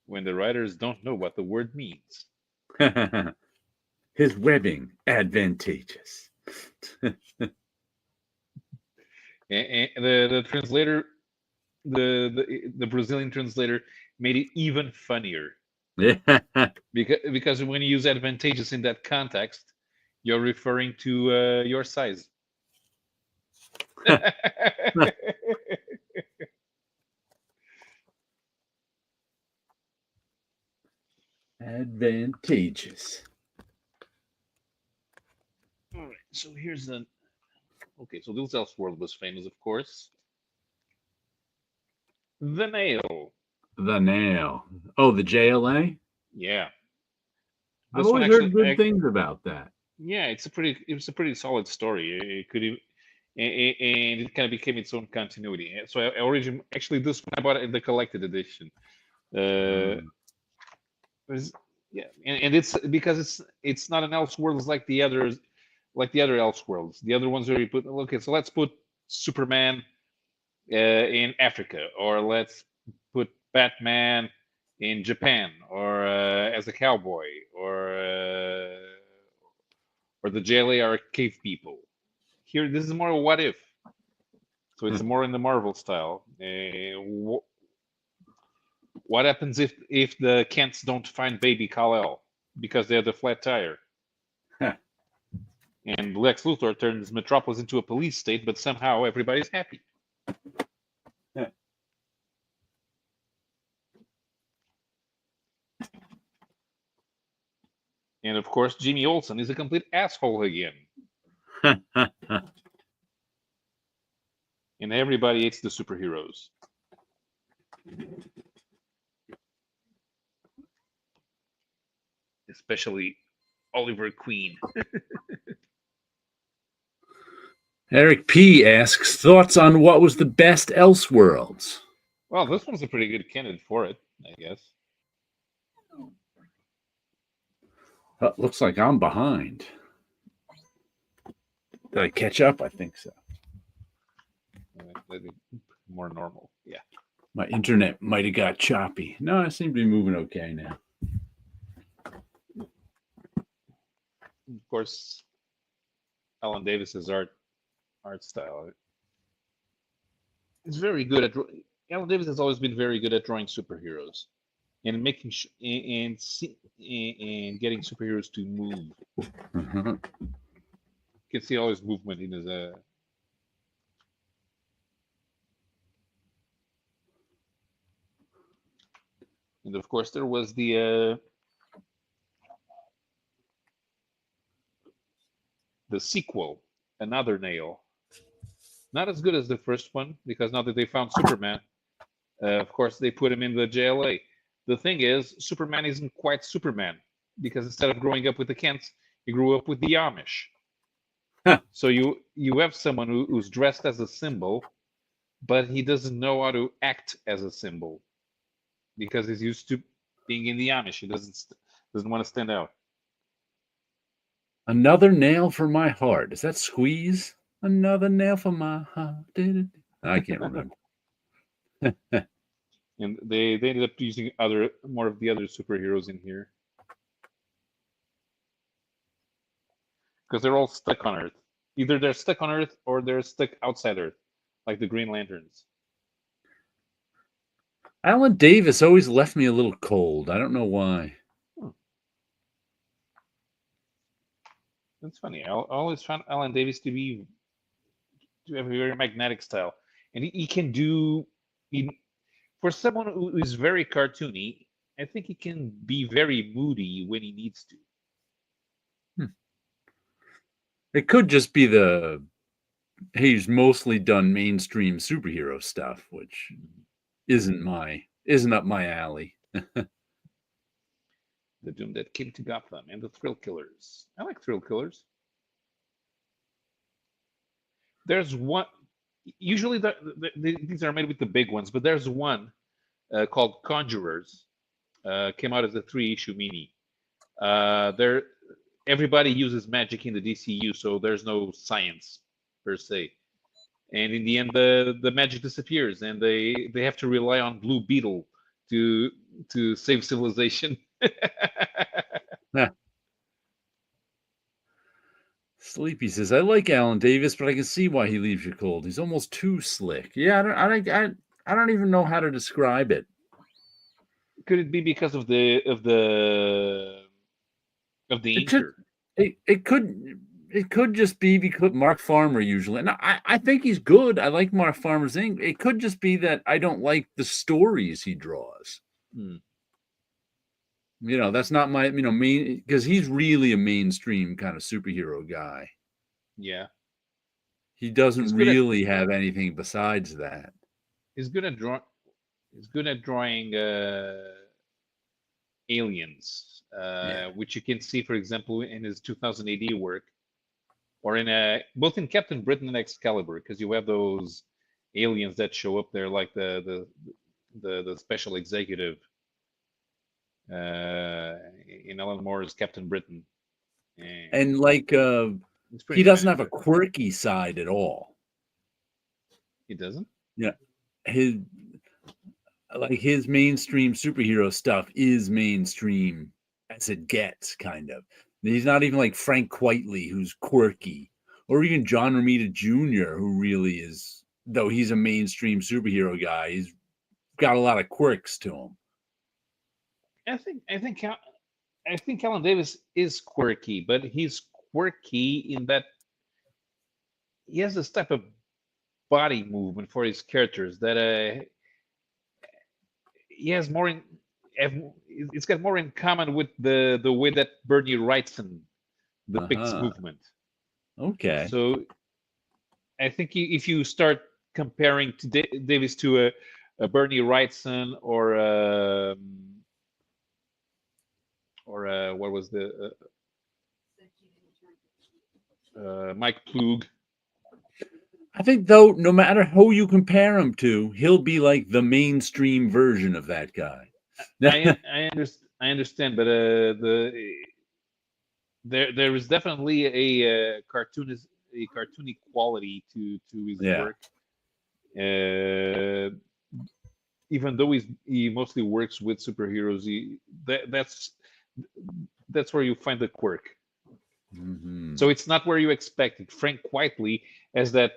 When the writers don't know what the word means. His webbing advantageous. And the translator, the Brazilian translator, made it even funnier. Because when you use advantageous in that context, you're referring to your size. Advantageous. All right, so here's the. Okay, so this Elseworld was famous, of course. The Nail. The Nail. Oh, the JLA? Yeah. I've always heard good things about that. Yeah, it was a pretty solid story. It could, and it kind of became its own continuity. So I originally, actually, this one I bought it in the collected edition. Yeah, and it's because it's not an Elseworlds like the other Elseworlds. The other ones where you put, okay, so let's put Superman in Africa, or let's put Batman in Japan, or as a cowboy, or the JLA are cave people. Here, this is more a what if. So it's more in the Marvel style. What happens if the Kents don't find baby Kal-El because they have the flat tire? And Lex Luthor turns Metropolis into a police state, but somehow everybody's happy. And of course, Jimmy Olsen is a complete asshole again. And everybody hates the superheroes. especially Oliver Queen. Eric P. asks, thoughts on what was the best Elseworlds? Well, this one's a pretty good candidate for it, I guess. Looks like I'm behind. Did I catch up? I think so. Maybe more normal. Yeah. My internet might have got choppy. No, I seem to be moving okay now. Of course, Alan Davis's art style is very good at. Alan Davis has always been very good at drawing superheroes and making and getting superheroes to move. Mm-hmm. You can see all his movement in his and of course there was the sequel, Another Nail. Not as good as the first one, because now that they found Superman, of course they put him in the JLA. The thing is, Superman isn't quite Superman, because instead of growing up with the Kents, he grew up with the Amish. Huh. So you have someone who's dressed as a symbol, but he doesn't know how to act as a symbol, because he's used to being in the Amish. He doesn't want to stand out. Another Nail for My Heart. Is that Squeeze? Another nail for my heart. I can't remember. And they ended up using more of the other superheroes in here, because they're all stuck on Earth. Either they're stuck on Earth or they're stuck outside Earth, like the Green Lanterns. Alan Davis always left me a little cold. I don't know why. That's funny. I always found Alan Davis to have a very magnetic style, and he can do. For someone who is very cartoony, I think he can be very moody when he needs to. It could just be he's mostly done mainstream superhero stuff, which isn't up my alley. The Doom That Came to Gotham and the Thrill Killers. I like Thrill Killers. There's one. Usually these are made with the big ones, but there's one called Conjurers. Came out as a 3-issue mini. Everybody uses magic in the DCU, so there's no science per se. And in the end, the magic disappears, and they have to rely on Blue Beetle to save civilization. Sleepy says, I like Alan Davis, but I can see why he leaves you cold. He's almost too slick. Yeah, I don't even know how to describe it. Could it be because of the inker? It could just be because Mark Farmer usually. And I think he's good. I like Mark Farmer's ink. It could just be that I don't like the stories he draws. You know, that's not my, main, because he's really a mainstream kind of superhero guy. Yeah. He doesn't really have anything besides that. He's good at drawing aliens, which you can see, for example, in his 2000 AD work, or in both in Captain Britain and Excalibur, because you have those aliens that show up there, like the special executive in Alan Moore's Captain Britain, and like he doesn't have a quirky side at all. He doesn't. Yeah, his mainstream superhero stuff is mainstream as it gets, kind of. He's not even like Frank Quitely, who's quirky, or even John Romita Jr., who really is, though he's a mainstream superhero guy, he's got a lot of quirks to him. I think Alan Davis is quirky, but he's quirky in that he has this type of body movement for his characters that he has more it's got more in common with the way that Bernie Wrightson depicts movement. Okay. So I think if you start comparing Davis to a Bernie Wrightson or or what was the Mike Ploog. I think though, no matter who you compare him to, he'll be like the mainstream version of that guy. I understand, but there is definitely a cartoony quality to his work. Even though he mostly works with superheroes, that's where you find the quirk. Mm-hmm. So it's not where you expect it. Frank Quitely has that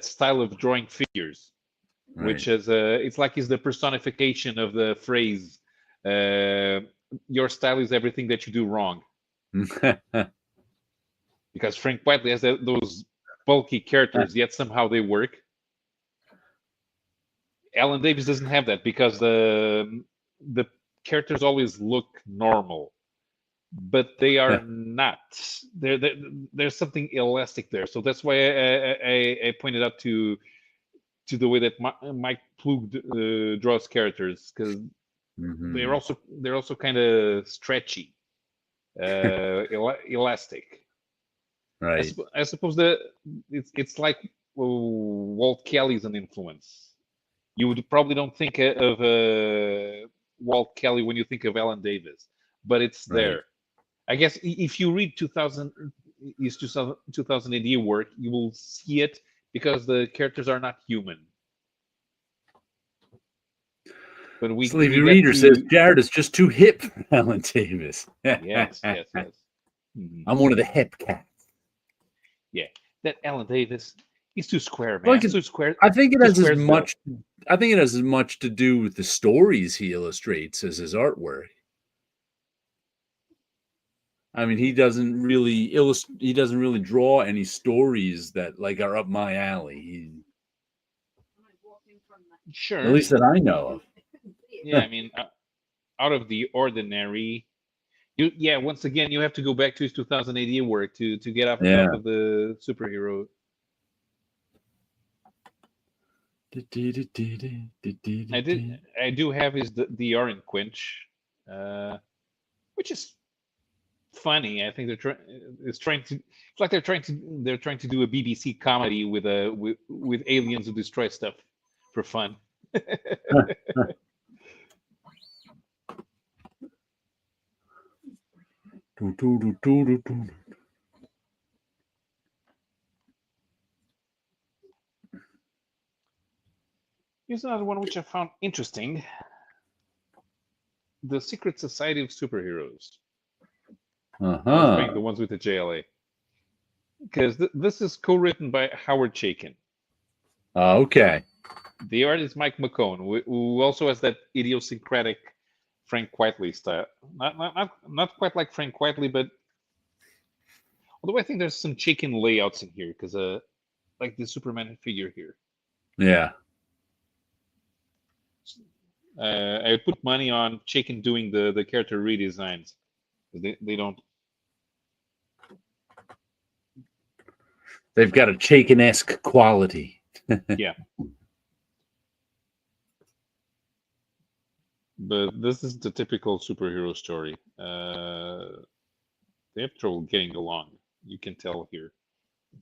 style of drawing figures, right. Which is it's like he's the personification of the phrase your style is everything that you do wrong. Because Frank Quitely has those bulky characters, yet somehow they work. Alan Davis doesn't have that because the characters always look normal, but they are not. There's something elastic there. So that's why I pointed out to the way that Mike Ploog draws characters, because they're also kind of stretchy, elastic. Right. I suppose that it's like Walt Kelly's an influence. You would probably don't think of Walt Kelly when you think of Alan Davis, but it's there. Right. I guess if you read 2000 AD work, you will see it because the characters are not human. But Sleepy Reader says Jared is just too hip for Alan Davis. Yes. Mm-hmm. I'm one of the hip cats. Yeah, that Alan Davis, he's too square, man. Too square. I think it has as much. I think it has as much to do with the stories he illustrates as his artwork. I mean, he doesn't really draw any stories that like are up my alley. Sure. At least that I know of. Yeah, I mean, out of the ordinary. Once again, you have to go back to his 2000 AD work to get off of the superhero. I do have the Orange Quench, which is funny. I think they're trying to do a BBC comedy with aliens who destroy stuff for fun. Here's another one which I found interesting. The Secret Society of Superheroes. The ones with the JLA. Because this is co-written by Howard Chaykin. Okay. The artist Mike McKone, who also has that idiosyncratic Frank Quitely style. Not quite like Frank Quitely, but although I think there's some Chaykin layouts in here, because like the Superman figure here. Yeah. I put money on Chaykin doing the character redesigns. They don't. They've got a Chaykin-esque quality. Yeah. But this is the typical superhero story. They have trouble getting along. You can tell here,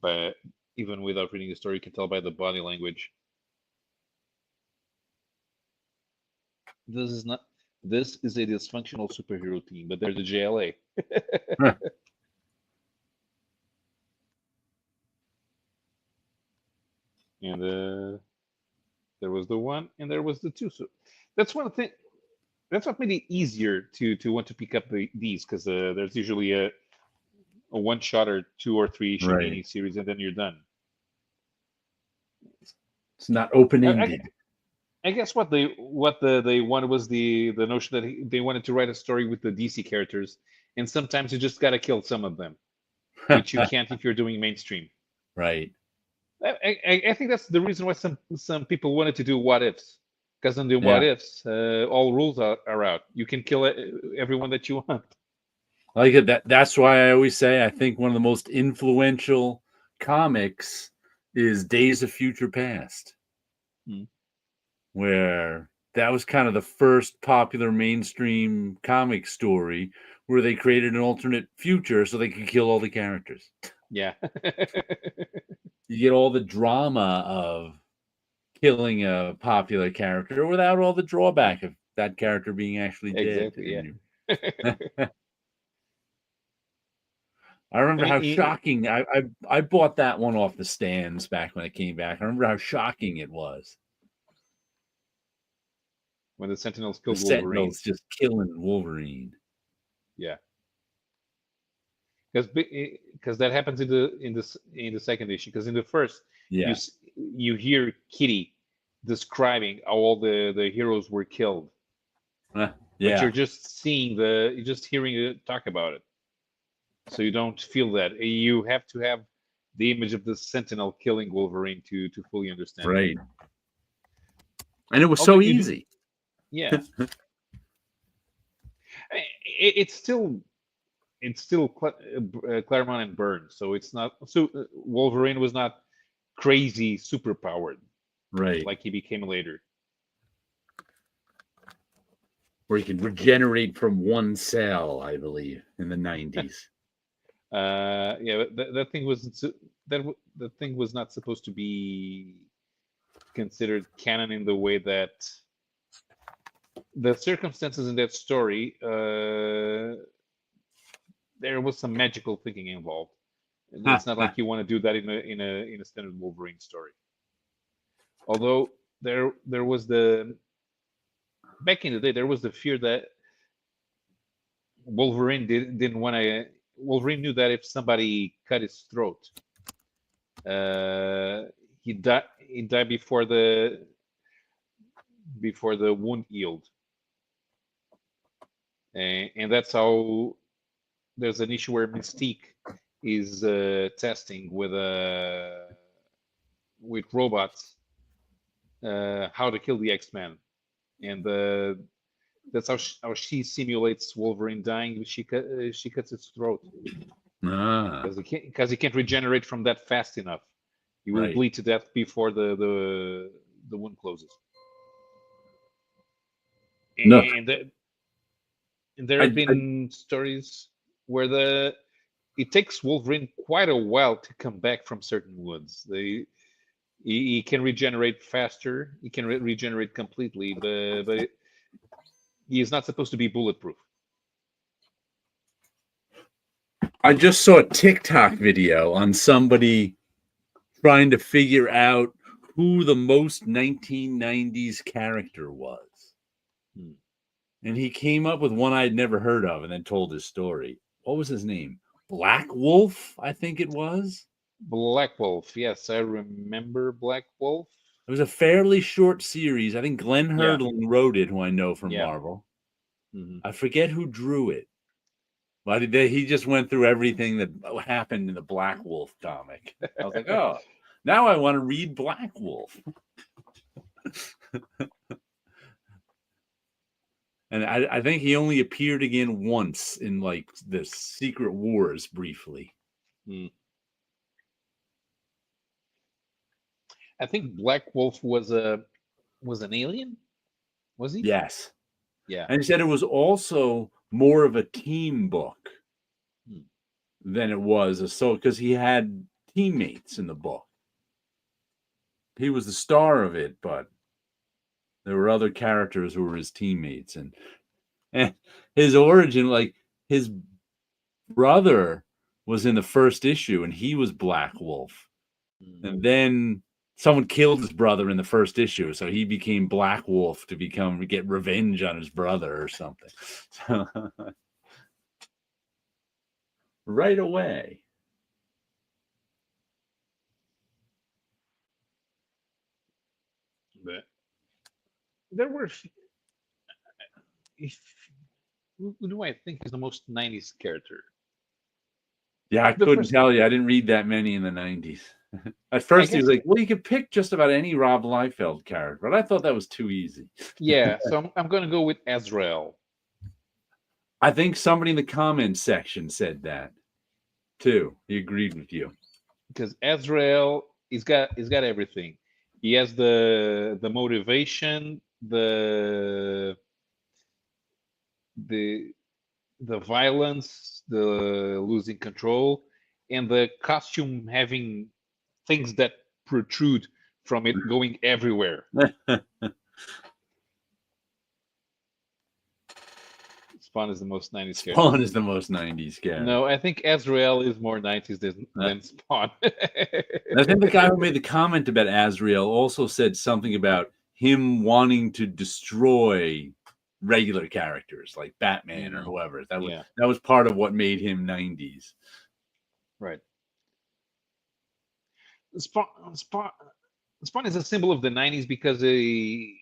but even without reading the story, you can tell by the body language. This is a dysfunctional superhero team, but they're the JLA. And there was the one, and there was the two. So that's one thing. That's what made it easier to want to pick up these, because there's usually a one shot or 2 or 3 issue mini series, and then you're done. It's not open ended. I guess what they wanted was the notion that they wanted to write a story with the DC characters, and sometimes you just gotta kill some of them, which you can't if you're doing mainstream. Right. I think that's the reason why some people wanted to do what ifs, because in the what ifs, all rules are out. You can kill everyone that you want. Like it. That's why I always say I think one of the most influential comics is Days of Future Past. Where that was kind of the first popular mainstream comic story where they created an alternate future so they could kill all the characters. Yeah. You get all the drama of killing a popular character without all the drawback of that character being actually dead. Exactly, yeah. I remember how shocking I bought that one off the stands back when it came back. I remember how shocking it was. When the Sentinels killed the Wolverine. Sentinels just killing Wolverine. Yeah. Because that happens in the second issue. Because in the first, you hear Kitty describing how all the heroes were killed. Yeah. But you're just you're just hearing it talk about it. So you don't feel that. You have to have the image of the Sentinel killing Wolverine to fully understand. Right. And it was so easy. Yeah. It's still Claremont and Byrne, so it's not. So Wolverine was not crazy super powered, right? Like he became later, where he could regenerate from one cell, I believe, in the 90s. Yeah, that thing was not supposed to be considered canon in the way that the circumstances in that story. There was some magical thinking involved. It's not like you want to do that in a standard Wolverine story. Although there was back in the day there was the fear that Wolverine didn't want to. Wolverine knew that if somebody cut his throat, he'd die before the wound healed, and that's how. There's an issue where Mystique is testing with robots how to kill the X-Men, and that's how she simulates Wolverine dying. She cuts his throat because he can't regenerate from that fast enough. He will bleed to death before the wound closes. No. And there have been stories where it takes Wolverine quite a while to come back from certain wounds. He can regenerate faster. He can regenerate completely, but he is not supposed to be bulletproof. I just saw a TikTok video on somebody trying to figure out who the most 1990s character was. And he came up with one I'd never heard of and then told his story. What was his name? Black Wolf, I think it was. Black Wolf, yes, I remember Black Wolf. It was a fairly short series. I think Glenn Herdlin wrote it, who I know from Marvel. Mm-hmm. I forget who drew it. But he just went through everything that happened in the Black Wolf comic. I was like, oh, now I want to read Black Wolf. And I think he only appeared again once in like the Secret Wars briefly. I think Black Wolf was an alien. Was he? Yes. Yeah. And he said it was also more of a team book than it was because he had teammates in the book. He was the star of it, but there were other characters who were his teammates, and his origin, like his brother was in the first issue and he was Black Wolf. And then someone killed his brother in the first issue, so he became Black Wolf to get revenge on his brother or something. Right away. But there were. Who do I think is the most 90s character? Yeah, I couldn't tell you. I didn't read that many in the 90s. At first, he was like, well, you could pick just about any Rob Liefeld character, but I thought that was too easy. Yeah, so I'm going to go with Azrael. I think somebody in the comments section said that, too. He agreed with you. Because Azrael, he's got everything. He has the motivation, the violence, the losing control, and the costume having things that protrude from it going everywhere. Spawn is the most 90s character. Spawn is the most 90s character. No, I think Azrael is more 90s than Spawn. I think the guy who made the comment about Azrael also said something about him wanting to destroy regular characters like Batman or whoever. That was part of what made him 90s. Right. Spawn is a symbol of the 90s because it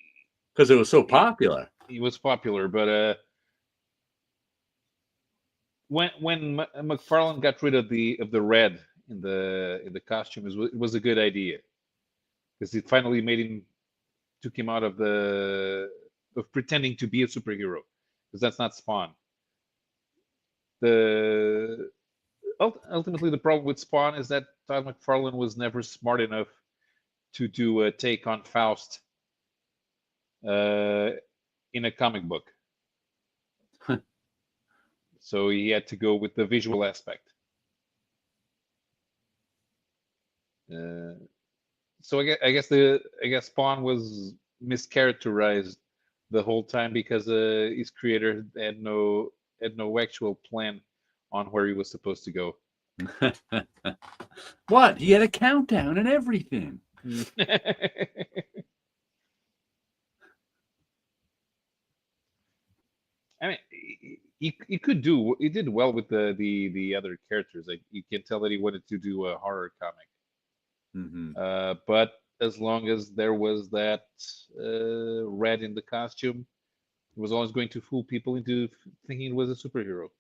was so popular. He was popular, but when McFarlane got rid of the red in the costume, it was a good idea because it finally took him out of pretending to be a superhero, because that's not Spawn. Ultimately, the problem with Spawn is that Todd McFarlane was never smart enough to do a take on Faust in a comic book. So he had to go with the visual aspect. So I guess Spawn was mischaracterized the whole time because his creator had no actual plan on where he was supposed to go. What? He had a countdown and everything. I mean, he did well with the other characters. Like, you can tell that he wanted to do a horror comic. But as long as there was that red in the costume, it was always going to fool people into thinking it was a superhero.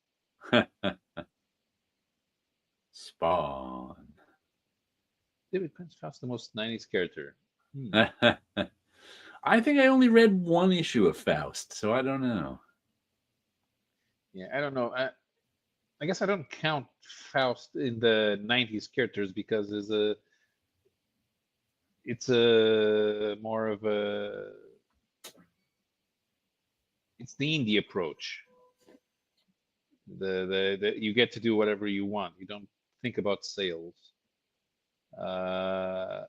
Spawn. David Pence Faust, the most 90s character. I think I only read one issue of Faust, so I don't know. Yeah, I don't know. I guess I don't count Faust in the 90s characters because it's more of it's the indie approach. You get to do whatever you want. You don't think about sales. But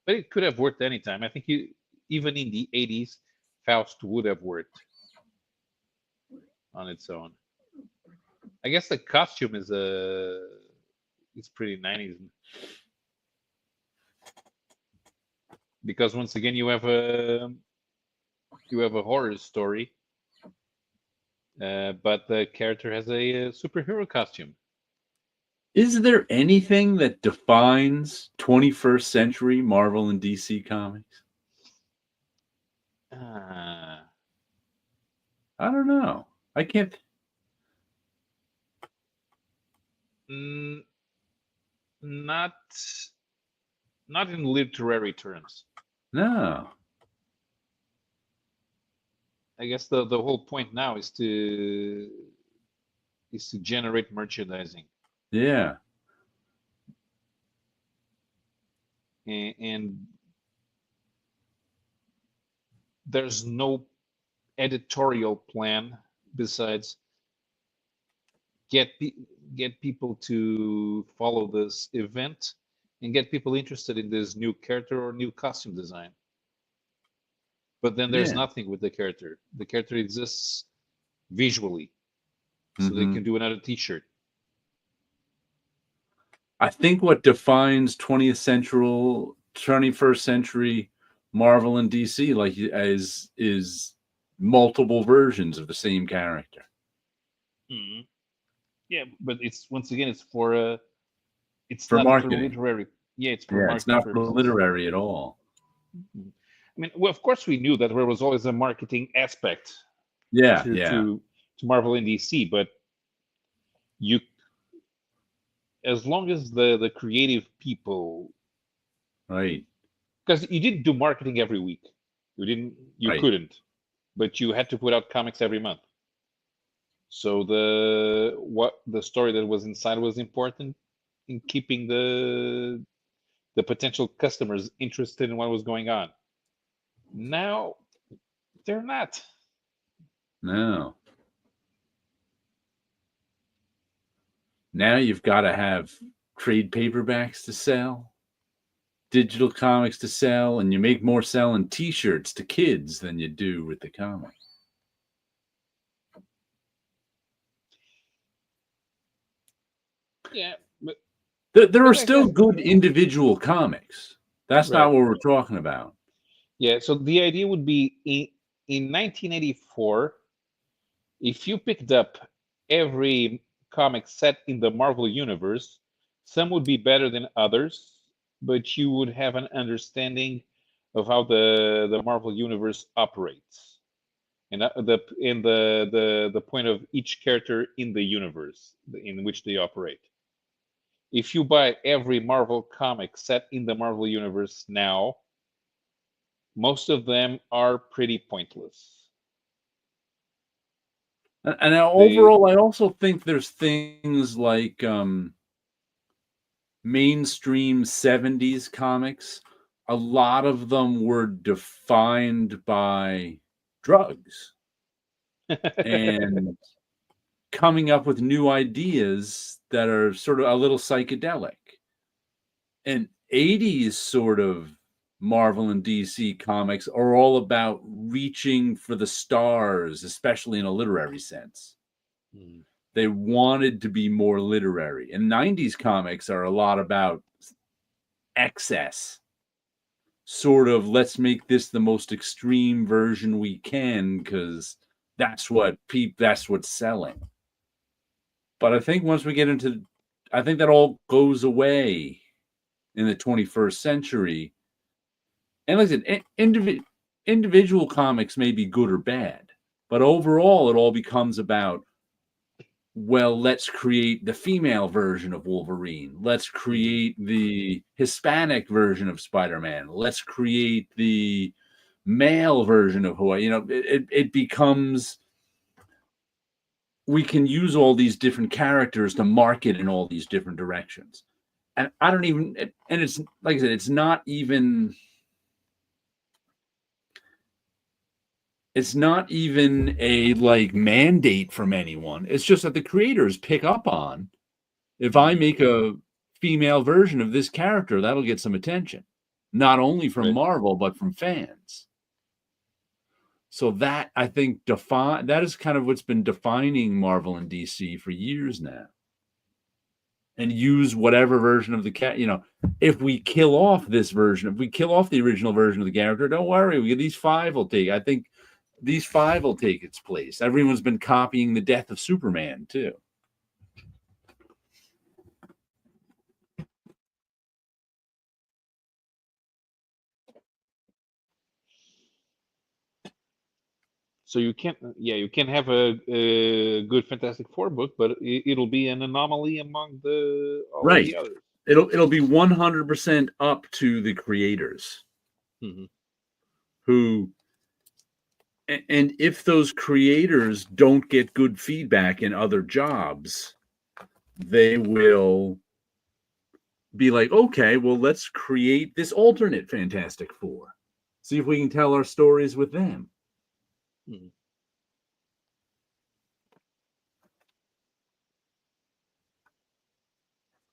it could have worked anytime. I think even in the 80s, Faust would have worked on its own. I guess the costume is pretty 90s, because once again you have a horror story, but the character has a superhero costume. Is there anything that defines 21st century Marvel and DC comics? I don't know. I can't. Not in literary terms. No. I guess the whole point now is to generate merchandising. Yeah. And there's no editorial plan besides get people to follow this event and get people interested in this new character or new costume design. But then there's nothing with the character. The character exists visually, so they can do another T-shirt. I think what defines 21st century Marvel and DC is multiple versions of the same character. Yeah, but it's once again it's for marketing. For literary. Yeah, it's for marketing. It's not for literary at all. I mean, well, of course we knew that there was always a marketing aspect. To Marvel and DC, but as long as the creative people, right? Because you didn't do marketing every week. You couldn't, but you had to put out comics every month. So the story that was inside was important in keeping the potential customers interested in what was going on. Now They're not. No. Now you've got to have trade paperbacks to sell, digital comics to sell, and you make more selling T-shirts to kids than you do with the comics. Yeah, but there are still good individual comics. That's not what we're talking about. Yeah, so the idea would be in 1984, if you picked up every comic set in the Marvel Universe, some would be better than others, but you would have an understanding of how the Marvel Universe operates, and the point of each character in the universe in which they operate. If you buy every Marvel comic set in the Marvel Universe now, most of them are pretty pointless. And overall, I also think there's things like mainstream 70s comics. A lot of them were defined by drugs and coming up with new ideas that are sort of a little psychedelic. And 80s sort of Marvel and DC comics are all about reaching for the stars, especially in a literary sense. They wanted to be more literary. And 90s comics are a lot about excess. Sort of, let's make this the most extreme version we can because that's what's selling. But I think once we get into, I think that all goes away in the 21st century. And like I said, individual comics may be good or bad, but overall it all becomes about, well, let's create the female version of Wolverine. Let's create the Hispanic version of Spider-Man. Let's create the male version of Hawaii. You know, it becomes, we can use all these different characters to market in all these different directions. And I don't even, and it's, like I said, it's not even a like mandate from anyone. It's just that the creators pick up on, if I make a female version of this character, that'll get some attention, not only from Marvel, but from fans. So that, I think, that is kind of what's been defining Marvel and DC for years now. And use whatever version of the if we kill off this version, if we kill off the original version of the character, don't worry, these 5 will take, I think these 5 will take its place. Everyone's been copying the death of Superman too. So you can't have a good Fantastic Four book, but it'll be an anomaly among all the others. It'll be 100% up to the creators, who, and if those creators don't get good feedback in other jobs, they will be like, okay, well, let's create this alternate Fantastic Four. See if we can tell our stories with them.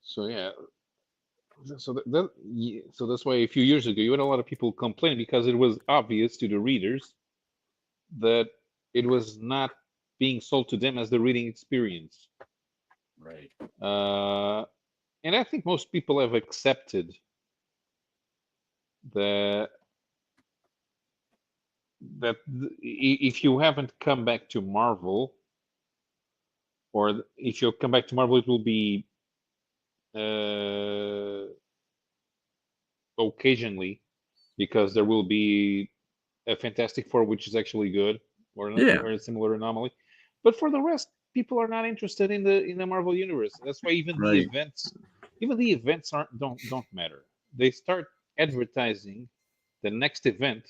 So yeah, so that's why a few years ago you had a lot of people complain because it was obvious to the readers that it was not being sold to them as the reading experience. Right. And I think most people have accepted that if you haven't come back to Marvel, or if you come back to Marvel, it will be occasionally, because there will be a Fantastic Four which is actually good, or a similar anomaly. But for the rest, people are not interested in the Marvel universe. That's why even the events don't matter. They start advertising the next event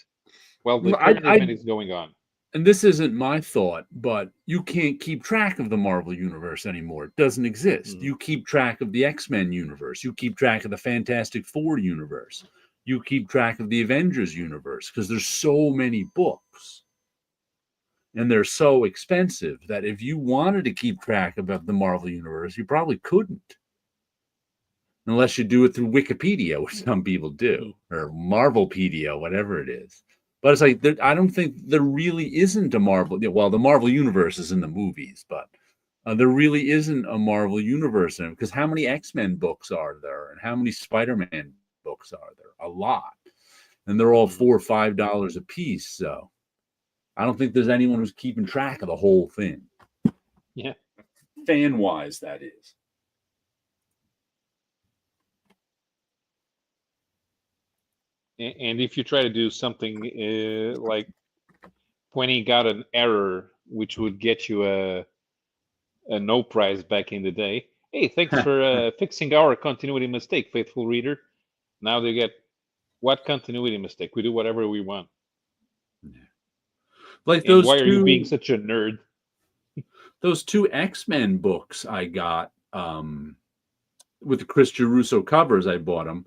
while the current event is going on. And this isn't my thought, but you can't keep track of the Marvel universe anymore. It doesn't exist. You keep track of the X-Men universe. You keep track of the Fantastic Four universe. You keep track of the Avengers universe, because there's so many books. And they're so expensive that if you wanted to keep track of the Marvel Universe, you probably couldn't. Unless you do it through Wikipedia, which some people do, or Marvelpedia, whatever it is. But it's like, I don't think there really isn't a Marvel. Well, the Marvel Universe is in the movies, but there really isn't a Marvel Universe in it. Because how many X-Men books are there? And how many Spider-Man books are there? A lot. And they're all $4 or $5 a piece. So I don't think there's anyone who's keeping track of the whole thing. Yeah. Fan-wise, that is. And if you try to do something like pointing out an error, which would get you a no prize back in the day. Hey, thanks for fixing our continuity mistake, faithful reader. Now they get, what continuity mistake? We do whatever we want. Like those. Why are you being such a nerd? Those 2 X-Men books I got with the Chris Giarrusso covers, I bought them.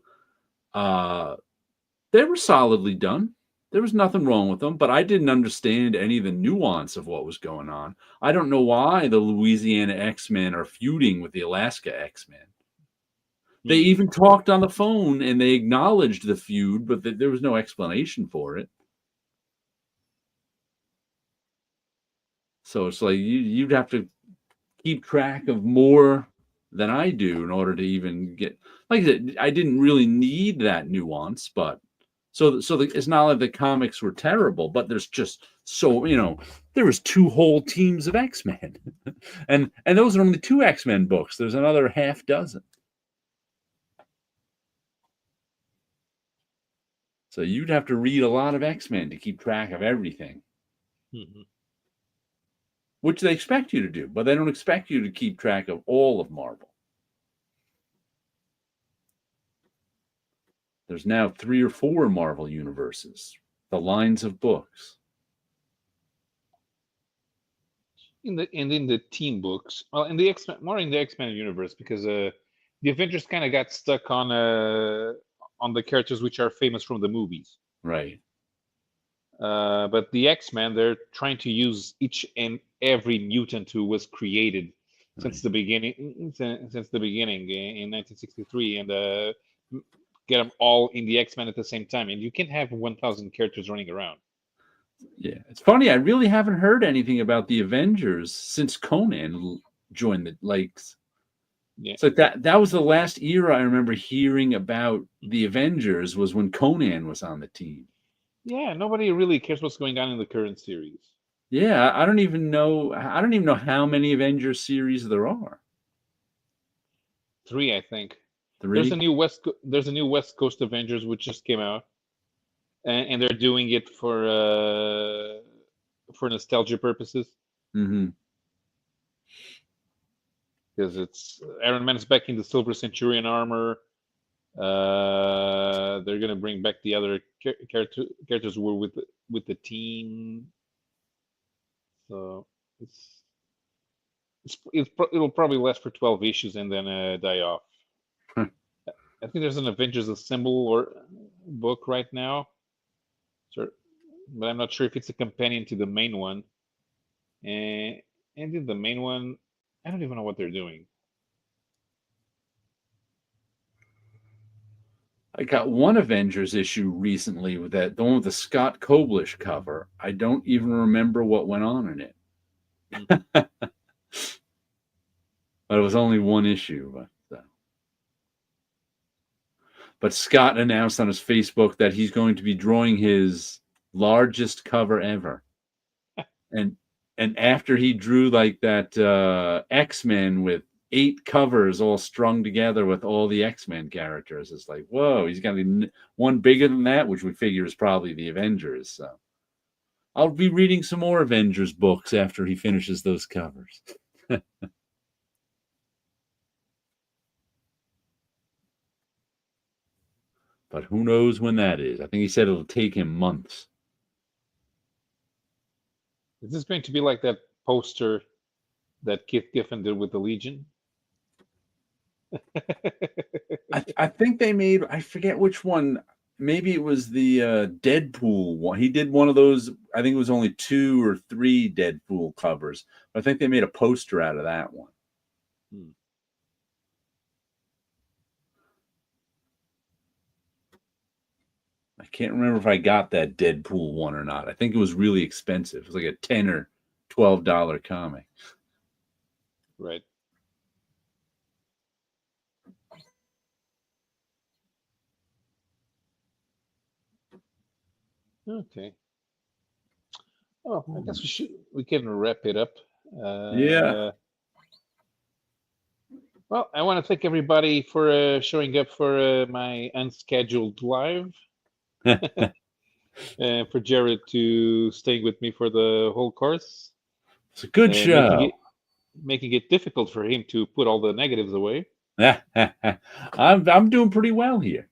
They were solidly done. There was nothing wrong with them, but I didn't understand any of the nuance of what was going on. I don't know why the Louisiana X-Men are feuding with the Alaska X-Men. They even talked on the phone and they acknowledged the feud, but there was no explanation for it. So it's like you'd have to keep track of more than I do in order to even get. Like I said, I didn't really need that nuance, but so it's not like the comics were terrible, but there's just so there was 2 whole teams of X-Men, and those are only 2 X-Men books. There's another half dozen. So you'd have to read a lot of X-Men to keep track of everything. Which they expect you to do, but they don't expect you to keep track of all of Marvel. There's now 3 or 4 Marvel universes, the lines of books. In the team books, well, in the X-Men, more in the X-Men universe, because the Avengers kind of got stuck on the characters which are famous from the movies. Right. But the X-Men, they're trying to use each and every mutant who was created since the beginning in 1963, and get them all in the X-Men at the same time. And you can't have 1,000 characters running around. Yeah, it's funny. I really haven't heard anything about the Avengers since Conan joined the Lakes. Yeah. It's like that was the last era I remember hearing about the Avengers was when Conan was on the team. Yeah, nobody really cares what's going on in the current series. Yeah, I don't even know how many Avengers series there are. 3, I think. 3? There's a new West Coast Avengers which just came out, and they're doing it for nostalgia purposes. Mm-hmm. Because it's Iron Man's back in the Silver Centurion armor. They're gonna bring back the other characters who were with the team. So it'll probably last for 12 issues and then die off. I think there's an Avengers Assemble or book right now, but I'm not sure if it's a companion to the main one. And in the main one, I don't even know what they're doing. I got one Avengers issue recently with the one with the Scott Koblish cover. I don't even remember what went on in it. But it was only one issue. But Scott announced on his Facebook that he's going to be drawing his largest cover ever. And after he drew like that X-Men with 8 covers all strung together with all the X-Men characters, it's like, whoa, he's got one bigger than that, which we figure is probably the Avengers. So I'll be reading some more Avengers books after he finishes those covers. But who knows when that is? I think he said it'll take him months. Is this going to be like that poster that Keith Giffen did with the Legion? I think they made, I forget which one, maybe it was the Deadpool one. He did one of those. I think it was only 2 or 3 Deadpool covers. But I think they made a poster out of that one. I can't remember if I got that Deadpool one or not. I think it was really expensive. It was like a $10 or $12 comic. Right. Okay. Oh, I guess we can wrap it up. Yeah. Well, I want to thank everybody for showing up for my unscheduled live. And for Jared to staying with me for the whole course. It's a good show. Making it difficult for him to put all the negatives away. I'm doing pretty well here.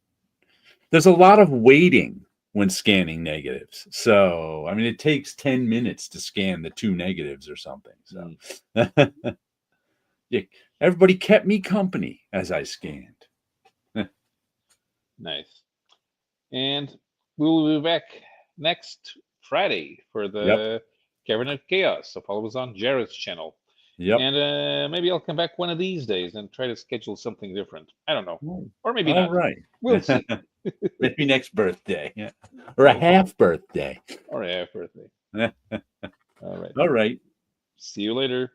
There's a lot of waiting when scanning negatives. So, I mean, it takes 10 minutes to scan the 2 negatives or something. So, yeah, everybody kept me company as I scanned. Nice. And we'll be back next Friday for the Cavern of Chaos. So follow us on Jared's channel. Yep. And maybe I'll come back one of these days and try to schedule something different. I don't know. Or maybe not. All right. We'll see. Maybe next birthday. Or a half birthday. Or a half birthday. All right. All right. See you later.